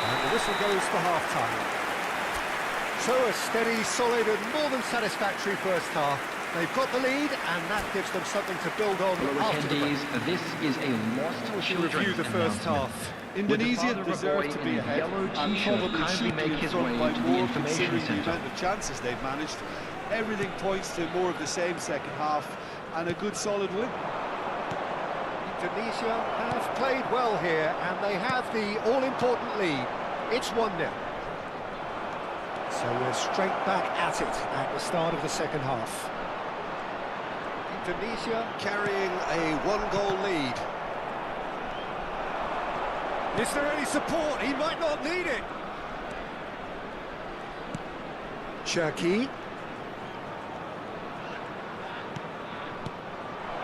And the whistle goes for half-time. So a steady, solid and more than satisfactory first half. They've got the lead and that gives them something to build on Hello after the break. attendees, this is a lost children's Review the first announcement. half. Indonesia Would the father of a deserve boy to in be a ahead yellow and t-shirt probably kindly should be make in his front way by to the more information considering the centre. amount of chances they've managed. Everything points to more of the same second half and a good solid win. Indonesia have played well here and they have the all-important lead. It's 1-0. So we're straight back at it at the start of the second half. Indonesia carrying a 1-goal lead. Is there any support? He might not need it. Cherki.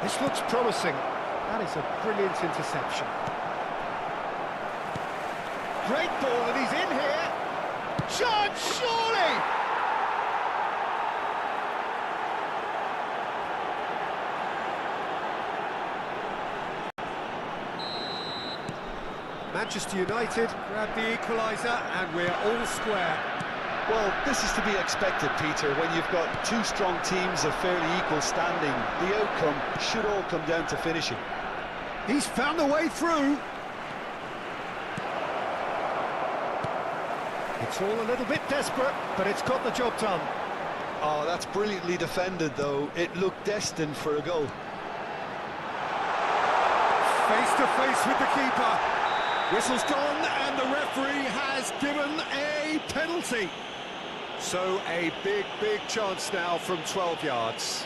This looks promising. That is a brilliant interception. Great ball, and he's in here. Chance, surely! Manchester United grab the equaliser, and we're all square. Well, this is to be expected, Peter, when you've got two strong teams of fairly equal standing. The outcome should all come down to finishing. He's found a way through. It's all a little bit desperate, but it's got the job done. Oh, that's brilliantly defended, though. It looked destined for a goal. Face to face with the keeper. Whistle's gone, and the referee has given a penalty. So a big, big chance now from 12 yards.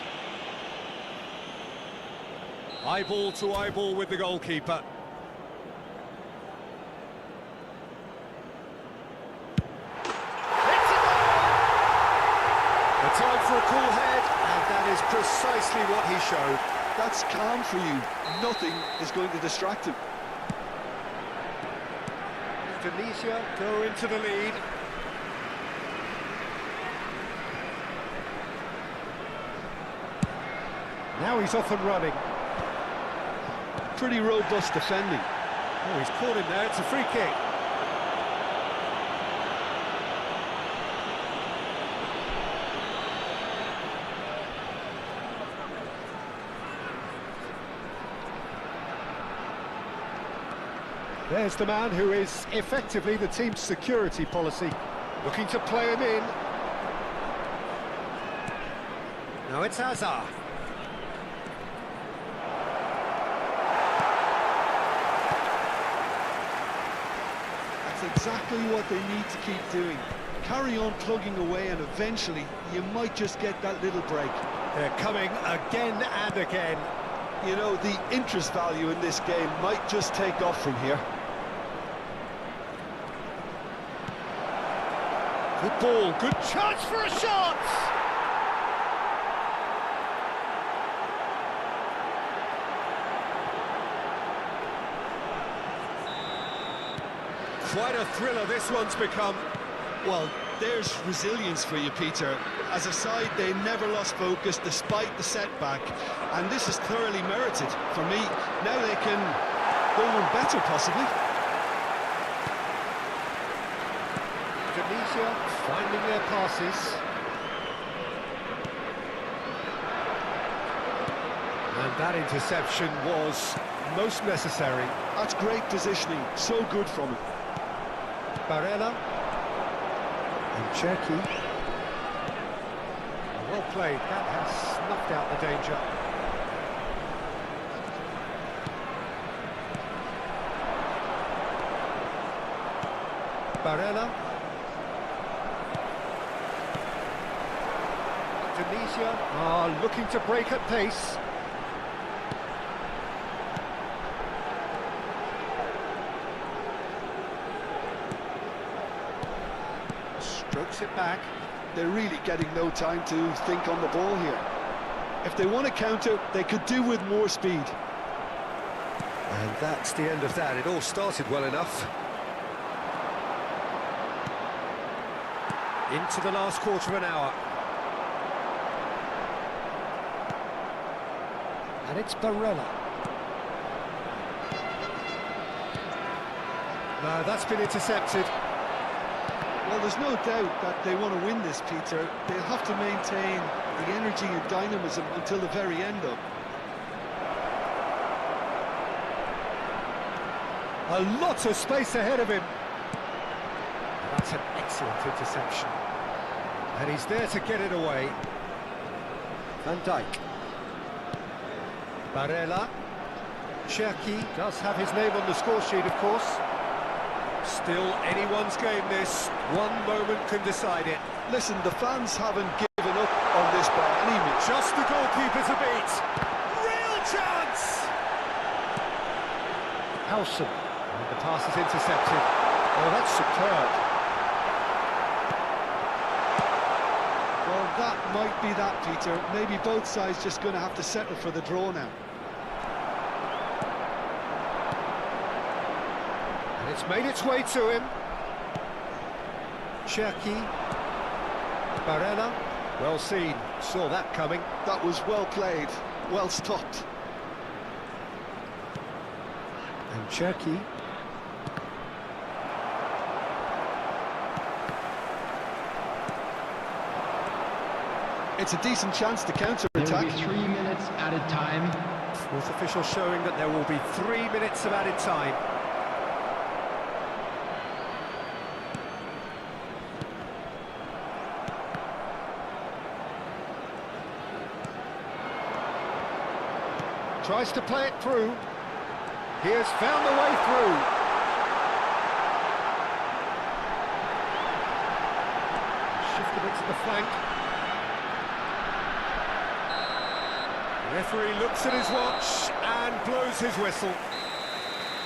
Eyeball to eyeball with the goalkeeper. The time for a cool head, and that is precisely what he showed. That's calm for you. Nothing is going to distract him. Indonesia go into the lead. Now he's off and running. Pretty robust defending. Oh, he's caught him there. It's a free kick. There's the man who is effectively the team's security policy, looking to play him in. Now it's Hazard. That's exactly what they need to keep doing. Carry on plugging away and eventually you might just get that little break. They're coming again and again. You know, the interest value in this game might just take off from here. Good ball, good chance for a shot! Quite a thriller this one's become. Well, there's resilience for you, Peter. As a side, they never lost focus despite the setback, and this is thoroughly merited for me. Now they can go on better, possibly. Indonesia finding their passes. And that interception was most necessary. That's great positioning, so good from him. Barella. And Cherky. Well played, that has snuffed out the danger. Barella. Indonesia are looking to break at pace. Strokes it back. They're really getting no time to think on the ball here. If they want to counter, they could do with more speed. And that's the end of that. It all started well enough. Into the last quarter of an hour. And it's Barella. No, that's been intercepted. Well, there's no doubt that they want to win this, Peter. They'll have to maintain the energy and dynamism until the very end, though. A lot of space ahead of him. That's an excellent interception. And he's there to get it away. Van Dijk. Barella. Cherky does have his name on the score sheet, of course. Still anyone's game this. One moment can decide it. Listen, the fans haven't given up on this by any means. Just the goalkeeper to beat. Real chance! Howson. And the pass is intercepted. Oh, that's superb. Well, that might be that, Peter. Maybe both sides just going to have to settle for the draw now. And it's made its way to him. Cherky. Barella. Well seen. Saw that coming. That was well played. Well stopped. And Cherky. It's a decent chance to There will counter-attack. be 3 minutes added time. Fourth official showing that there will be 3 minutes of added time. Tries to play it through. He has found the way through. Shifted it to the flank. The referee looks at his watch and blows his whistle.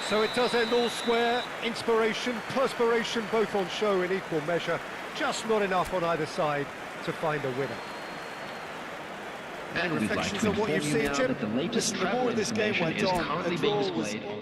So it does end all square. Inspiration, perspiration, both on show in equal measure. Just not enough on either side to find a winner. And we'd like reflections to on what inform you've you seen, now Jim? that the latest Listen, the travel more this game information went is on, currently the being draw was displayed.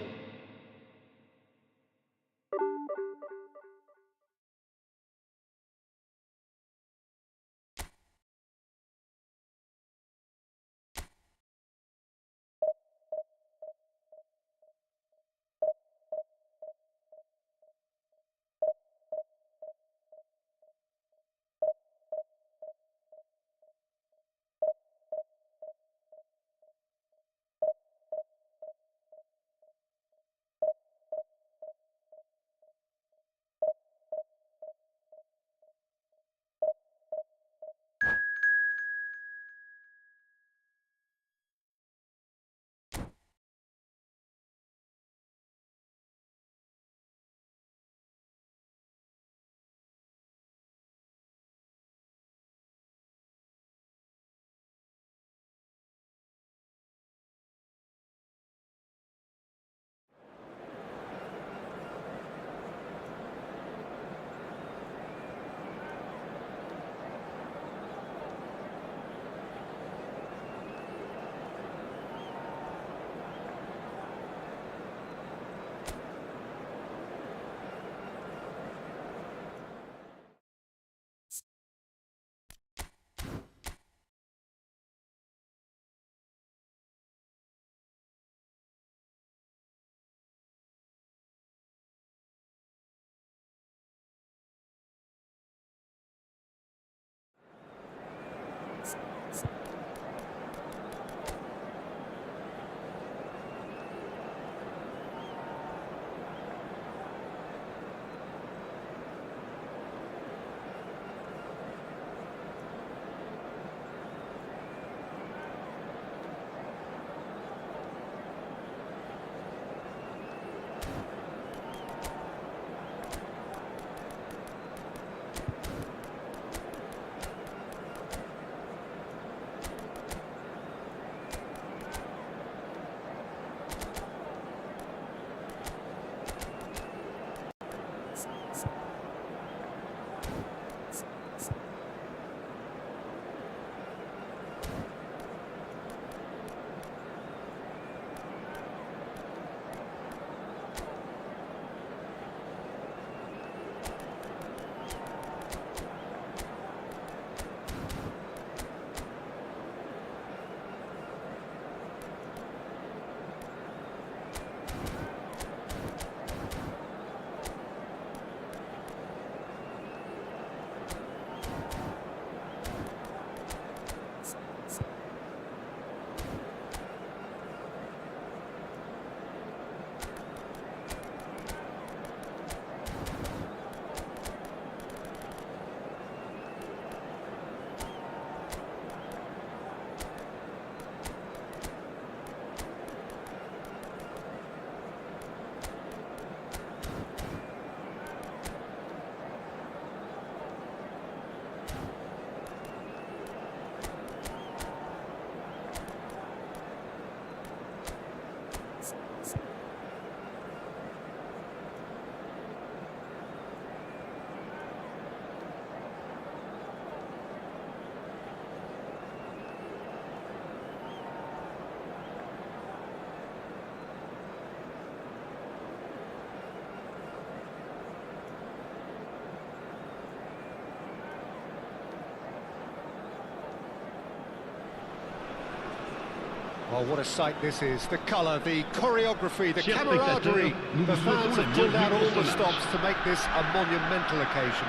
Oh, what a sight this is. The colour, the choreography, the camaraderie. The fans have pulled out all the stops to make this a monumental occasion.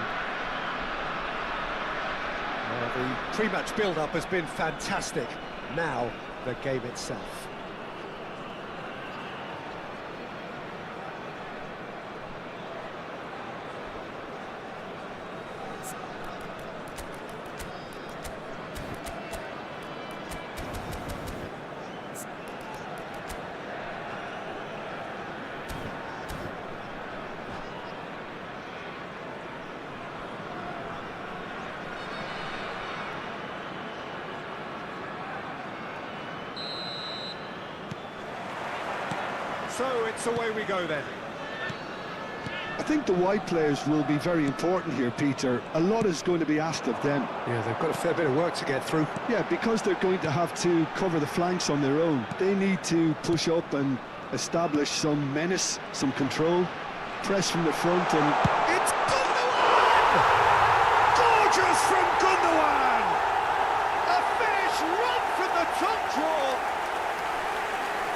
The pre-match build-up has been fantastic. Now, the game itself. So it's away we go then. I think the wide players will be very important here, Peter. A lot is going to be asked of them. Yeah, they've got a fair bit of work to get through. Yeah, because they're going to have to cover the flanks on their own. They need to push up and establish some menace, some control, press from the front, and... It's Gundogan! Gorgeous from Gundogan! A finish right from the top draw.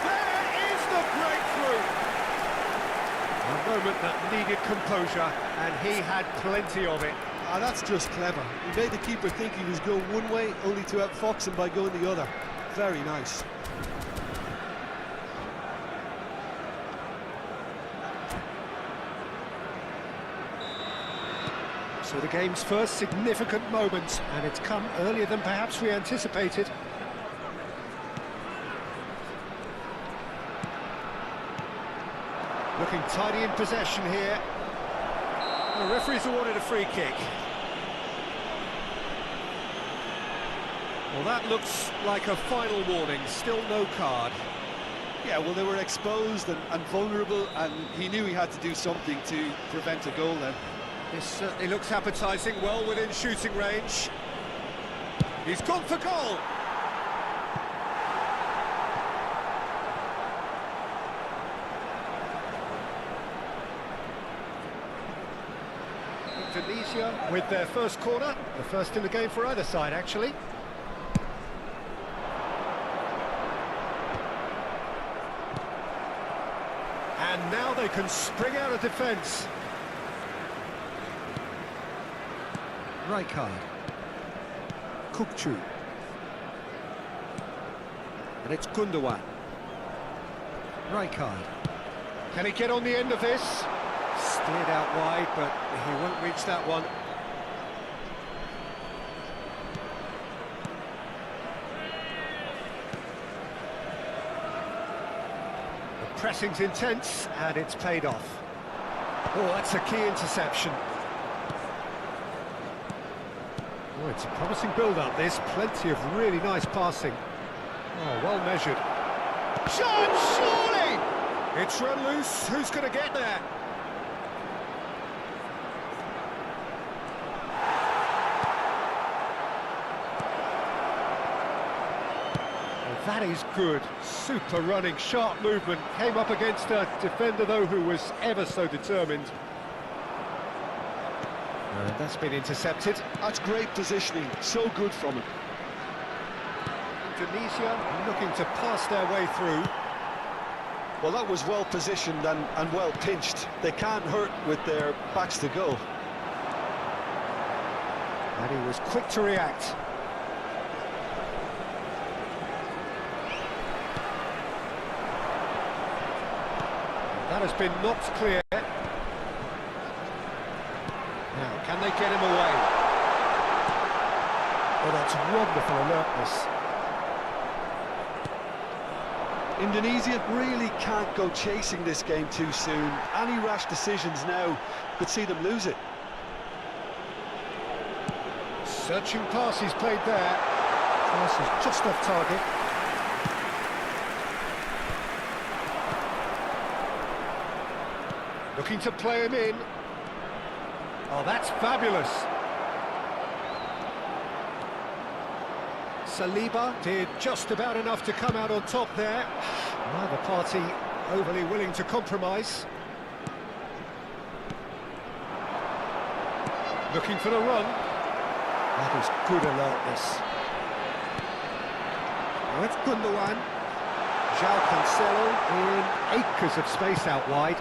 There is the breakthrough. A moment that needed composure, and he had plenty of it. Ah, that's just clever. He made the keeper think he was going one way, only to outfox him by going the other. Very nice. So the game's first significant moment, and it's come earlier than perhaps we anticipated. Looking tidy in possession here. The referee's awarded a free kick. Well, that looks like a final warning, still no card. Yeah, well, they were exposed and vulnerable, and he knew he had to do something to prevent a goal then. This certainly looks appetising, well within shooting range. He's gone for goal! Indonesia with their first corner, the first in the game for either side, actually. And now they can spring out of defence. Rijkaard. Kukcu. And it's Gundogan. Rijkaard. Can he get on the end of this? Steered out wide, but he won't reach that one. The pressing's intense, and it's paid off. Oh, that's a key interception. Oh, it's a promising build-up, this. Plenty of really nice passing. Oh, well measured. Shot, surely! It's run loose. Who's going to get there? Oh, that is good. Super running, sharp movement. Came up against a defender, though, who was ever so determined. That's been intercepted. That's great positioning, so good from him. Indonesia looking to pass their way through. Well, that was well positioned and well pinched. They can't hurt with their backs to goal. And he was quick to react. That has been knocked clear. Now, can they get him away? Oh, that's wonderful alertness. Indonesia really can't go chasing this game too soon. Any rash decisions now could see them lose it. Searching pass he's played there. Pass is just off target. Looking to play him in. Oh, that's fabulous. Saliba did just about enough to come out on top there. Neither party overly willing to compromise. Looking for the run. That is good alertness. Now it's Gundogan. João Cancelo in acres of space out wide.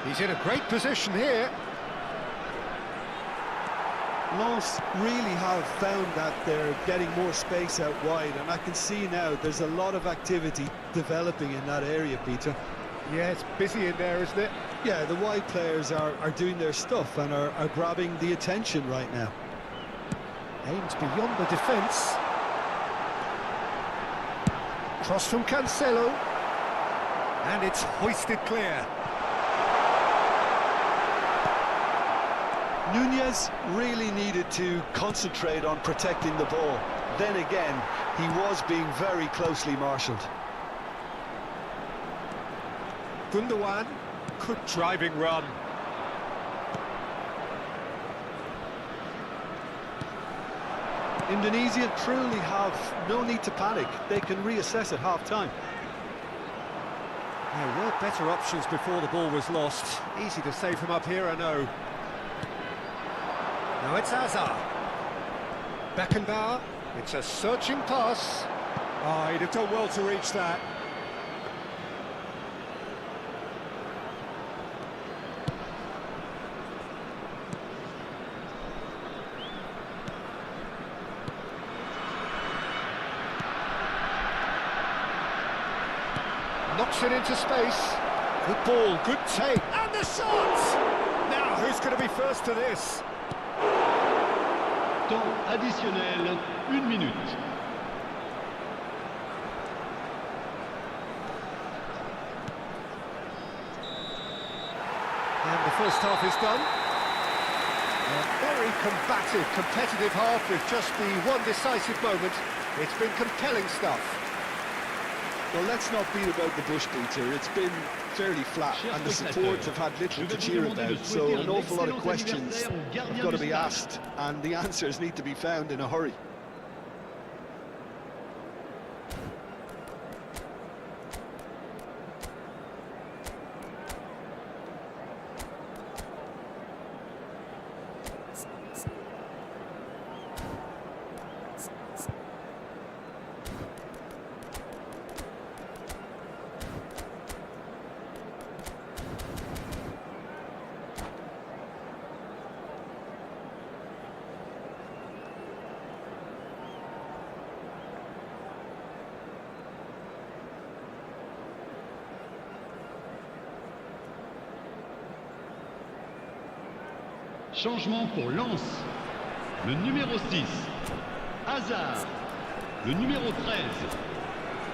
He's in a great position here. Lens really have found that they're getting more space out wide, and I can see now there's a lot of activity developing in that area, Peter. Yeah, it's busy in there, isn't it? Yeah, the wide players are doing their stuff and are grabbing the attention right now. Aims beyond the defence. Cross from Cancelo. And it's hoisted clear. Nunez really needed to concentrate on protecting the ball. Then again, he was being very closely marshalled. Gundogan, good driving run. Indonesia truly have no need to panic. They can reassess at half-time. There were better options before the ball was lost. Easy to say from up here, I know. Now it's Hazard. Beckenbauer. It's a searching pass. Oh, he'd have done well to reach that. Knocks it into space. Good ball, good take. And the shot! Now, who's going to be first to this? Temps additionnel, 1 minute. And the first half is done. A very combative, competitive half with just the one decisive moment. It's been compelling stuff. Well, let's not beat about the bush, Peter. It's been fairly flat, and the supports have had little to cheer about, so an awful lot of questions have got to be asked, and the answers need to be found in a hurry. Changement pour Lens. Le numéro 6, Hazard. Le numéro 13.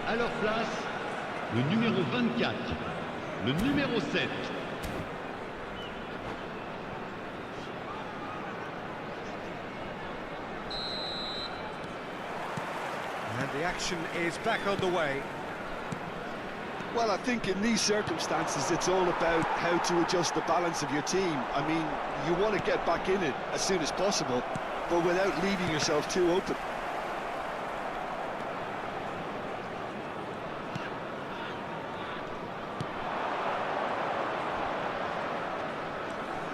À leur place, le numéro 24. Le numéro 7. And the action is back on the way. Well, I think in these circumstances, it's all about how to adjust the balance of your team. I mean, you want to get back in it as soon as possible, but without leaving yourself too open.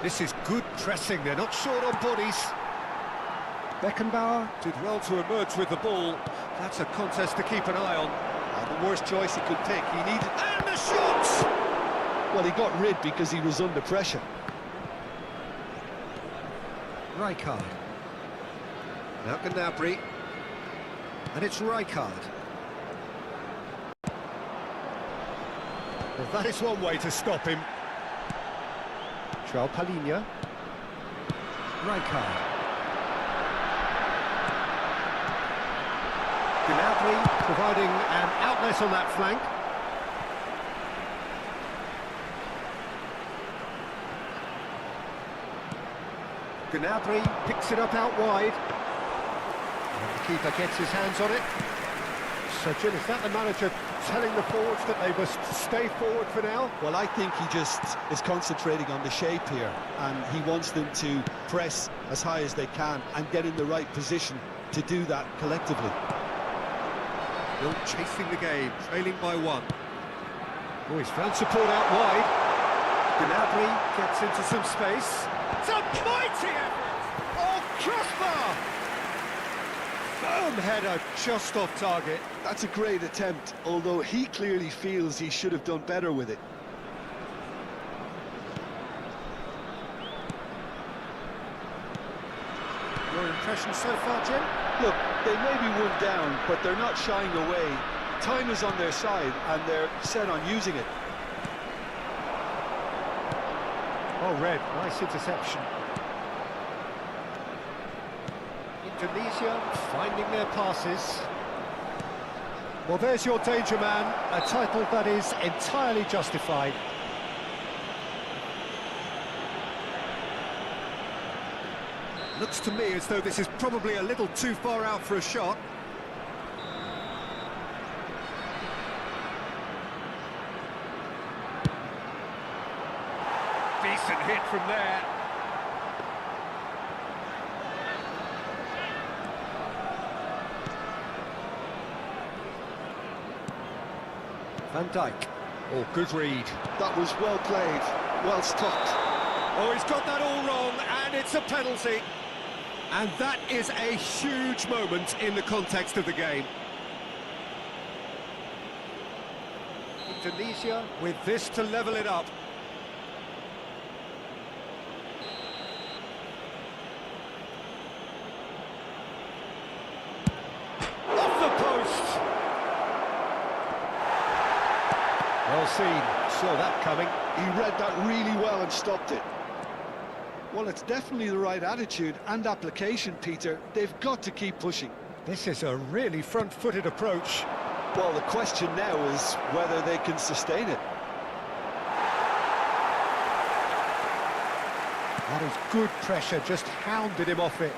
This is good pressing, they're not short on bodies. Beckenbauer did well to emerge with the ball. That's a contest to keep an eye on. The worst choice he could pick. He needed... And the shot! Well, he got rid because he was under pressure. Rijkaard. Now Gnabry. And it's Rijkaard. Well, that is one way to stop him. João Palhinha. Rijkaard. Gnabry providing an outlet on that flank. Gnabry picks it up out wide. And the keeper gets his hands on it. So, Jim, is that the manager telling the forwards that they must stay forward for now? Well, I think he just is concentrating on the shape here, and he wants them to press as high as they can and get in the right position to do that collectively. Still chasing the game, trailing by 1. Oh, he's found support out wide. Gnabry gets into some space. It's a mighty effort! Oh, crossbar! Firm header just off target. That's a great attempt, although he clearly feels he should have done better with it. Your impression so far, Jim? Look, they may be one down, but they're not shying away. Time is on their side, and they're set on using it. Oh, Red, nice interception. Indonesia finding their passes. Well, there's your danger man, a title that is entirely justified. Looks to me as though this is probably a little too far out for a shot. Decent hit from there. Van Dijk. Oh, good read. That was well played, well stopped. Oh, he's got that all wrong, and it's a penalty. And that is a huge moment in the context of the game. Indonesia with this to level it up. Off the post! Well seen, saw that coming. He read that really well and stopped it. Well, it's definitely the right attitude and application, Peter. They've got to keep pushing. This is a really front-footed approach. Well, the question now is whether they can sustain it. That is good pressure, just hounded him off it.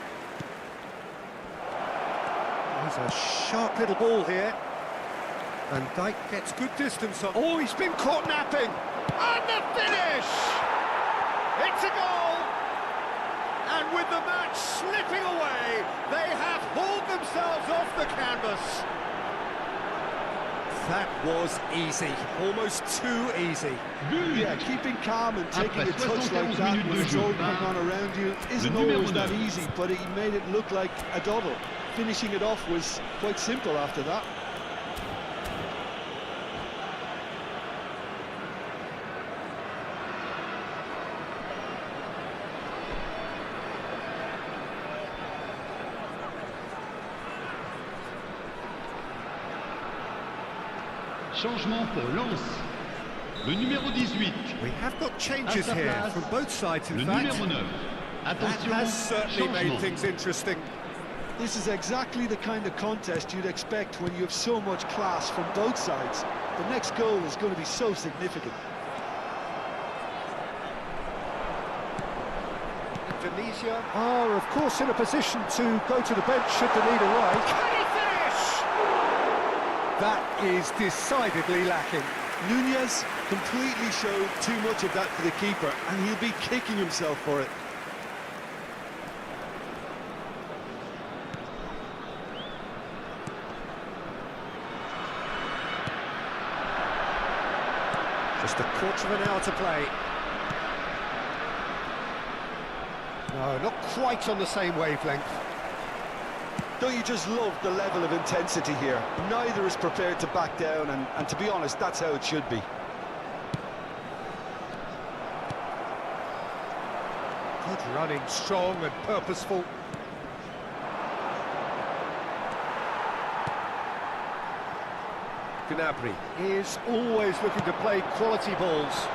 He's a sharp little ball here. And Dijk gets good distance on. Oh, he's been caught napping! And the finish! It's a goal! And with the match slipping away, they have hauled themselves off the canvas. That was easy, almost too easy. Yeah, keeping calm and taking a touch like that when it's all going on around you isn't always that easy, but he made it look like a doddle. Finishing it off was quite simple after that. Changement pour Lens. Le numéro 18. We have got changes here from both sides, in Le fact. numéro 9. That Attention, has certainly made changement. things interesting. This is exactly the kind of contest you'd expect when you have so much class from both sides. The next goal is going to be so significant. Indonesia are, of course, in a position to go to the bench should the need arise. Can he finish? That is decidedly lacking. Nunez completely showed too much of that for the keeper, and he'll be kicking himself for it. Just a quarter of an hour to play. No, not quite on the same wavelength. Don't you just love the level of intensity here? Neither is prepared to back down, and to be honest, that's how it should be. Good running, strong and purposeful. Gnabry is always looking to play quality balls.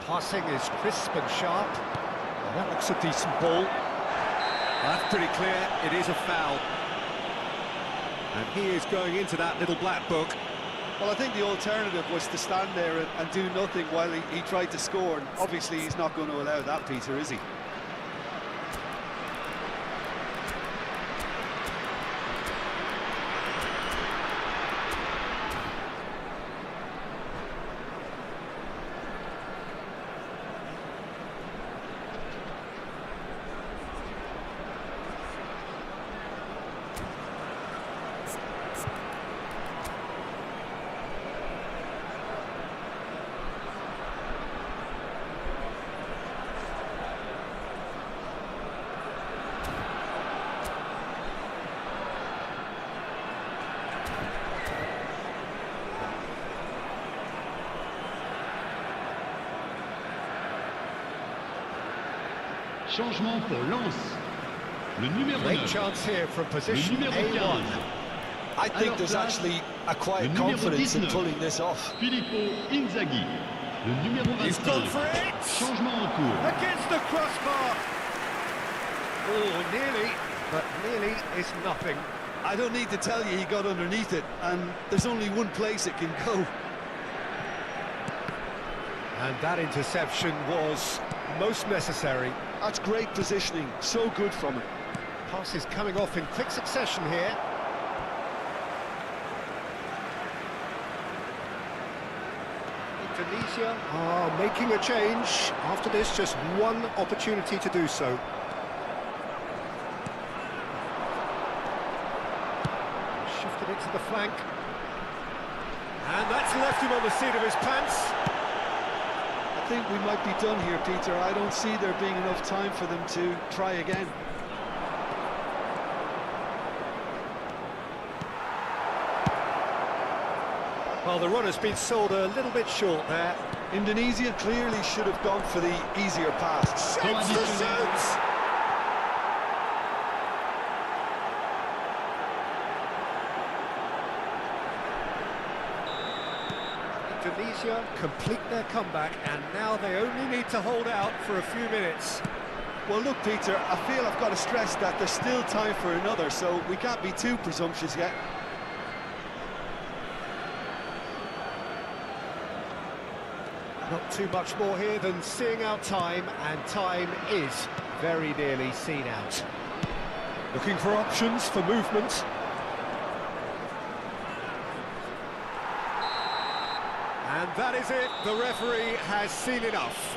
Passing is crisp and sharp. Well, that looks a decent ball. That's pretty clear, it is a foul. And he is going into that little black book. Well, I think the alternative was to stand there and do nothing while he tried to score. And obviously, he's not going to allow that, Peter, is he? Changement pour Lens. Le numéro Great 9. chance here from position Le numéro A1. 15. I think there's actually a quiet Le numéro confidence in 19. pulling this off. Filippo Inzaghi. Le numéro He's gone 25. for it! Changement en cours. Against the crossbar! Oh, nearly, but nearly is nothing. I don't need to tell you he got underneath it, and there's only one place it can go. And that interception was most necessary. That's great positioning, so good from him. Passes coming off in quick succession here. Indonesia are making a change. After this, just one opportunity to do so. Shifted it to the flank. And that's left him on the seat of his pants. I think we might be done here, Peter. I don't see there being enough time for them to try again. Well, the runner's been sold a little bit short there. Indonesia clearly should have gone for the easier pass. Shoots the shoots! Indonesia complete their comeback, and now they only need to hold out for a few minutes. Well, look, Peter, I feel I've got to stress that there's still time for another, so we can't be too presumptuous yet. Not too much more here than seeing out time, and time is very nearly seen out. Looking for options for movement. And that is it. The referee has seen enough.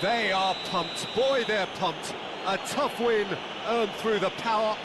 They are pumped. Boy, they're pumped. A tough win earned through the power